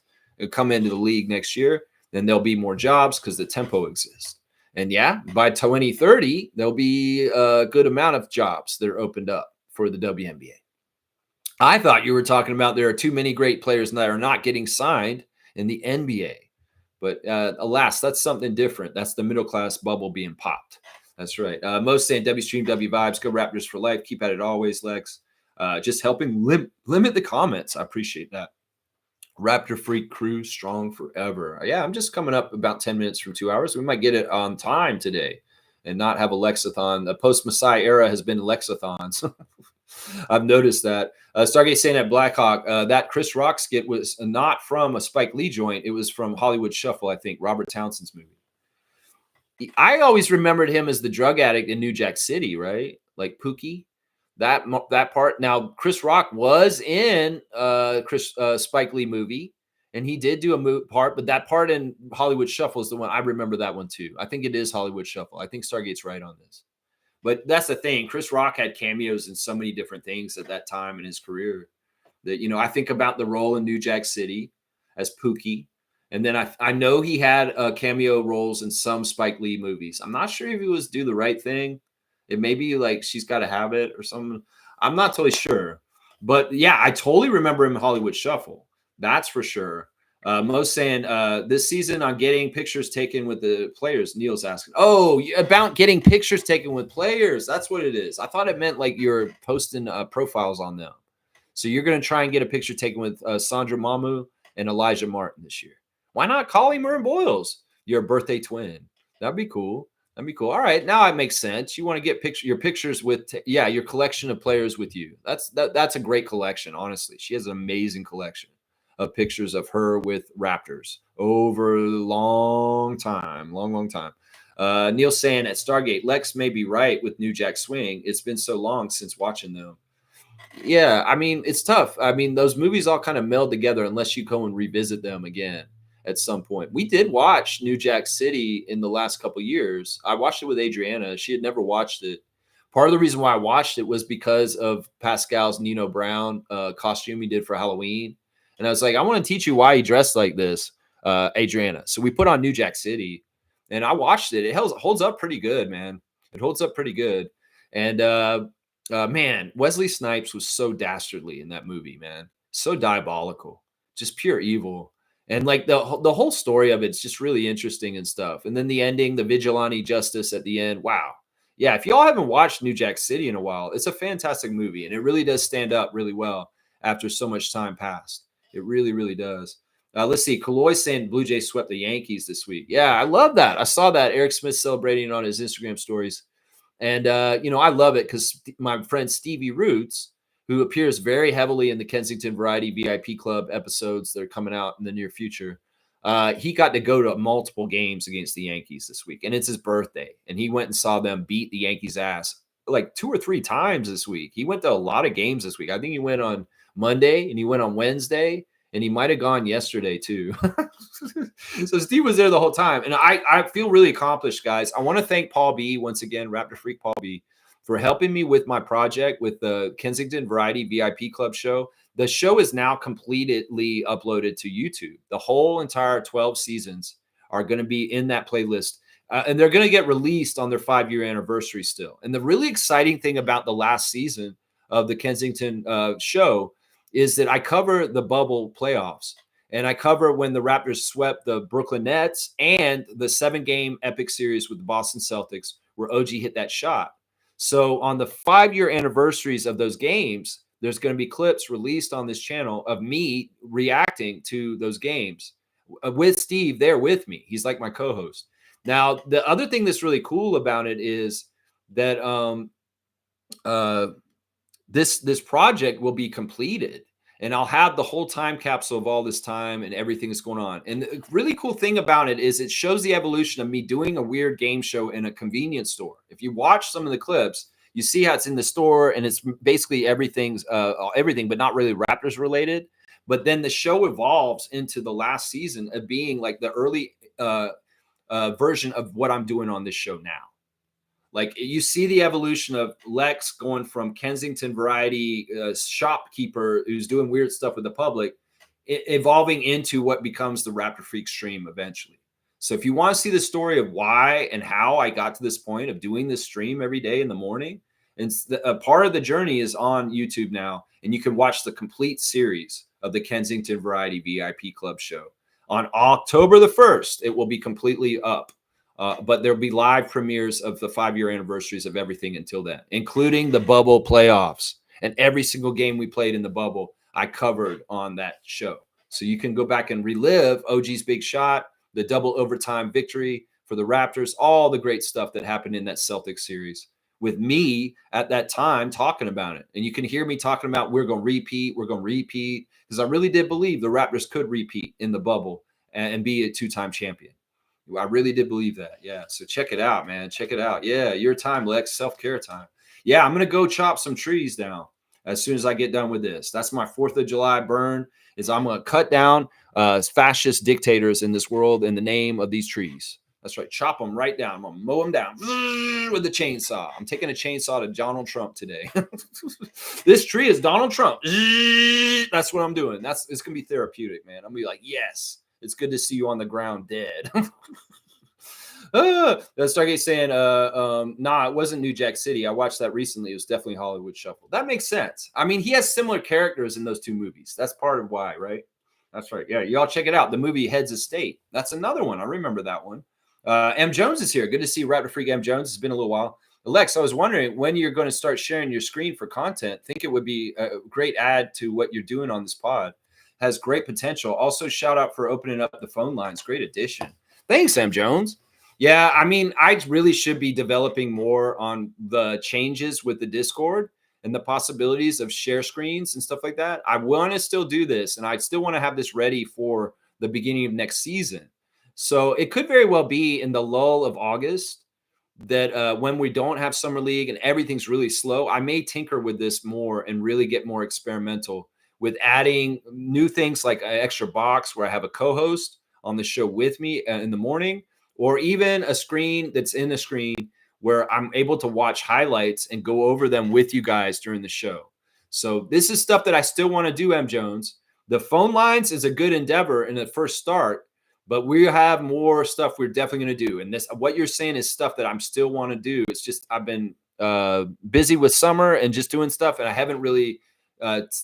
come into the league next year, then there'll be more jobs because the tempo exists. And yeah, by 2030, there'll be a good amount of jobs that are opened up for the WNBA. I thought you were talking about there are too many great players that are not getting signed in the NBA. But alas, that's something different. That's the middle class bubble being popped. That's right. Most saying W Stream, W Vibes, go Raptors for life. Keep at it always, Lex. Just helping limit the comments. I appreciate that. Raptor Freak Crew, strong forever. Yeah, I'm just coming up about 10 minutes from 2 hours. We might get it on time today and not have a Lexathon. The post-Masai era has been Lexathons. I've noticed that. Stargate saying at Blackhawk, that Chris Rock skit was not from a Spike Lee joint. It was from Hollywood Shuffle, I think, Robert Townsend's movie. I always remembered him as the drug addict in New Jack City, right? Like Pookie. That part. Now, Chris Rock was in Spike Lee movie, and he did do a part, but that part in Hollywood Shuffle is the one I remember. That one too. I think it is Hollywood Shuffle. I think Stargate's right on this. But that's the thing. Chris Rock had cameos in so many different things at that time in his career that, I think about the role in New Jack City as Pookie. And then I know he had cameo roles in some Spike Lee movies. I'm not sure if he was Do the Right Thing. It may be like She's Gotta Have It or something. I'm not totally sure. But yeah, I totally remember him in Hollywood Shuffle. That's for sure. Most saying this season I'm getting pictures taken with the players. Neil's asking. Oh, about getting pictures taken with players. That's what it is. I thought it meant like you're posting profiles on them. So you're going to try and get a picture taken with Sandra Mamu and Elijah Martin this year. Why not Collie Murray Boyles? Your birthday twin. That'd be cool. That'd be cool. All right, now it makes sense. You want to get your pictures with, your collection of players with you. That's a great collection, honestly. She has an amazing collection of pictures of her with Raptors over a long time. Neil saying at Stargate, Lex may be right with New Jack Swing. It's been so long since watching them. Yeah, I mean, it's tough. I mean, those movies all kind of meld together unless you go and revisit them again at some point. We did watch New Jack City in the last couple of years. I watched it with Adriana. She had never watched it. Part of the reason why I watched it was because of Pascal's Nino Brown costume he did for Halloween. And I was like, I want to teach you why he dressed like this, Adriana. So we put on New Jack City, and I watched it. It holds up pretty good, man. It holds up pretty good. And, man, Wesley Snipes was so dastardly in that movie, man. So diabolical. Just pure evil. And like the whole story of it's just really interesting and stuff. And then the ending, the vigilante justice at the end. Wow. Yeah, if y'all haven't watched New Jack City in a while, it's a fantastic movie. And it really does stand up really well after so much time passed. It really, really does. Let's see. Kaloy saying Blue Jays swept the Yankees this week. Yeah, I love that. I saw that. Eric Smith celebrating on his Instagram stories. And, I love it because my friend Stevie Roots, who appears very heavily in the Kensington Variety VIP Club episodes that are coming out in the near future, he got to go to multiple games against the Yankees this week. And it's his birthday. And he went and saw them beat the Yankees' ass like 2 or 3 times this week. He went to a lot of games this week. I think he went on Monday and he went on Wednesday. And he might have gone yesterday too. So Steve was there the whole time. And I feel really accomplished, guys. I want to thank Paul B once again, Raptor Freak Paul B, for helping me with my project with the Kensington Variety VIP Club show. The show is now completely uploaded to YouTube. The whole entire 12 seasons are going to be in that playlist. And they're going to get released on their 5-year anniversary still. And the really exciting thing about the last season of the Kensington show is that I cover the bubble playoffs, and I cover when the Raptors swept the Brooklyn Nets and the 7-game epic series with the Boston Celtics where OG hit that shot. So on the 5-year anniversaries of those games, there's going to be clips released on this channel of me reacting to those games with Steve there with me. He's like my co-host. Now, the other thing that's really cool about it is that this project will be completed, and I'll have the whole time capsule of all this time and everything that's going on. And the really cool thing about it is it shows the evolution of me doing a weird game show in a convenience store. If you watch some of the clips, you see how it's in the store and it's basically everything, but not really Raptors related. But then the show evolves into the last season of being like the early version of what I'm doing on this show now. Like you see the evolution of Lex going from Kensington variety shopkeeper who's doing weird stuff with the public, evolving into what becomes the Raptor Freak stream eventually. So if you want to see the story of why and how I got to this point of doing this stream every day in the morning, and a part of the journey is on YouTube now, and you can watch the complete series of the Kensington Variety VIP Club show. On October the 1st, it will be completely up. But there'll be live premieres of the 5-year anniversaries of everything until then, including the bubble playoffs. And every single game we played in the bubble, I covered on that show. So you can go back and relive OG's big shot, the double overtime victory for the Raptors, all the great stuff that happened in that Celtics series with me at that time talking about it. And you can hear me talking about we're going to repeat, because I really did believe the Raptors could repeat in the bubble and be a 2-time champion. I really did believe that. Yeah. So check it out, man. Check it out. Yeah. Your time, Lex. Self-care time. Yeah. I'm going to go chop some trees down as soon as I get done with this. That's my 4th of July burn, is I'm going to cut down fascist dictators in this world in the name of these trees. That's right. Chop them right down. I'm going to mow them down with the chainsaw. I'm taking a chainsaw to Donald Trump today. This tree is Donald Trump. That's what I'm doing. It's going to be therapeutic, man. I'm going to be like, yes. It's good to see you on the ground dead. Stargate saying, nah, it wasn't New Jack City. I watched that recently. It was definitely Hollywood Shuffle. That makes sense. I mean, he has similar characters in those 2 movies. That's part of why, right? That's right. Yeah, y'all check it out. The movie Heads of State. That's another one. I remember that one. M. Jones is here. Good to see Raptor Freak M. Jones. It's been a little while. Alex, I was wondering when you're going to start sharing your screen for content. I think it would be a great add to what you're doing on this pod. Has great potential. Also, shout out for opening up the phone lines. Great addition. Thanks, Sam Jones. Yeah, I mean, I really should be developing more on the changes with the Discord and the possibilities of share screens and stuff like that. I want to still do this, and I still want to have this ready for the beginning of next season. So it could very well be in the lull of August that when we don't have Summer League and everything's really slow, I may tinker with this more and really get more experimental with adding new things like an extra box where I have a co-host on the show with me in the morning, or even a screen that's in the screen where I'm able to watch highlights and go over them with you guys during the show. So this is stuff that I still want to do, M. Jones. The phone lines is a good endeavor in the first start, but we have more stuff we're definitely going to do. And this, what you're saying is stuff that I'm still want to do. It's just I've been busy with summer and just doing stuff, and I haven't really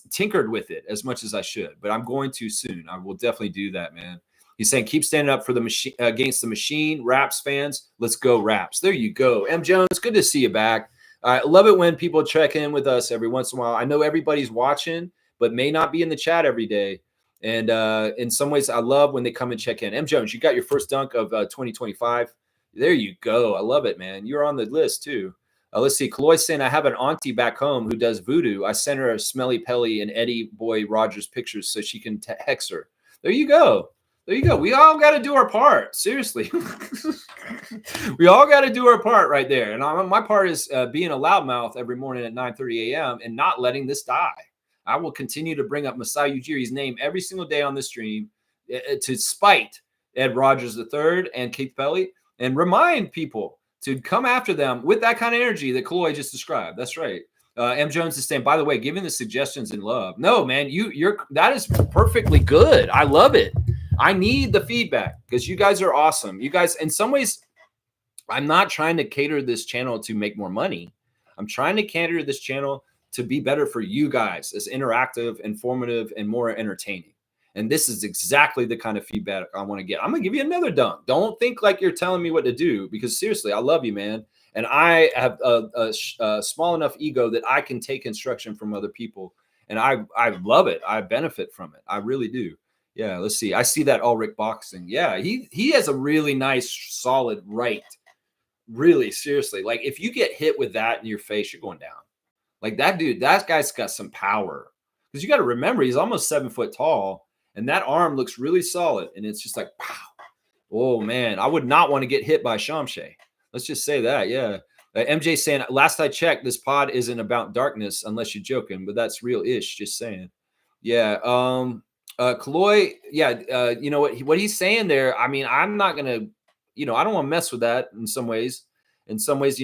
tinkered with it as much as I should, but I'm going to soon. I will definitely do that, man. He's saying keep standing up for the machine against the machine. Raps fans, let's go Raps. There you go. M. Jones, good to see you back. I love it when people check in with us every once in a while. I know everybody's watching, but may not be in the chat every day. And in some ways, I love when they come and check in. M. Jones, you got your first dunk of 2025. There you go. I love it, man. You're on the list too. Let's see. Chloe's saying, I have an auntie back home who does voodoo. I sent her a Smelly Pelly and Eddie Boy Rogers pictures so she can hex her. There you go. There you go. We all got to do our part. Seriously. We all got to do our part right there. And my part is being a loudmouth every morning at 9:30 a.m. and not letting this die. I will continue to bring up Masai Ujiri's name every single day on the stream to spite Ed Rogers III and Keith Pelly and remind people to come after them with that kind of energy that Chloe just described. That's right. M. Jones is saying, by the way, giving the suggestions in love. No, man, that is perfectly good. I love it. I need the feedback because you guys are awesome. You guys, in some ways, I'm not trying to cater this channel to make more money. I'm trying to cater this channel to be better for you guys, as interactive, informative, and more entertaining. And this is exactly the kind of feedback I want to get. I'm going to give you another dunk. Don't think like you're telling me what to do, because seriously, I love you, man. And I have a small enough ego that I can take instruction from other people. And I love it. I benefit from it. I really do. Yeah, let's see. I see that Ulrich boxing. Yeah, he has a really nice, solid right. Really, seriously. Like, if you get hit with that in your face, you're going down. Like, that dude, that guy's got some power. Because you got to remember, he's almost 7 foot tall. And that arm looks really solid. And it's just like, wow. Oh, man. I would not want to get hit by Shamshay. Let's just say that. Yeah. MJ saying, last I checked, this pod isn't about darkness unless you're joking. But that's real-ish. Just saying. Yeah. Kaloy, yeah. You know what he's saying there. I mean, I'm not going to, I don't want to mess with that in some ways. In some ways,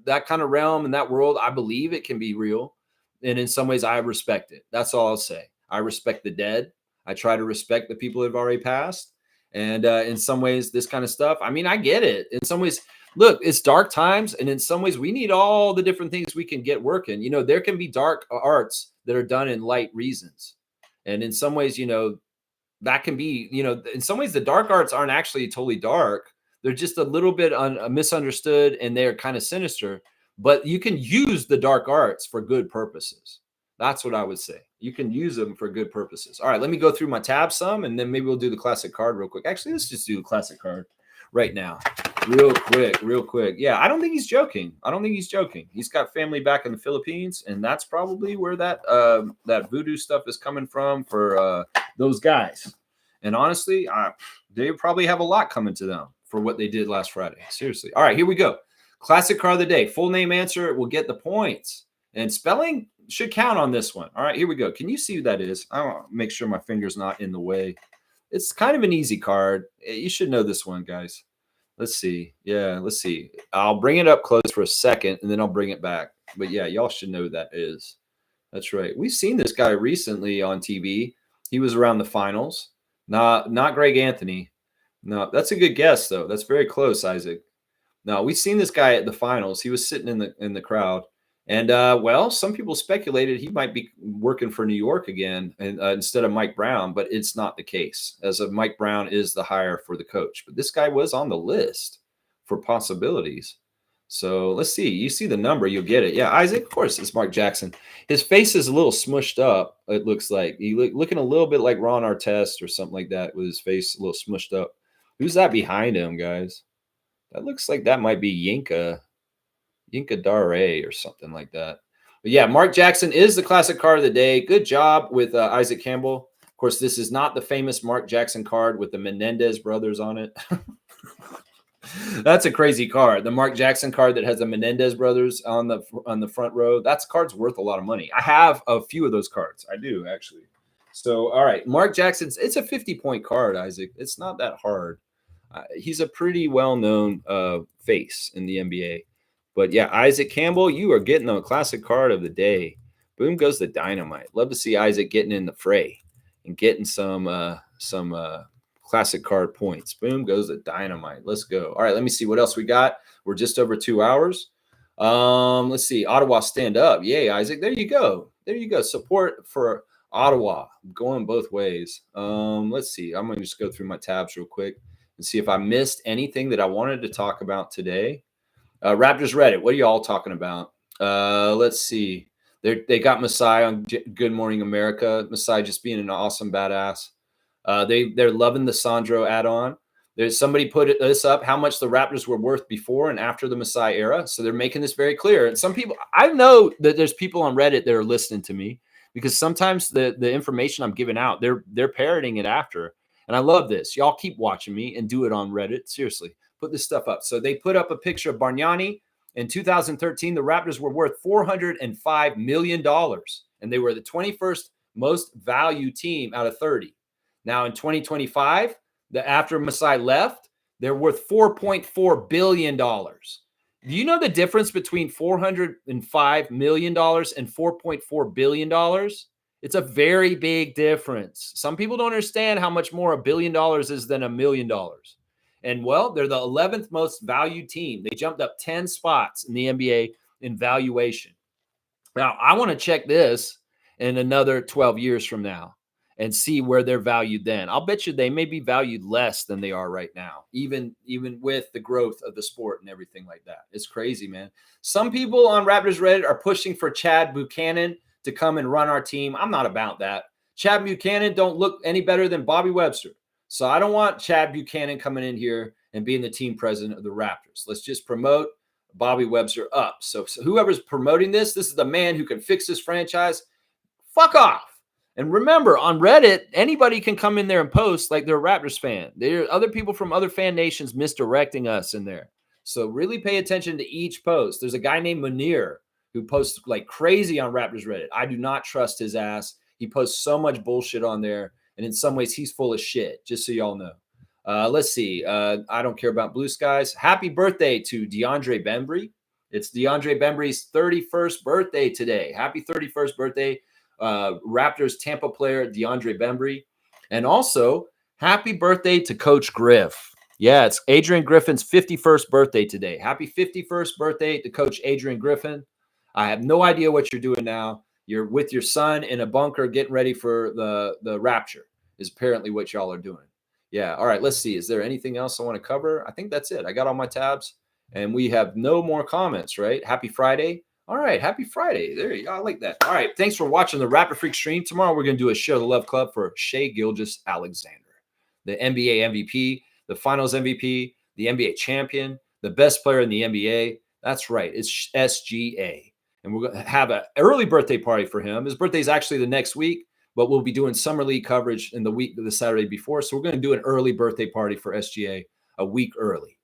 that kind of realm and that world, I believe it can be real. And in some ways, I respect it. That's all I'll say. I respect the dead. I try to respect the people that have already passed. And in some ways, this kind of stuff, I mean, I get it. In some ways, look, it's dark times. And in some ways, we need all the different things we can get working. There can be dark arts that are done in light reasons. And in some ways, that can be, in some ways, the dark arts aren't actually totally dark. They're just a little bit misunderstood, and they're kind of sinister. But you can use the dark arts for good purposes. That's what I would say. You can use them for good purposes. All right, let me go through my tabs some, and then maybe we'll do the classic card real quick. Actually, let's just do the classic card right now. Real quick. Yeah, I don't think he's joking. He's got family back in the Philippines, and that's probably where that voodoo stuff is coming from for those guys. And honestly, they probably have a lot coming to them for what they did last Friday. Seriously. All right, here we go. Classic card of the day. Full name answer will get the points. And spelling should count on this one. All right, here we go. Can you see who that is? I want to make sure my finger's not in the way. It's kind of an easy card. You should know this one, guys. Let's see. Yeah, let's see. I'll bring it up close for a second, and then I'll bring it back. But yeah, y'all should know who that is. That's right. We've seen this guy recently on TV. He was around the finals. Not Greg Anthony. No, that's a good guess, though. That's very close, Isaac. No, we've seen this guy at the finals. He was sitting in the crowd. And, well, some people speculated he might be working for New York again and, instead of Mike Brown, but it's not the case, as of Mike Brown is the hire for the coach. But this guy was on the list for possibilities. So let's see. You see the number, you'll get it. Yeah, Isaac, of course, it's Mark Jackson. His face is a little smushed up, it looks like. He looking a little bit like Ron Artest or something like that with his face a little smushed up. Who's that behind him, guys? That looks like that might be Yinka Dare or something like that. But yeah, Mark Jackson is the classic card of the day. Good job with Isaac Campbell. Of course, this is not the famous Mark Jackson card with the Menendez brothers on it. That's a crazy card. The Mark Jackson card that has the Menendez brothers on the front row. That card's worth a lot of money. I have a few of those cards. I do, actually. So, all right, Mark Jackson's. It's a 50-point card, Isaac. It's not that hard. He's a pretty well-known face in the NBA. But yeah, Isaac Campbell, you are getting a classic card of the day. Boom goes the dynamite. Love to see Isaac getting in the fray and getting some classic card points. Boom goes the dynamite. Let's go. All right, let me see what else we got. We're just over 2 hours. Let's see. Ottawa stand up. Yay, Isaac. There you go. Support for Ottawa going both ways. Let's see. I'm going to just go through my tabs real quick and see if I missed anything that I wanted to talk about today. Raptors Reddit, what are y'all talking about? Let's see. They got Masai on Good Morning America. Masai just being an awesome badass. They're loving the Sandro add-on. There's somebody put this up, how much the Raptors were worth before and after the Masai era. So they're making this very clear. And some people, I know that there's people on Reddit that are listening to me because sometimes the information I'm giving out, they're parroting it after. And I love this. Y'all keep watching me and do it on Reddit. Seriously. Put this stuff up. So they put up a picture of Bargnani. In 2013, the Raptors were worth $405 million, and they were the 21st most valued team out of 30. Now in 2025, after Masai left, they're worth $4.4 billion. Do you know the difference between $405 million and $4.4 billion? It's a very big difference. Some people don't understand how much more $1 billion is than $1 million. And, well, they're the 11th most valued team. They jumped up 10 spots in the NBA in valuation. Now, I want to check this in another 12 years from now and see where they're valued then. I'll bet you they may be valued less than they are right now, even with the growth of the sport and everything like that. It's crazy, man. Some people on Raptors Reddit are pushing for Chad Buchanan to come and run our team. I'm not about that. Chad Buchanan don't look any better than Bobby Webster. So I don't want Chad Buchanan coming in here and being the team president of the Raptors. Let's just promote Bobby Webster up. So whoever's promoting this is the man who can fix this franchise. Fuck off. And remember, on Reddit, anybody can come in there and post like they're a Raptors fan. There are other people from other fan nations misdirecting us in there. So really pay attention to each post. There's a guy named Munir who posts like crazy on Raptors Reddit. I do not trust his ass. He posts so much bullshit on there. And in some ways, he's full of shit, just so y'all know. Let's see. I don't care about blue skies. Happy birthday to DeAndre Bembry. It's DeAndre Bembry's 31st birthday today. Happy 31st birthday, Raptors Tampa player DeAndre Bembry. And also, happy birthday to Coach Griff. Yeah, it's Adrian Griffin's 51st birthday today. Happy 51st birthday to Coach Adrian Griffin. I have no idea what you're doing now. You're with your son in a bunker getting ready for the rapture, is apparently what y'all are doing. Yeah. All right. Let's see. Is there anything else I want to cover? I think that's it. I got all my tabs and we have no more comments, right? Happy Friday. All right. Happy Friday. There you go. I like that. All right. Thanks for watching the Rapid Freak stream. Tomorrow, we're going to do a Share the Love Club for Shai Gilgeous-Alexander, the NBA MVP, the finals MVP, the NBA champion, the best player in the NBA. That's right. It's SGA. And we're going to have an early birthday party for him. His birthday is actually the next week, but we'll be doing summer league coverage in the Saturday before. So we're going to do an early birthday party for SGA a week early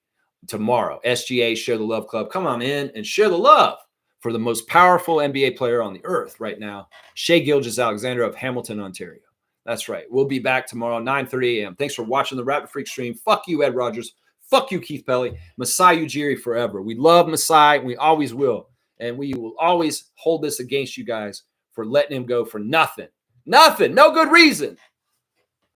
tomorrow. SGA Share the Love Club. Come on in and share the love for the most powerful NBA player on the earth right now, Shai Gilgeous-Alexander of Hamilton, Ontario. That's right. We'll be back tomorrow, 9:30 a.m. Thanks for watching the Rapid Freak stream. Fuck you, Ed Rogers. Fuck you, Keith Pelly. Masai Ujiri forever. We love Masai, and we always will. And we will always hold this against you guys for letting him go for nothing. Nothing. No good reason.